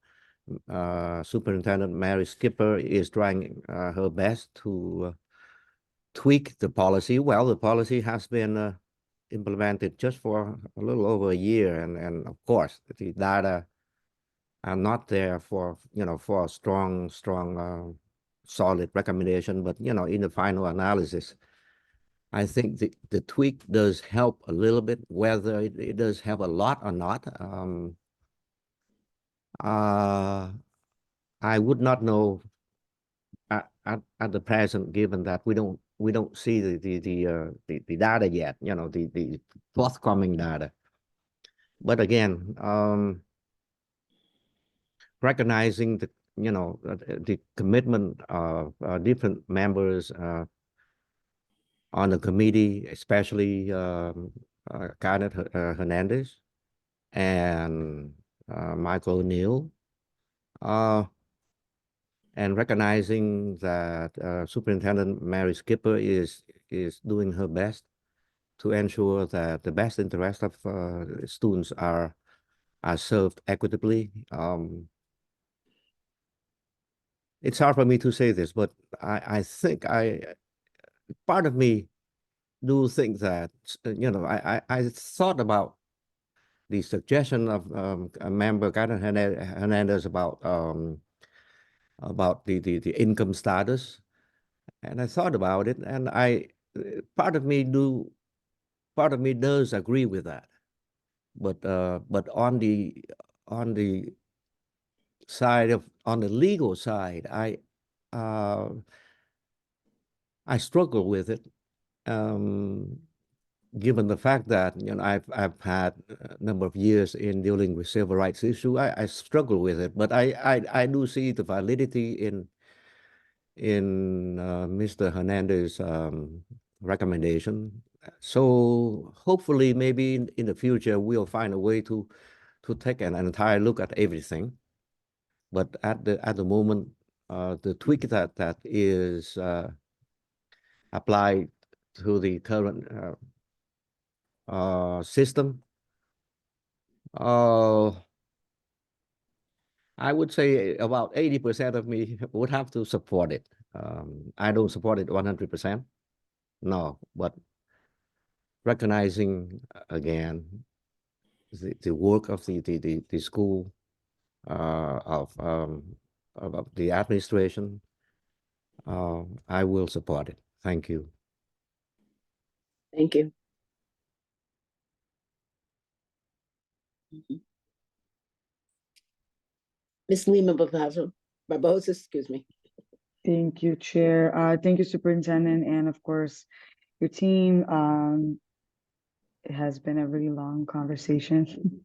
Superintendent Mary Skipper is trying her best to tweak the policy. Well, the policy has been implemented just for a little over a year, and of course the data are not there for for a strong solid recommendation. But in the final analysis, I think the tweak does help a little bit. Whether it does help a lot or not, I would not know at the present, given that we don't see the data yet. The forthcoming data. But again, recognizing the commitment of different members on the committee, especially Garnet Hernandez and Michael O'Neill, and recognizing that Superintendent Mary Skipper is doing her best to ensure that the best interest of students are served equitably. It's hard for me to say this, but I think part of me do think that I thought about the suggestion of a member Garnet Hernandez about the income status, and I thought about it, and part of me does agree with that, but on the legal side, I struggle with it, given the fact that I've had a number of years in dealing with civil rights issue. I struggle with it, but I do see the validity in Mr. Hernandez's recommendation. So hopefully, maybe in the future, we'll find a way to take an entire look at everything. But at the moment, the tweak that is applied to the current system, I would say about 80% of me would have to support it. I don't support it 100%, no, but recognizing again the work of the school, of the administration, I will support it. Thank you. Thank you. Ms. Lima Barbosa, excuse me. Thank you, Chair. Thank you, Superintendent, and of course, your team. It has been a really long conversation.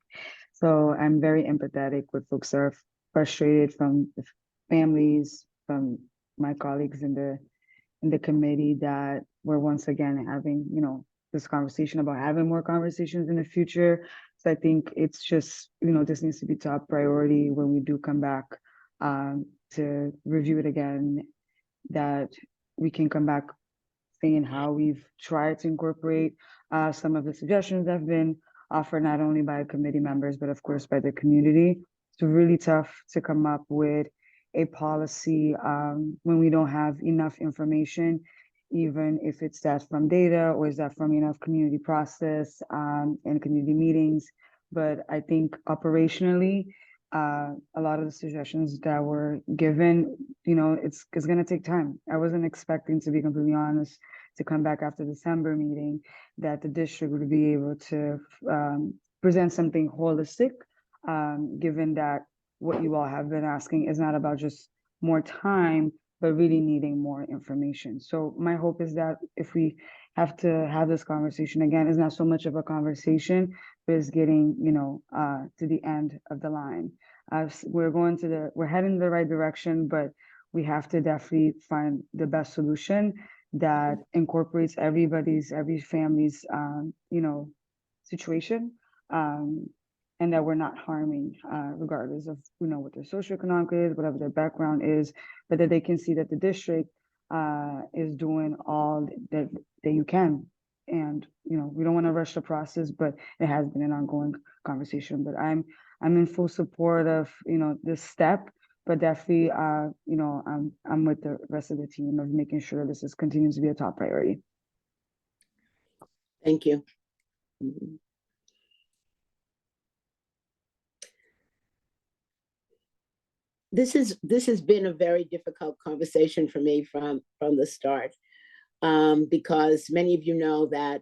So I'm very empathetic with folks that are frustrated, from the families, from my colleagues in the committee, that we're once again having, this conversation about having more conversations in the future. So I think it's just, this needs to be top priority when we do come back to review it again, that we can come back saying how we've tried to incorporate some of the suggestions that have been offered not only by committee members, but of course by the community. It's really tough to come up with a policy when we don't have enough information, even if it's that from data or is that from enough community process and community meetings. But I think operationally, a lot of the suggestions that were given, it's going to take time. I wasn't expecting, to be completely honest, to come back after December meeting, that the district would be able to present something holistic, given that what you all have been asking is not about just more time, but really needing more information. So my hope is that if we have to have this conversation again, it's not so much of a conversation, but it's getting, to the end of the line. We're heading in the right direction, but we have to definitely find the best solution that incorporates every family's, situation, and that we're not harming, regardless of, what their socioeconomic is, whatever their background is, but that they can see that the district is doing all that you can. And, we don't want to rush the process, but it has been an ongoing conversation. But I'm in full support of, this step, but definitely, I'm with the rest of the team of making sure this continues to be a top priority. Thank you. This has been a very difficult conversation for me from the start, because many of you know that,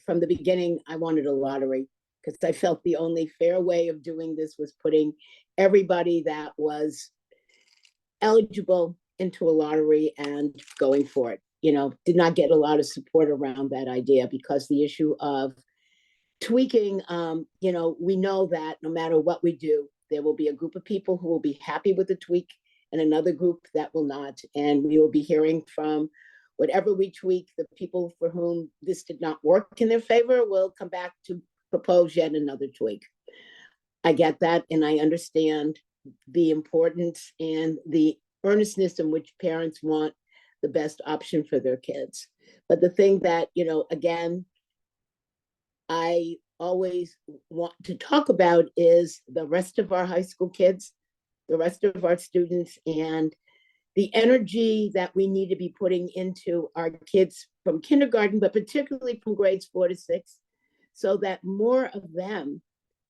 from the beginning, I wanted a lottery, because I felt the only fair way of doing this was putting everybody that was eligible into a lottery and going for it. Did not get a lot of support around that idea, because the issue of tweaking, we know that no matter what we do, there will be a group of people who will be happy with the tweak and another group that will not. And we will be hearing from whatever we tweak, the people for whom this did not work in their favor will come back to propose yet another tweak. I get that, and I understand the importance and the earnestness in which parents want the best option for their kids. But the thing that, again, I always want to talk about is the rest of our high school kids, the rest of our students, and the energy that we need to be putting into our kids from kindergarten, but particularly from grades 4 to 6, so that more of them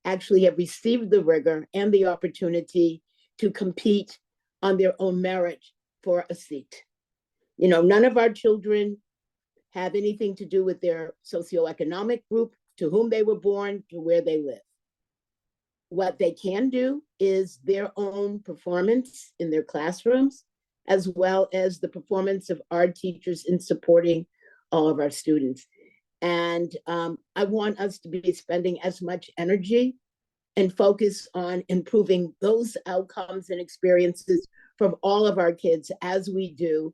actually have received the rigor and the opportunity to compete on their own merit for a seat. None of our children have anything to do with their socioeconomic group, to whom they were born, to where they live. What they can do is their own performance in their classrooms, as well as the performance of our teachers in supporting all of our students. And I want us to be spending as much energy and focus on improving those outcomes and experiences from all of our kids as we do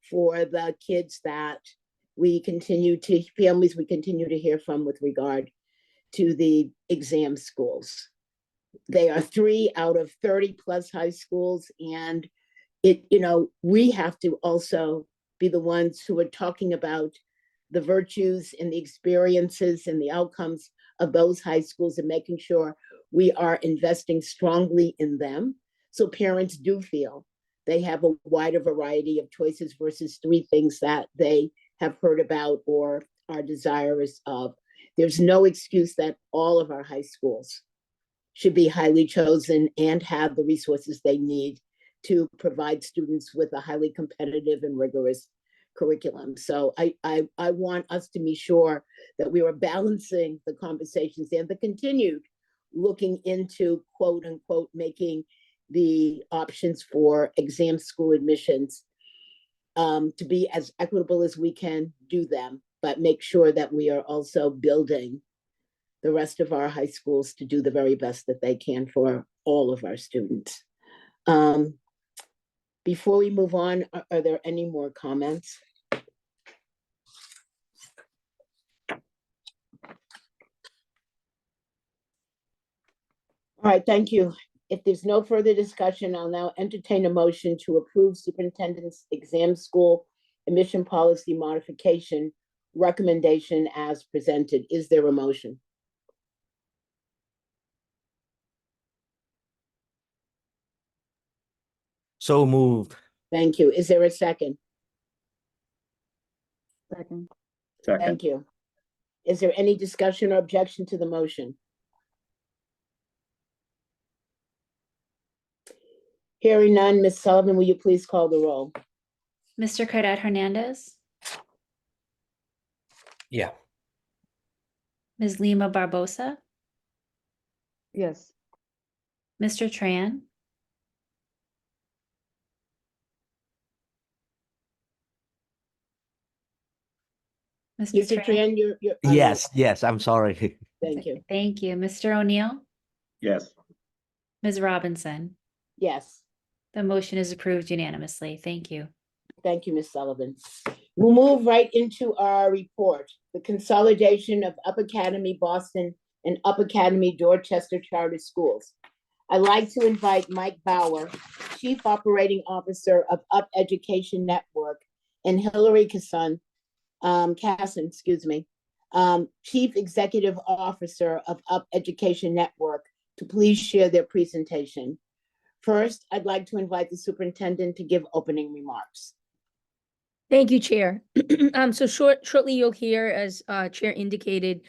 for the kids that families we continue to hear from with regard to the exam schools. They are 3 out of 30 plus high schools, and we have to also be the ones who are talking about the virtues and the experiences and the outcomes of those high schools, and making sure we are investing strongly in them, so parents do feel they have a wider variety of choices versus 3 things that they have heard about or are desirous of. There's no excuse that all of our high schools should be highly chosen and have the resources they need to provide students with a highly competitive and rigorous curriculum. So I want us to be sure that we are balancing the conversations and the continued looking into, quote unquote, making the options for exam school admissions to be as equitable as we can do them, but make sure that we are also building the rest of our high schools to do the very best that they can for all of our students. Before we move on, are there any more comments? All right, thank you. If there's no further discussion, I'll now entertain a motion to approve superintendent's exam school admission policy modification recommendation as presented. Is there a motion? So moved. Thank you. Is there a second? Second. Thank you. Is there any discussion or objection to the motion? Hearing none, Ms. Sullivan, will you please call the roll? Mr. Cadet Hernandez, Yeah. Ms. Lima Barbosa, Yes. Mr. Tran, Mr. Tran, you're Yes, yes, I'm sorry. Thank you. Thank you. Mr. O'Neill, Yes. Ms. Robinson. Yes. The motion is approved unanimously. Thank you. Thank you, Ms. Sullivan. We'll move right into our report, the consolidation of Up Academy Boston and Up Academy Dorchester Charter Schools. I'd like to invite Mike Bauer, Chief Operating Officer of Up Education Network, and Hillary Casson, Chief Executive Officer of Up Education Network, to please share their presentation. First, I'd like to invite the superintendent to give opening remarks. Thank you, Chair. So shortly you'll hear, as Chair indicated,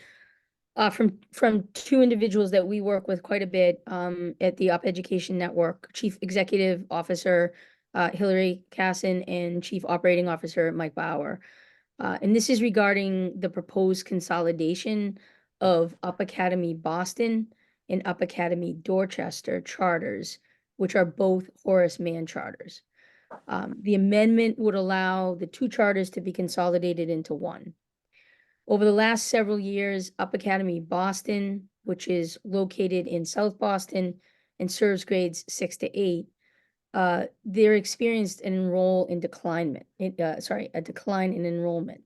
from two individuals that we work with quite a bit at the Up Education Network, Chief Executive Officer Hillary Casson and Chief Operating Officer Mike Bauer. And this is regarding the proposed consolidation of Up Academy Boston and Up Academy Dorchester charters, which are both Horace Mann charters. The amendment would allow the two charters to be consolidated into one. Over the last several years, Up Academy Boston, which is located in South Boston and serves grades 6 to 8, they're experienced a decline in enrollment.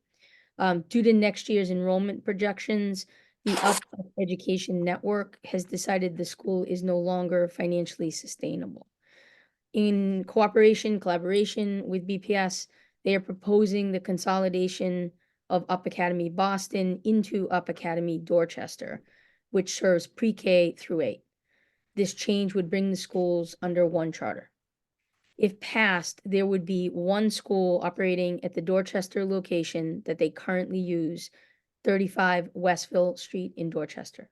Due to next year's enrollment projections, the Up Education Network has decided the school is no longer financially sustainable. In collaboration with BPS, they are proposing the consolidation of Up Academy Boston into Up Academy Dorchester, which serves pre-K through 8. This change would bring the schools under one charter. If passed, there would be one school operating at the Dorchester location that they currently use, 35 Westville Street in Dorchester.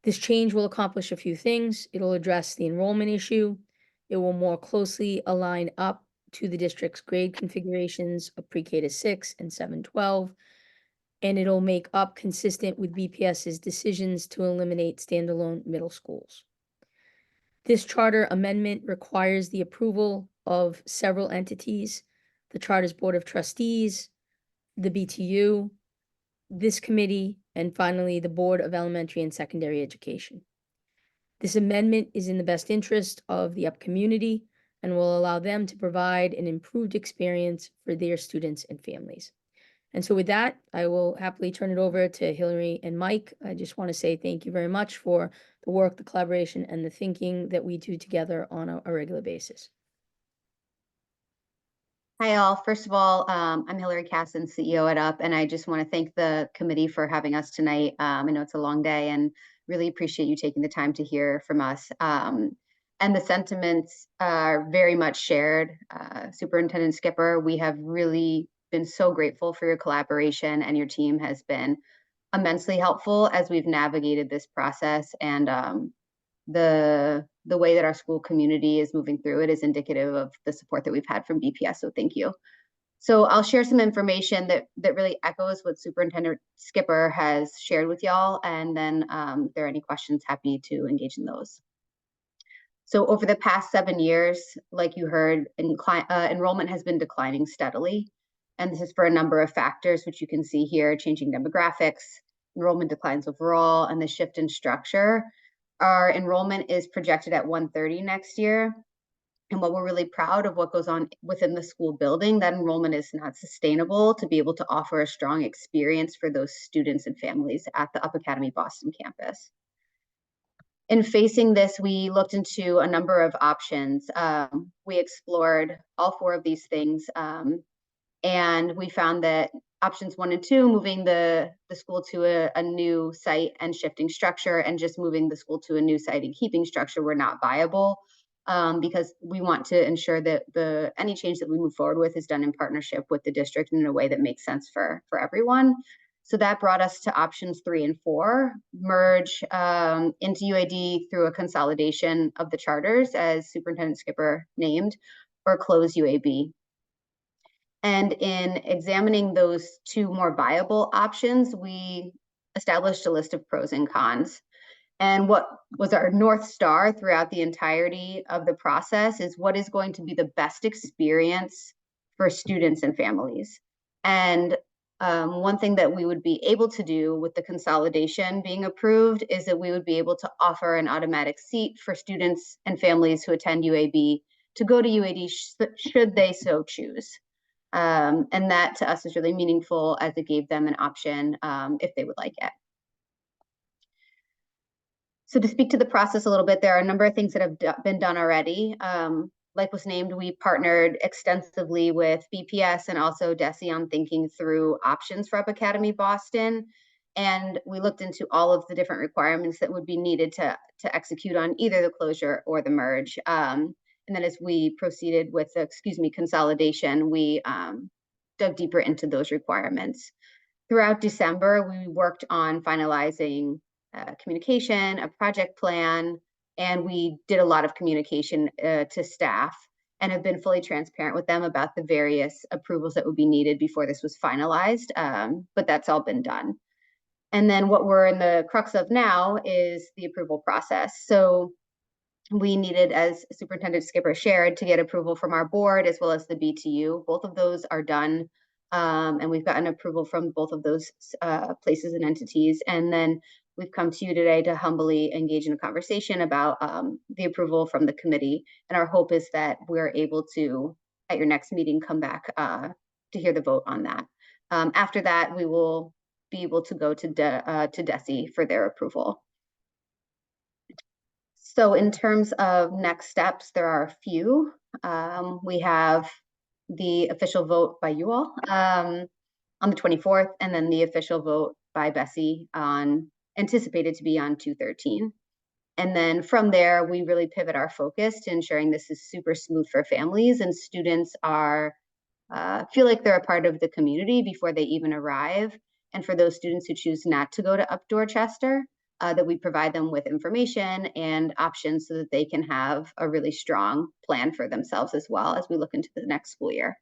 This change will accomplish a few things. It'll address the enrollment issue. It will more closely align Up to the district's grade configurations of pre-K to 6 and 7-12, and it'll make Up consistent with BPS's decisions to eliminate standalone middle schools. This charter amendment requires the approval of several entities: the Charter's Board of Trustees, the BTU, this committee, and finally the Board of Elementary and Secondary Education. This amendment is in the best interest of the Up community and will allow them to provide an improved experience for their students and families. And so with that, I will happily turn it over to Hillary and Mike. I just want to say thank you very much for the work, the collaboration, and the thinking that we do together on a regular basis. Hi, all. First of all, I'm Hillary Casson, CEO at Up, and I just want to thank the committee for having us tonight. I know it's a long day and really appreciate you taking the time to hear from us. And the sentiments are very much shared. Superintendent Skipper, we have really been so grateful for your collaboration, and your team has been immensely helpful as we've navigated this process, and the way that our school community is moving through it is indicative of the support that we've had from BPS, so thank you. So I'll share some information that really echoes what Superintendent Skipper has shared with y'all, and then if there are any questions, happy to engage in those. So over the past 7 years, like you heard, enrollment has been declining steadily. And this is for a number of factors, which you can see here: changing demographics, enrollment declines overall, and the shift in structure. Our enrollment is projected at 130 next year. And what we're really proud of what goes on within the school building, that enrollment is not sustainable to be able to offer a strong experience for those students and families at the Up Academy Boston campus. In facing this, we looked into a number of options. We explored all 4 of these things, and we found that options 1 and 2, moving the school to a new site and shifting structure, and just moving the school to a new site and keeping structure, were not viable, because we want to ensure that any change that we move forward with is done in partnership with the district in a way that makes sense for everyone. So that brought us to options 3 and 4: merge into UAD through a consolidation of the charters, as Superintendent Skipper named, or close UAB. And in examining those 2 more viable options, we established a list of pros and cons. And what was our North Star throughout the entirety of the process is what is going to be the best experience for students and families. And one thing that we would be able to do with the consolidation being approved is that we would be able to offer an automatic seat for students and families who attend UAB to go to UAD should they so choose. And that to us is really meaningful, as it gave them an option if they would like it. So to speak to the process a little bit, there are a number of things that have been done already. Like was named, we partnered extensively with BPS and also DESE on thinking through options for Up Academy Boston. And we looked into all of the different requirements that would be needed to execute on either the closure or the merge. And then as we proceeded with the, consolidation, we dug deeper into those requirements. Throughout December, we worked on finalizing communication, a project plan, and we did a lot of communication to staff, and have been fully transparent with them about the various approvals that would be needed before this was finalized, but that's all been done. And then what we're in the crux of now is the approval process. So we needed, as Superintendent Skipper shared, to get approval from our board as well as the BTU. Both of those are done, and we've gotten approval from both of those places and entities. And then we've come to you today to humbly engage in a conversation about the approval from the committee. And our hope is that we're able to, at your next meeting, come back to hear the vote on that. After that, we will be able to go to DESE for their approval. So in terms of next steps, there are a few. We have the official vote by you all on the 24th, and then the official vote by BESE anticipated to be on 2/13. And then from there, we really pivot our focus to ensuring this is super smooth for families, and students are feel like they're a part of the community before they even arrive. And for those students who choose not to go to Up Dorchester, that we provide them with information and options so that they can have a really strong plan for themselves as well as we look into the next school year.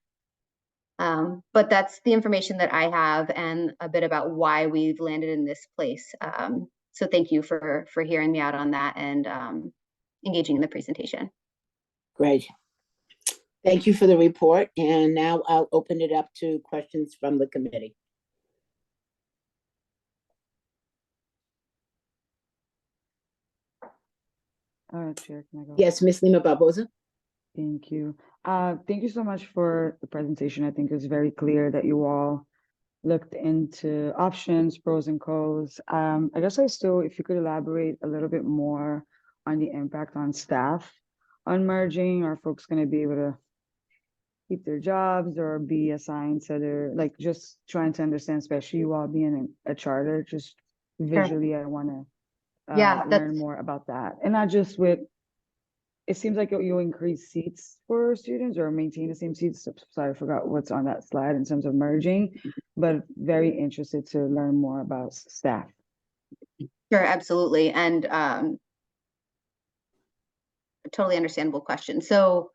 But that's the information that I have and a bit about why we've landed in this place. So thank you for hearing me out on that and engaging in the presentation. Great. Thank you for the report. And now I'll open it up to questions from the committee. Chair, can I go? Yes, Ms. Lima Barbosa. Thank you. Thank you so much for the presentation. I think it's very clear that you all looked into options, pros and cons. I guess if you could elaborate a little bit more on the impact on staff on merging. Are folks going to be able to keep their jobs or be assigned to their, just trying to understand, especially you all being a charter, just visually, I want to learn more about that. And not just with, it seems like you'll increase seats for students or maintain the same seats. Sorry, I forgot what's on that slide in terms of merging, but very interested to learn more about staff. Sure, absolutely. And a totally understandable question. So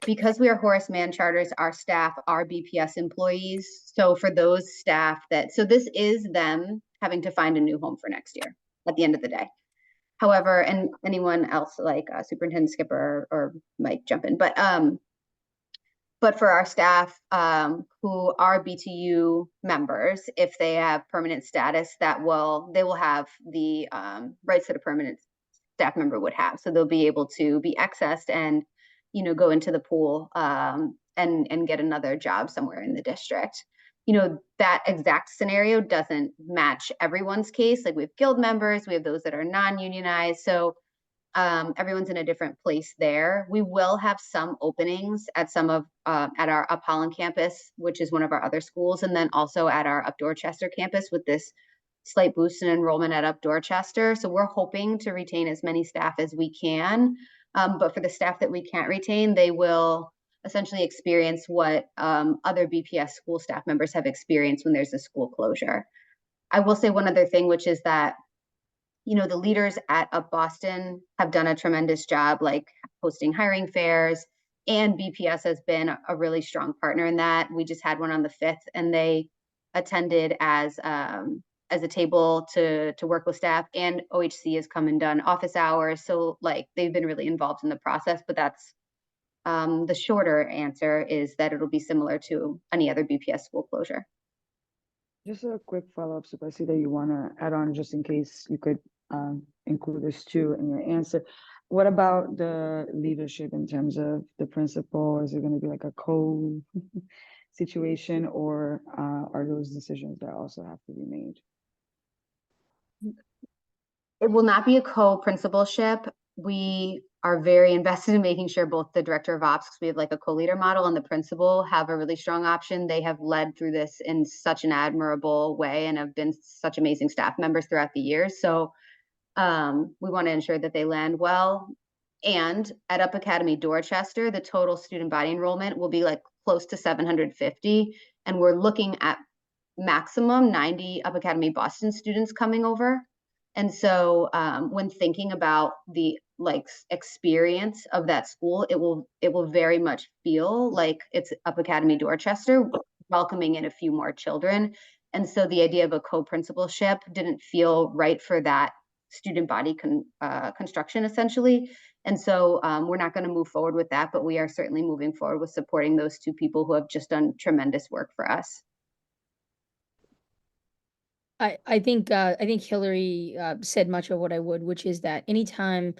because we are Horace Mann charters, our staff are BPS employees. So for those staff so this is them having to find a new home for next year at the end of the day. However, and anyone else like Superintendent Skipper or Mike jump in, but for our staff who are BTU members, if they have permanent status, they will have the rights that a permanent staff member would have. So they'll be able to be accessed and, you know, go into the pool and get another job somewhere in the district. You know, that exact scenario doesn't match everyone's case. Like we have guild members, we have those that are non-unionized. So everyone's in a different place there. We will have some openings at some of at our Up Holland campus, which is one of our other schools, and then also at our Up Dorchester campus with this slight boost in enrollment at Up Dorchester. So we're hoping to retain as many staff as we can. But for the staff that we can't retain, they will essentially experience what other BPS school staff members have experienced when there's a school closure. I will say one other thing, which is that, you know, the leaders at Up Boston have done a tremendous job, like hosting hiring fairs, and BPS has been a really strong partner in that. We just had one on the 5th, and they attended as a table to work with staff, and OHC has come and done office hours. So like they've been really involved in the process, but that's the shorter answer is that it'll be similar to any other BPS school closure. Just a quick follow-up, so I see that you want to add on just in case you could include this too in your answer. What about the leadership in terms of the principal? Is it going to be like a situation, or are those decisions that also have to be made? It will not be a co-principalship. We are very invested in making sure both the director of ops, because we have like a co-leader model, and the principal have a really strong option. They have led through this in such an admirable way and have been such amazing staff members throughout the years. So we want to ensure that they land well. And at Up Academy Dorchester, the total student body enrollment will be like close to 750. And we're looking at maximum 90 Up Academy Boston students coming over. And so when thinking about the like experience of that school, it will very much feel like it's Up Academy Dorchester welcoming in a few more children. And so the idea of a co-principalship didn't feel right for that student body construction essentially. And so we're not going to move forward with that, but we are certainly moving forward with supporting those two people who have just done tremendous work for us. I think Hillary said much of what I would, which is that anytime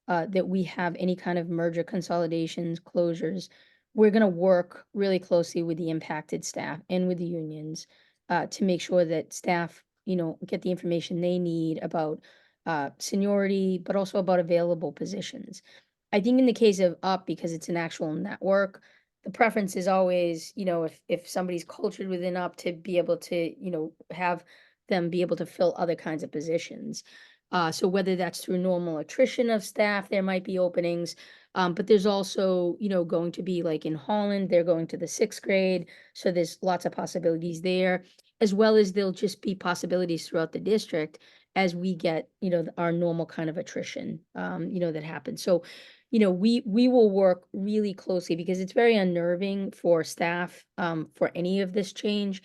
that we have any kind of merger consolidations, closures, we're going to work really closely with the impacted staff and with the unions to make sure that staff, you know, get the information they need about seniority, but also about available positions. I think in the case of Up, because it's an actual network, the preference is always, you know, if somebody's cultured within Up, to be able to, you know, have them be able to fill other kinds of positions. So whether that's through normal attrition of staff, there might be openings, but there's also, you know, going to be like in Holland, they're going to the 6th grade. So there's lots of possibilities there, as well as there'll just be possibilities throughout the district as we get, you know, our normal kind of attrition, you know, that happens. So, you know, we will work really closely because it's very unnerving for staff for any of this change.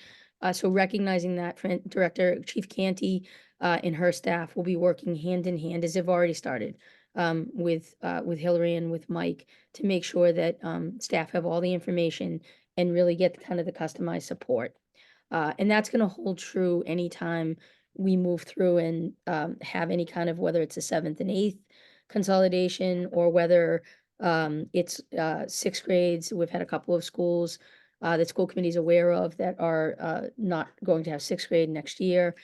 So recognizing that, Director Chief Canty and her staff will be working hand in hand, as they've already started, with Hillary and with Mike, to make sure that staff have all the information and really get kind of the customized support. And that's going to hold true anytime we move through and have any kind of, whether it's a 7th and 8th consolidation, or whether it's 6th grades. We've had a couple of schools that school committee is aware of that are not going to have 6th grade next year.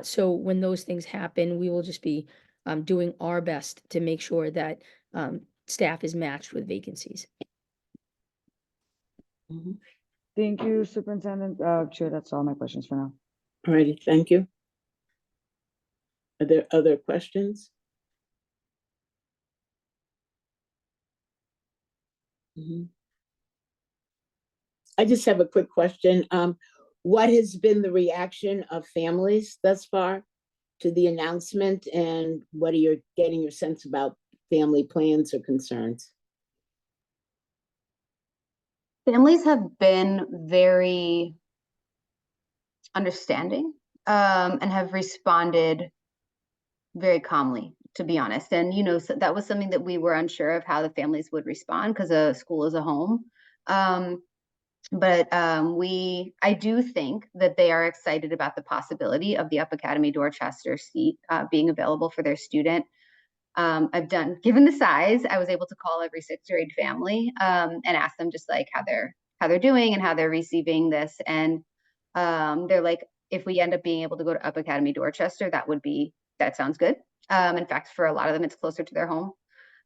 So when those things happen, we will just be doing our best to make sure that staff is matched with vacancies. Thank you, Superintendent. Chair, that's all my questions for now. All righty, thank you. Are there other questions? I just have a quick question. What has been the reaction of families thus far to the announcement, and what are you getting your sense about family plans or concerns? Families have been very understanding and have responded very calmly to be honest. And, you know, so that was something that we were unsure of how the families would respond because a school is a home. I do think that they are excited about the possibility of the Up Academy Dorchester seat being available for their student. Given the size, I was able to call every 6th grade family and ask them just like how they're doing and how they're receiving this. And they're like, if we end up being able to go to Up Academy Dorchester, that sounds good. In fact, for a lot of them, it's closer to their home.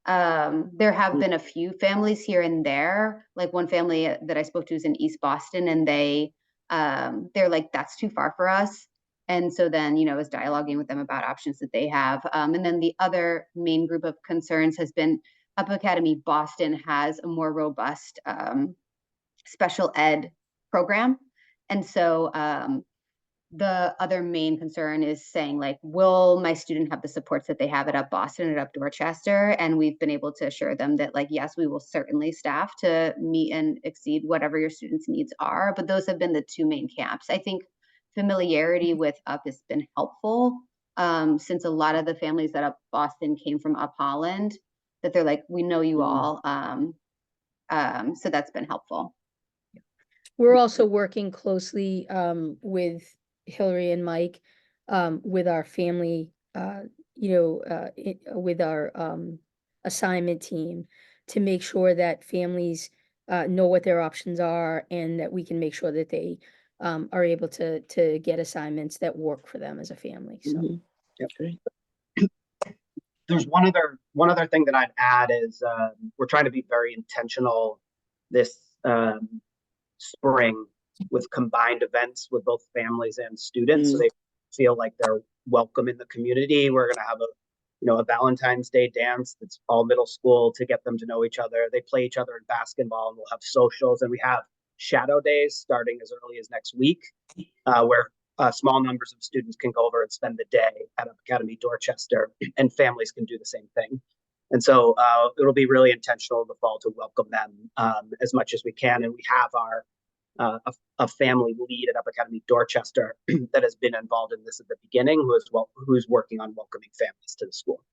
There have been a few families here and there, like one family that I spoke to is in East Boston, and they're like, that's too far for us. And so then, you know, I was dialoguing with them about options that they have. And then the other main group of concerns has been Up Academy Boston has a more robust special ed program. And so the other main concern is saying, like, will my student have the supports that they have at Up Boston and at Up Dorchester? And we've been able to assure them that, like, yes, we will certainly staff to meet and exceed whatever your students' needs are. But those have been the two main camps. I think familiarity with Up has been helpful since a lot of the families at Up Boston came from Up Holland, that they're like, we know you all. So that's been helpful. We're also working closely with Hillary and Mike with our family, with our assignment team to make sure that families know what their options are and that we can make sure that they are able to get assignments that work for them as a family. So. Yep. There's one other thing that I'd add is we're trying to be very intentional this spring with combined events with both families and students, so they feel like they're welcome in the community. We're going to have a Valentine's Day dance that's all middle school to get them to know each other. They play each other in basketball, and we'll have socials, and we have shadow days starting as early as next week, where small numbers of students can go over and spend the day at Up Academy Dorchester, and families can do the same thing. And so it'll be really intentional in the fall to welcome them as much as we can. And we have our a family lead at Up Academy Dorchester that has been involved in this at the beginning, who's working on welcoming families to the school.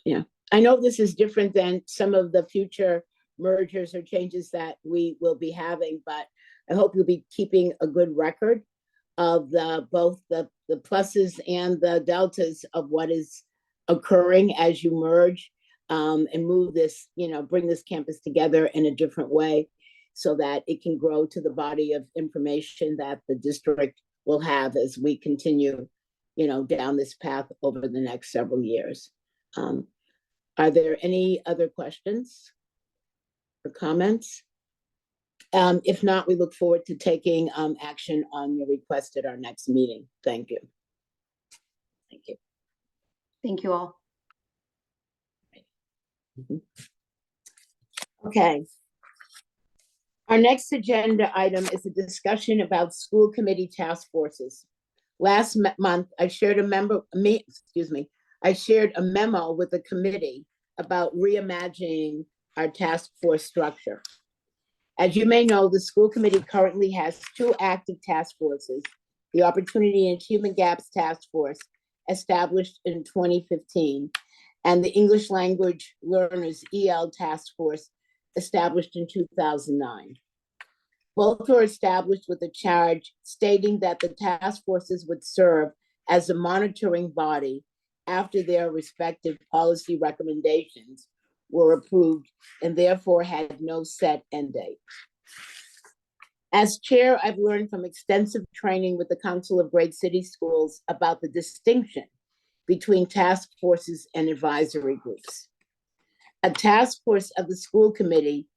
Yeah, I know this is different than some of the future mergers or changes that we will be having, but I hope you'll be keeping a good record of both the pluses and the deltas of what is occurring as you merge and move this, bring this campus together in a different way so that it can grow to the body of information that the district will have as we continue, down this path over the next several years. Are there any other questions or comments? If not, we look forward to taking action on your request at our next meeting. Thank you. Thank you. Thank you all. Okay. Our next agenda item is a discussion about school committee task forces. Last month, I shared a memo with the committee about reimagining our task force structure. As you may know, the school committee currently has 2 active task forces, the Opportunity and Human Gaps Task Force, established in 2015, and the English Language Learners EL Task Force, established in 2009. Both were established with a charge stating that the task forces would serve as a monitoring body after their respective policy recommendations were approved and therefore had no set end date. As chair, I've learned from extensive training with the Council of Great City Schools about the distinction between task forces and advisory groups. A task force of the school committee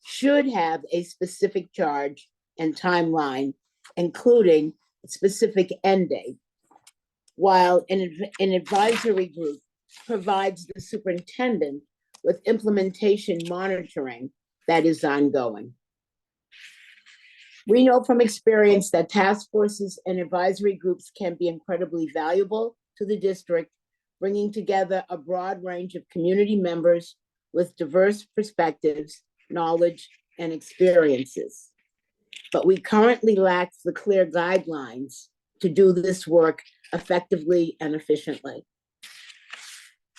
should have a specific charge and timeline, including a specific end date, while an advisory group provides the superintendent with implementation monitoring that is ongoing. We know from experience that task forces and advisory groups can be incredibly valuable to the district, bringing together a broad range of community members with diverse perspectives, knowledge, and experiences. But we currently lack the clear guidelines to do this work effectively and efficiently.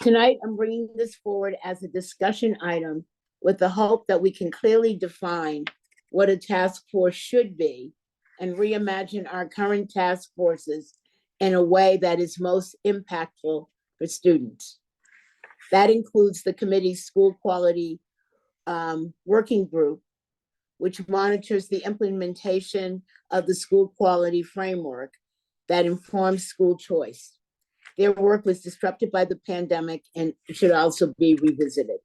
Tonight, I'm bringing this forward as a discussion item with the hope that we can clearly define what a task force should be and reimagine our current task forces in a way that is most impactful for students. That includes the committee's school quality working group, which monitors the implementation of the school quality framework that informs school choice. Their work was disrupted by the pandemic and should also be revisited.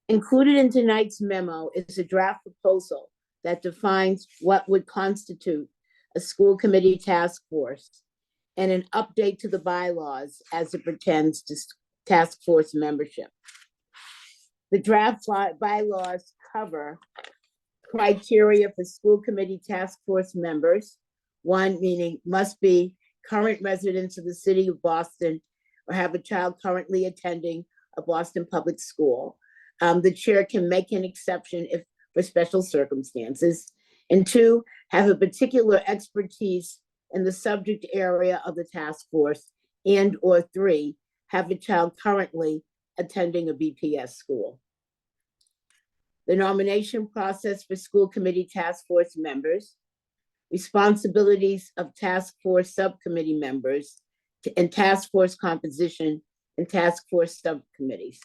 Included in tonight's memo is a draft proposal that defines what would constitute a school committee task force and an update to the bylaws as it pertains to task force membership. The draft bylaws cover criteria for school committee task force members. One, meaning must be current residents of the city of Boston or have a child currently attending a Boston public school. The chair can make an exception if for special circumstances. And two, have a particular expertise in the subject area of the task force, and or three, have a child currently attending a BPS school. The nomination process for school committee task force members, responsibilities of task force subcommittee members, and task force composition and task force subcommittees.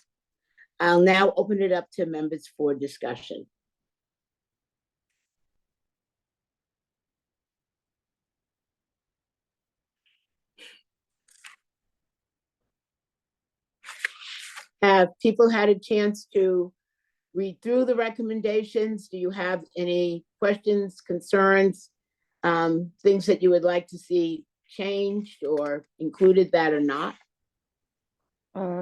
I'll now open it up to members for discussion. Have people had a chance to read through the recommendations? Do you have any questions, concerns, things that you would like to see changed or included that are not?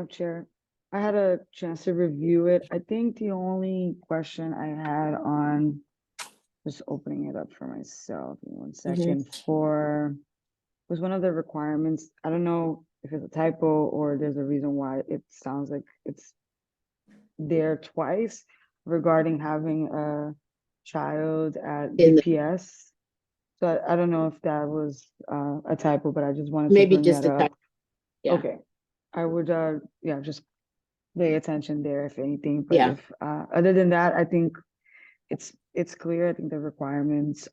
Chair, I had a chance to review it. I think the only question I had on, just opening it up for myself, in 1 second, was one of the requirements. I don't know if it's a typo or there's a reason why it sounds like it's there twice regarding having a child at BPS. So I don't know if that was a typo, but I just wanted to bring that up. Yeah. Okay. I would, yeah, just pay attention there if anything. But Yeah. if, other than that, I think it's clear. I think the requirements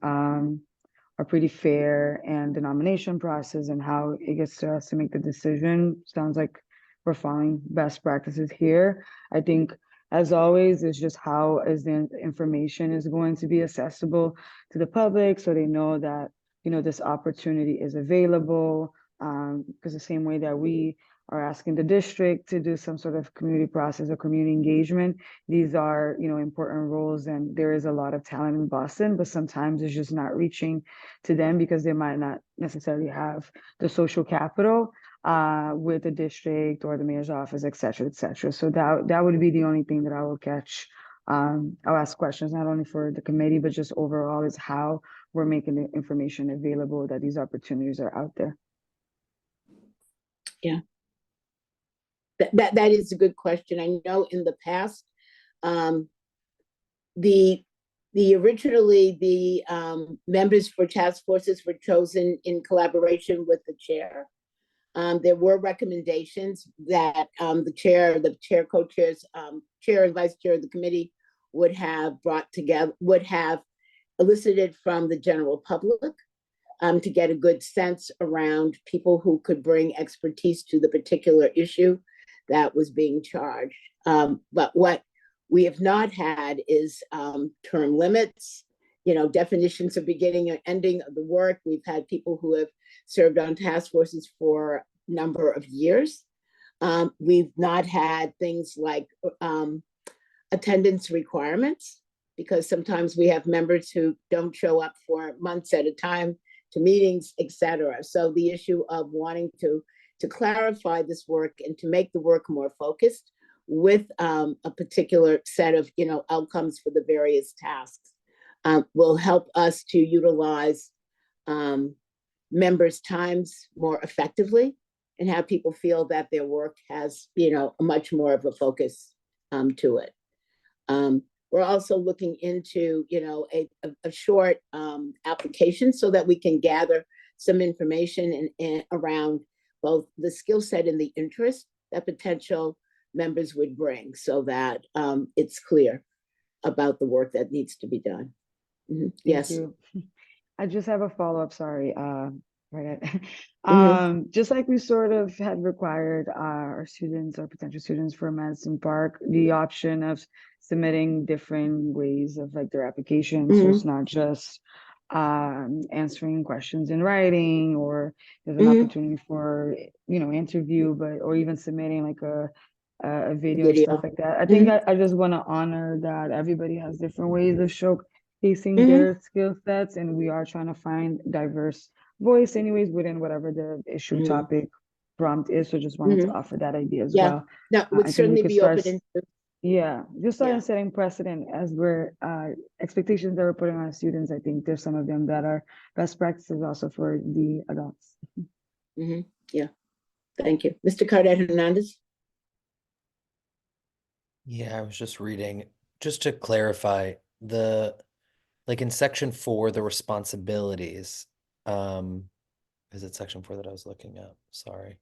are pretty fair, and the nomination process and how it gets to us to make the decision sounds like we're following best practices here. I think, as always, it's just how is the information is going to be accessible to the public, so they know that, you know, this opportunity is available. Because the same way that we are asking the district to do some sort of community process or community engagement, these are, you know, important roles, and there is a lot of talent in Boston, but sometimes it's just not reaching to them because they might not necessarily have the social capital with the district or the mayor's office, et cetera, et cetera. So that would be the only thing that I will catch. I'll ask questions not only for the committee, but just overall is how we're making the information available, that these opportunities are out there. Yeah. That is a good question. I know in the past, originally the members for task forces were chosen in collaboration with the chair. There were recommendations that the chair, co-chairs, chair and vice chair of the committee would have brought together, would have elicited from the general public to get a good sense around people who could bring expertise to the particular issue that was being charged. But what we have not had is term limits, you know, definitions of beginning and ending of the work. We've had people who have served on task forces for a number of years. We've not had things like attendance requirements, because sometimes we have members who don't show up for months at a time to meetings, et cetera. So the issue of wanting to clarify this work and to make the work more focused with a particular set of, you know, outcomes for the various tasks will help us to utilize members' times more effectively and have people feel that their work has, you know, much more of a focus to it. We're also looking into, you know, a short application so that we can gather some information and around both the skill set and the interest that potential members would bring, so that it's clear about the work that needs to be done. Thank Yes. you. I just have a follow-up, sorry. Right. Mhm. Just like we sort of had required our students or potential students for Madison Park, the option of submitting different ways of like their applications. So Mhm. it's not just answering questions in writing, or there's an Mhm. opportunity for, you know, interview, but or even submitting like a video or Video. stuff like that. I think Mhm. I just want to honor that everybody has different ways of showcasing Mhm. their skill sets, and we are trying to find diverse voice anyways within whatever the issue, Mhm. topic, prompt is. So just wanted to Mhm. offer that idea as Yeah, well. no, I would think we certainly could be start, open to. just start Yeah. setting precedent as we're expectations that we're putting on students. I think there's some of them that are best practices also for the adults. Yeah, thank you. Mr. Cardet Hernandez? Yeah, I was just reading, just to clarify, like in section 4, the responsibilities, is it section 4 that I was looking at? Sorry.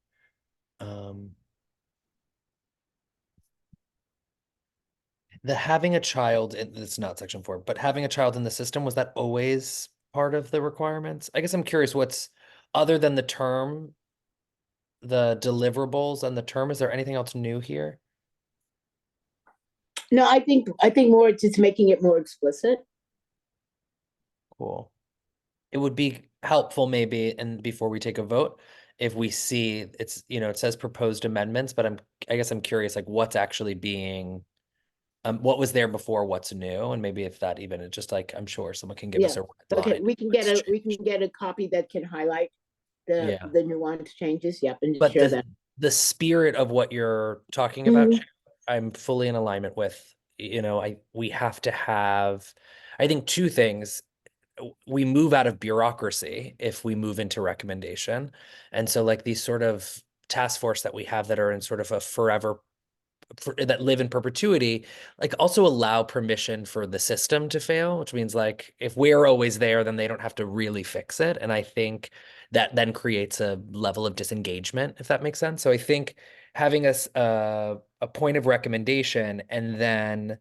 The having a child, it's not section 4, but having a child in the system, was that always part of the requirements? I guess I'm curious what's, other than the term, the deliverables and the term, is there anything else new here? No, I think more just making it more explicit. Cool. It would be helpful maybe, and before we take a vote, if we see it's, you know, it says proposed amendments, but I guess I'm curious, like what's actually being, what was there before, what's new, and maybe if that even, it's just like, I'm sure someone can give us Yeah, a red okay, line. we can get a copy that can highlight the Yeah. nuance changes, yep, and But share that. the spirit of what you're talking about, Mhm. Chair, I'm fully in alignment with. You know, we have to have, I think, two things. We move out of bureaucracy if we move into recommendation. And so like these sort of task force that we have that are in sort of a forever, that live in perpetuity, like also allow permission for the system to fail, which means like if we're always there, then they don't have to really fix it. And I think that then creates a level of disengagement, if that makes sense. So I think having a point of recommendation and then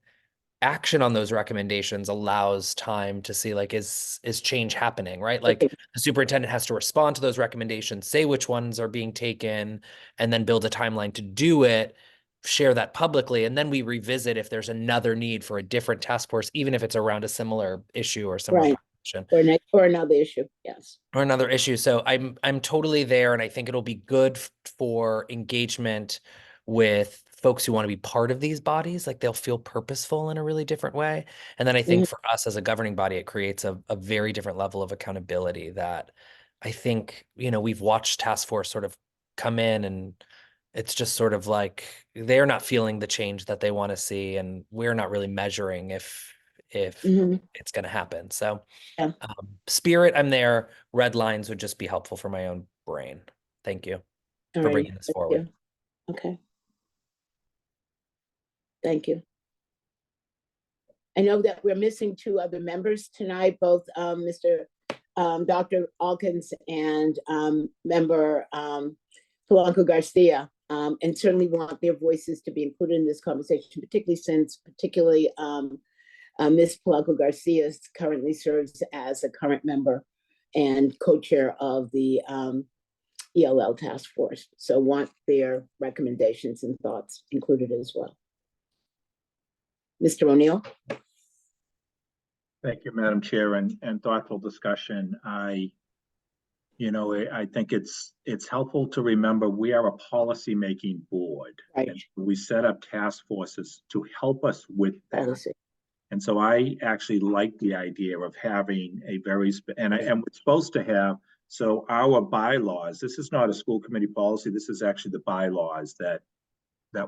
action on those recommendations allows time to see like, is change happening, right? Like the superintendent has to respond to those recommendations, say which ones are being taken, and then build a timeline to do it, share that publicly, and then we revisit if there's another need for a different task force, even if it's around a similar issue or similar Right. population. Or another issue, yes. Or another issue. So I'm totally there, and I think it'll be good for engagement with folks who want to be part of these bodies. Like they'll feel purposeful in a really different way. And then I think for us as a governing body, it creates a very different level of accountability that I think, you know, we've watched task force sort of come in, and it's just sort of like they're not feeling the change that they want to see, and we're not really measuring if it's going to happen. So Yeah. spirit, I'm there. Red lines would just be helpful for my own brain. Thank you All for right, bringing this thank forward. you. Okay. Thank you. I know that we're missing two other members tonight, both Dr. Alkins and member Polanco Garcia, and certainly want their voices to be included in this conversation, particularly Ms. Polanco Garcia currently serves as a current member and co-chair of the ELL task force. So want their recommendations and thoughts included as well. Mr. O'Neill. Thank you, Madam Chair, and thoughtful discussion. I think it's helpful to remember we are a policy-making board. Right. And we set up task forces to help us with that. Policy. And so I actually like the idea of having a very, and we're supposed to have, so our bylaws, this is not a school committee policy, this is actually the bylaws that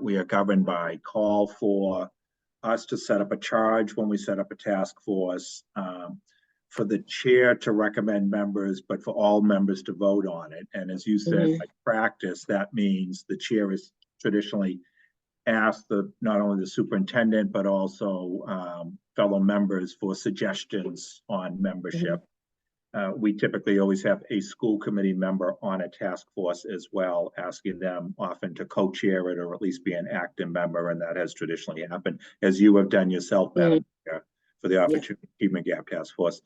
we are governed by, call for us to set up a charge when we set up a task force, for the chair to recommend members, but for all members to vote on it. And as you said, by practice, that means the chair is traditionally asked not only the superintendent, but also fellow members for suggestions on membership. we typically always have a school committee member on a task force as well, asking them often to co-chair it or at least be an active member, and that has traditionally happened, as you have done yourself, Madam Chair, for the Opportunity Achievement Gap Task Force.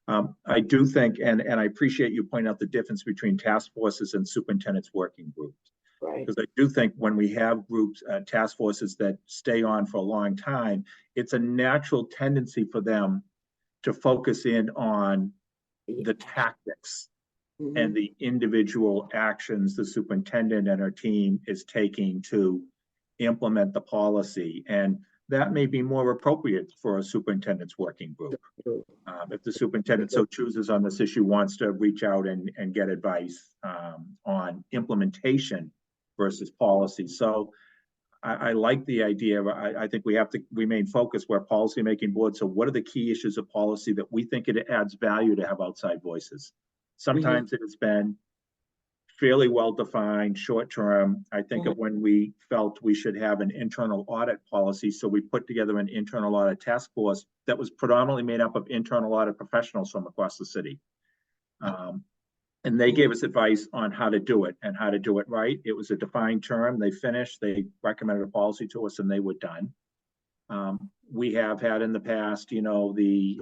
I do think, and I appreciate you pointing out the difference between task forces and superintendent's working groups. Right. Because I do think when we have groups, task forces that stay on for a long time, it's a natural tendency for them to focus in on the tactics and the individual actions the superintendent and her team is taking to implement the policy. And that may be more appropriate for a superintendent's working group. If the superintendent so chooses on this issue, wants to reach out and get advice on implementation versus policy. So I like the idea. I think we have to remain focused. We're a policymaking board. So what are the key issues of policy that we think it adds value to have outside voices? Sometimes it has been fairly well-defined, short-term. I think of when we felt we should have an internal audit policy. So we put together an internal audit task force that was predominantly made up of internal audit professionals from across the city. And they gave us advice on how to do it and how to do it right. It was a defined term. They finished, they recommended a policy to us, and they were done. We have had in the past, you know, the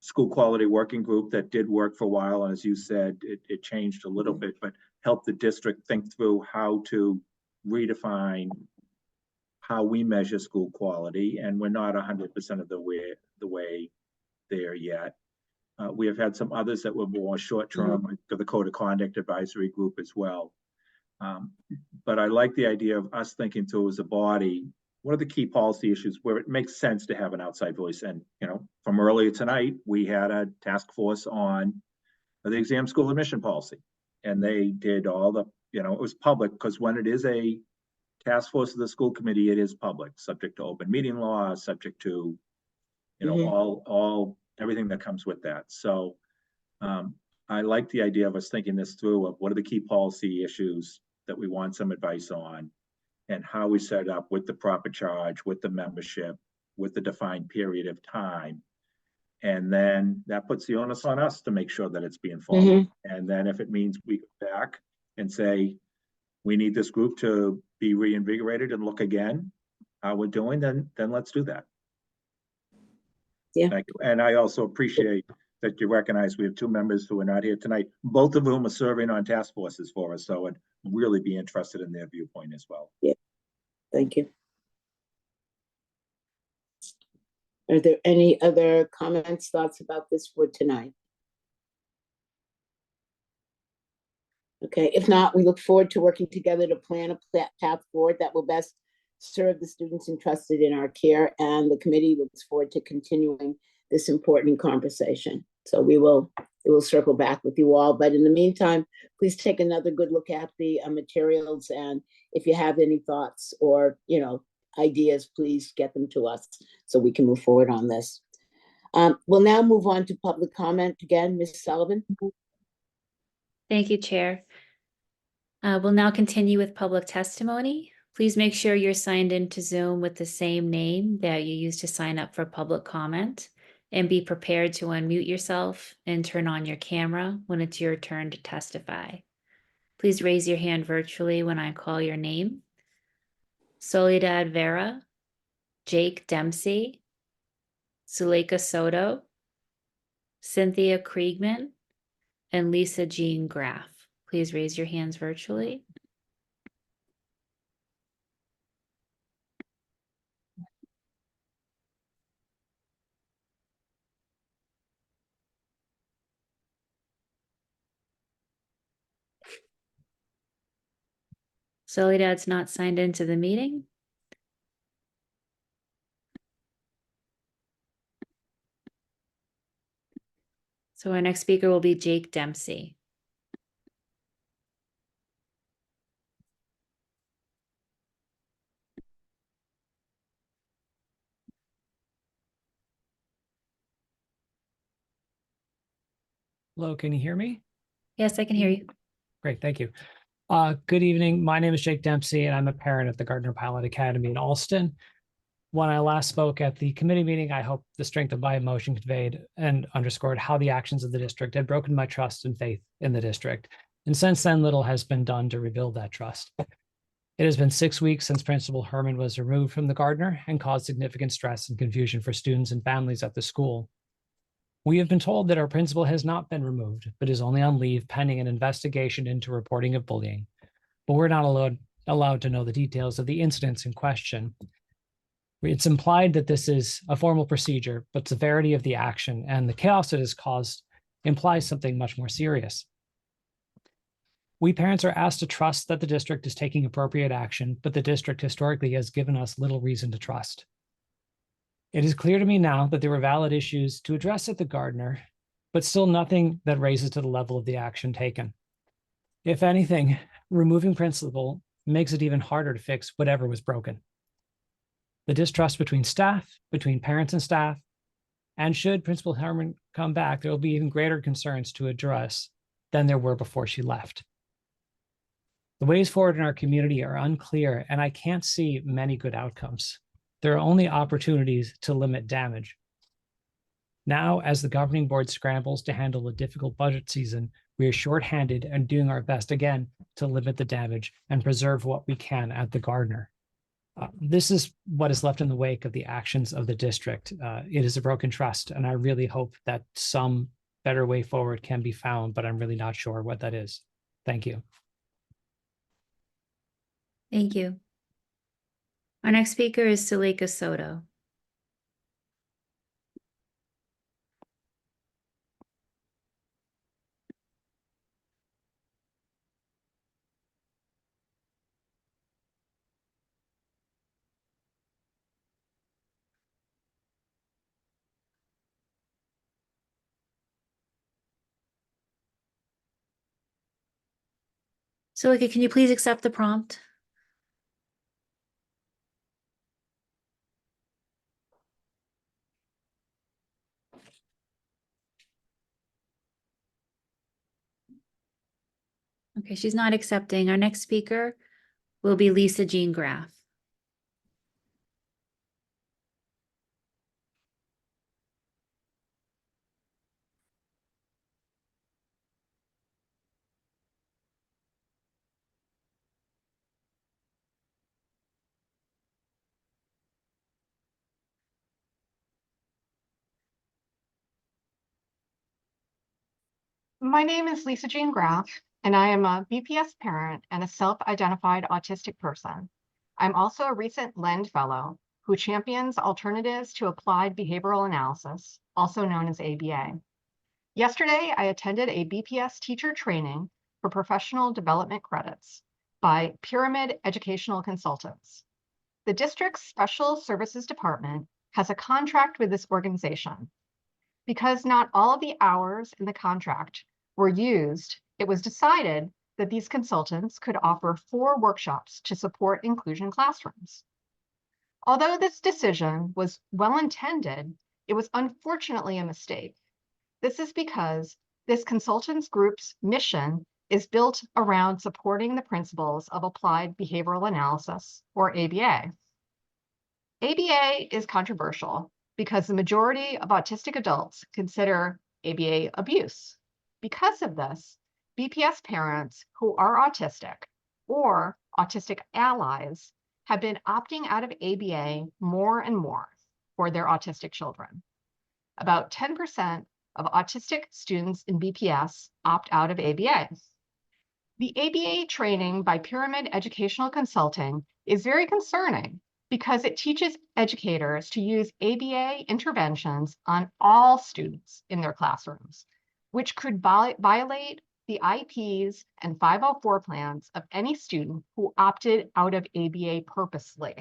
school quality working group that did work for a while. And as you said, it changed a little bit, but helped the district think through how to redefine how we measure school quality. And we're not 100% of the way there yet. We have had some others that were more short-term, like the Code of Conduct Advisory Group as well. But I like the idea of us thinking through as a body, what are the key policy issues where it makes sense to have an outside voice? And, you know, from earlier tonight, we had a task force on the exam school admission policy. And they did all the, you know, it was public, because when it is a task force of the school committee, it is public, subject to open meeting law, subject to, you know, everything that comes with that. So I like the idea of us thinking this through of what are the key policy issues that we want some advice on, and how we set it up with the proper charge, with the membership, with the defined period of time. And then that puts the onus on us to make sure that it's being followed. And then if it means we go back and say, we need this group to be reinvigorated and look again how we're doing, then let's do that. Yeah. Thank you. And I also appreciate that you recognize we have two members who are not here tonight, both of whom are serving on task forces for us. So I'd really be interested in their viewpoint as well. Yeah. Thank you. Are there any other comments, thoughts about this for tonight? Okay, if not, we look forward to working together to plan a path forward that will best serve the students entrusted in our care, and the committee looks forward to continuing this important conversation. So we will circle back with you all, but in the meantime, please take another good look at the materials, and if you have any thoughts or, you know, ideas, please get them to us so we can move forward on this. We'll now move on to public comment again. Ms. Sullivan. Thank you, Chair. We'll now continue with public testimony. Please make sure you're signed into Zoom with the same name that you used to sign up for public comment, and be prepared to unmute yourself and turn on your camera when it's your turn to testify. Please raise your hand virtually when I call your name. Soledad Vera, Jake Dempsey, Suleika Soto, Cynthia Kriegman, and Lisa Jean Graff. Please raise your hands virtually. Soledad's not signed into the meeting. So our next speaker will be Jake Dempsey. Hello, can you hear me? Yes, I can hear you. Great, thank you. Good evening. My name is Jake Dempsey, and I'm a parent at the Gardner Pilot Academy in Alston. When I last spoke at the committee meeting, I hope the strength of my emotion conveyed and underscored how the actions of the district had broken my trust and faith in the district. And since then, little has been done to rebuild that trust. It has been 6 weeks since Principal Herman was removed from the Gardner and caused significant stress and confusion for students and families at the school. We have been told that our principal has not been removed, but is only on leave pending an investigation into reporting of bullying. But we're not allowed to know the details of the incidents in question. It's implied that this is a formal procedure, but severity of the action and the chaos it has caused implies something much more serious. We parents are asked to trust that the district is taking appropriate action, but the district historically has given us little reason to trust. It is clear to me now that there were valid issues to address at the Gardner, but still nothing that raises to the level of the action taken. If anything, removing principal makes it even harder to fix whatever was broken. The distrust between staff, between parents and staff, and should Principal Herman come back, there will be even greater concerns to address than there were before she left. The ways forward in our community are unclear, and I can't see many good outcomes. There are only opportunities to limit damage. Now, as the governing board scrambles to handle a difficult budget season, we are shorthanded and doing our best again to limit the damage and preserve what we can at the Gardner. This is what is left in the wake of the actions of the district. It is a broken trust, and I really hope that some better way forward can be found, but I'm really not sure what that is. Thank you. Thank you. Our next speaker is Suleika Soto. Suleika, can you please accept the prompt? Okay, she's not accepting. Our next speaker will be Lisa Jean Graff. My name is Lisa Jean Graff, and I am a BPS parent and a self-identified autistic person. I'm also a recent LEND Fellow who champions alternatives to applied behavioral analysis, also known as ABA. Yesterday, I attended a BPS teacher training for professional development credits by Pyramid Educational Consultants. The district's Special Services Department has a contract with this organization. Because not all of the hours in the contract were used, it was decided that these consultants could offer 4 workshops to support inclusion classrooms. Although this decision was well-intended, it was unfortunately a mistake. This is because this consultants group's mission is built around supporting the principles of applied behavioral analysis, or ABA. ABA is controversial because the majority of autistic adults consider ABA abuse. Because of this, BPS parents who are autistic or autistic allies have been opting out of ABA more and more for their autistic children. About 10% of autistic students in BPS opt out of ABA. The ABA training by Pyramid Educational Consulting is very concerning because it teaches educators to use ABA interventions on all students in their classrooms, which could violate the IEPs and 504 plans of any student who opted out of ABA purposely.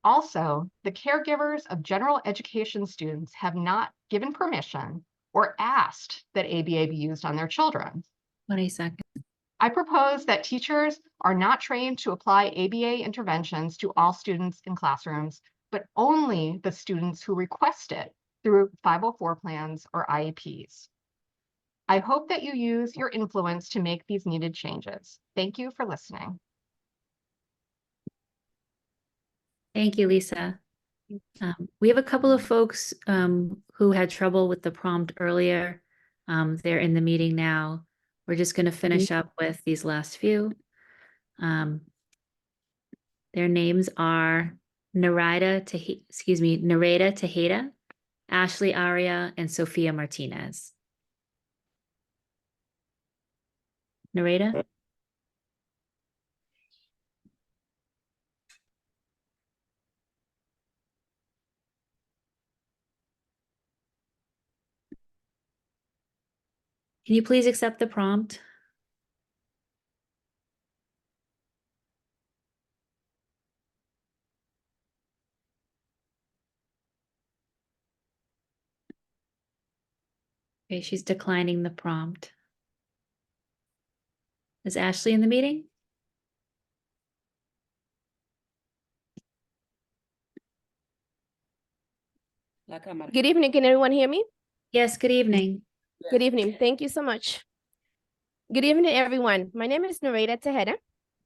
Also, the caregivers of general education students have not given permission or asked that ABA be used on their children. 20 seconds. I propose that teachers are not trained to apply ABA interventions to all students in classrooms, but only the students who request it through 504 plans or IEPs. I hope that you use your influence to make these needed changes. Thank you for listening. Thank you, Lisa. We have a couple of folks who had trouble with the prompt earlier. They're in the meeting now. We're just going to finish up with these last few. Their names are Nareda Tejeda, Ashley Aria, and Sophia Martinez. Nareda? Can you please accept the prompt? Okay, she's declining the prompt. Is Ashley in the meeting? Good evening. Can everyone hear me? Yes, good evening. Good evening. Thank you so much. Good evening, everyone. My name is Nareda Tejeda,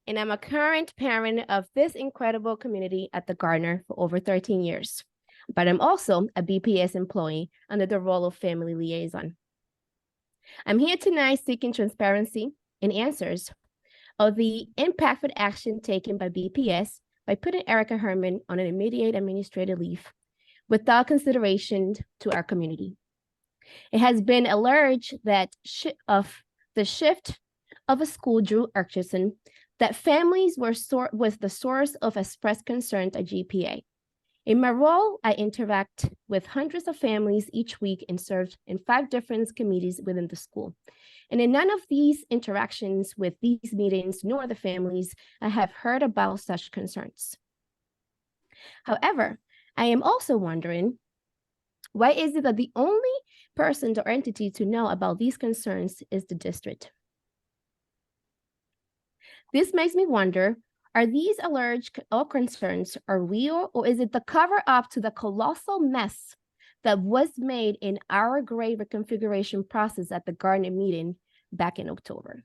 and I'm a current parent of this incredible community at the Gardner for over 13 years. But I'm also a BPS employee under the role of family liaison. I'm here tonight seeking transparency and answers of the impactful action taken by BPS by putting Erica Herman on an immediate administrative leave without consideration to our community. It has been alleged that the shift of a school Drew Archison, that families was the source of expressed concern at GPA. In my role, I interact with hundreds of families each week and serve in 5 different committees within the school. And in none of these interactions with these meetings nor the families, I have heard about such concerns. However, I am also wondering, why is it that the only person or entity to know about these concerns is the district? This makes me wonder, are these alleged concerns are real, or is it the cover up to the colossal mess that was made in our grade reconfiguration process at the Gardner meeting back in October?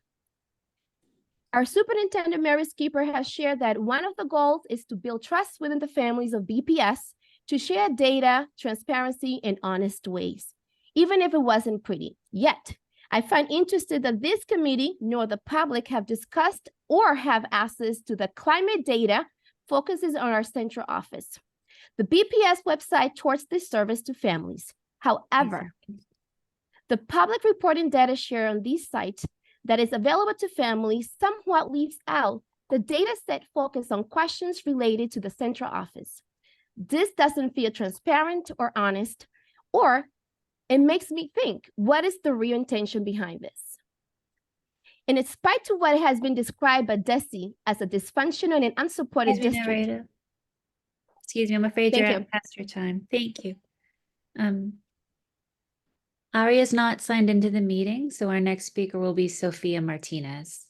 Our superintendent, Mary Skipper, has shared that one of the goals is to build trust within the families of BPS to share data, transparency, and honest ways, even if it wasn't pretty. Yet, I find interested that this committee nor the public have discussed or have access to the climate data focuses on our central office. The BPS website towards this service to families. However, the public reporting data shared on these sites that is available to families somewhat leaves out the data set focused on questions related to the central office. This doesn't feel transparent or honest, or it makes me think, what is the real intention behind this? And in spite of what has been described by DESE as a dysfunctional and unsupported district. Excuse me, I'm afraid you're past your time. Thank you. Aria is not signed into the meeting, so our next speaker will be Sophia Martinez.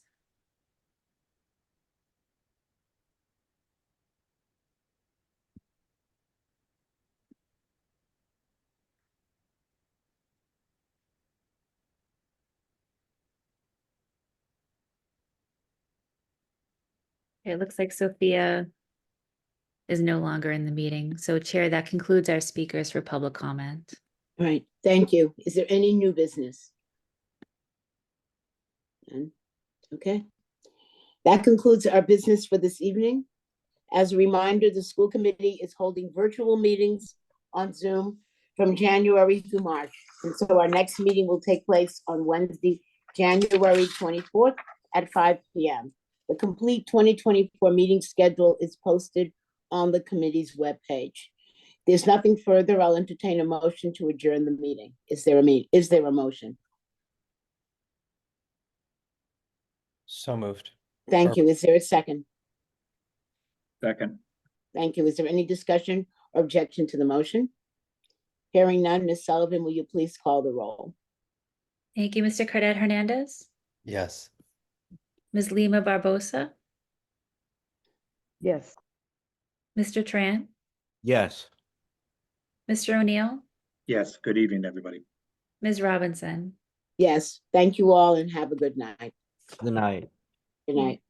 It looks like Sophia is no longer in the meeting. So Chair, that concludes our speakers for public comment. All right, thank you. Is there any new business? None? Okay. That concludes our business for this evening. As a reminder, the school committee is holding virtual meetings on Zoom from January through March. And so our next meeting will take place on Wednesday, January 24th at 5 p.m. The complete 2024 meeting schedule is posted on the committee's webpage. There's nothing further. I'll entertain a motion to adjourn the meeting. Is there a motion? So moved. Thank you. Is there a second? Second. Thank you. Is there any discussion or objection to the motion? Hearing none, Ms. Sullivan, will you please call the roll? Thank you, Mr. Cardet Hernandez. Yes. Ms. Lima Barbosa. Yes. Mr. Tran. Yes. Mr. O'Neill. Yes, good evening, everybody. Ms. Robinson. Yes. Thank you all and have a good night. Good night. Good night.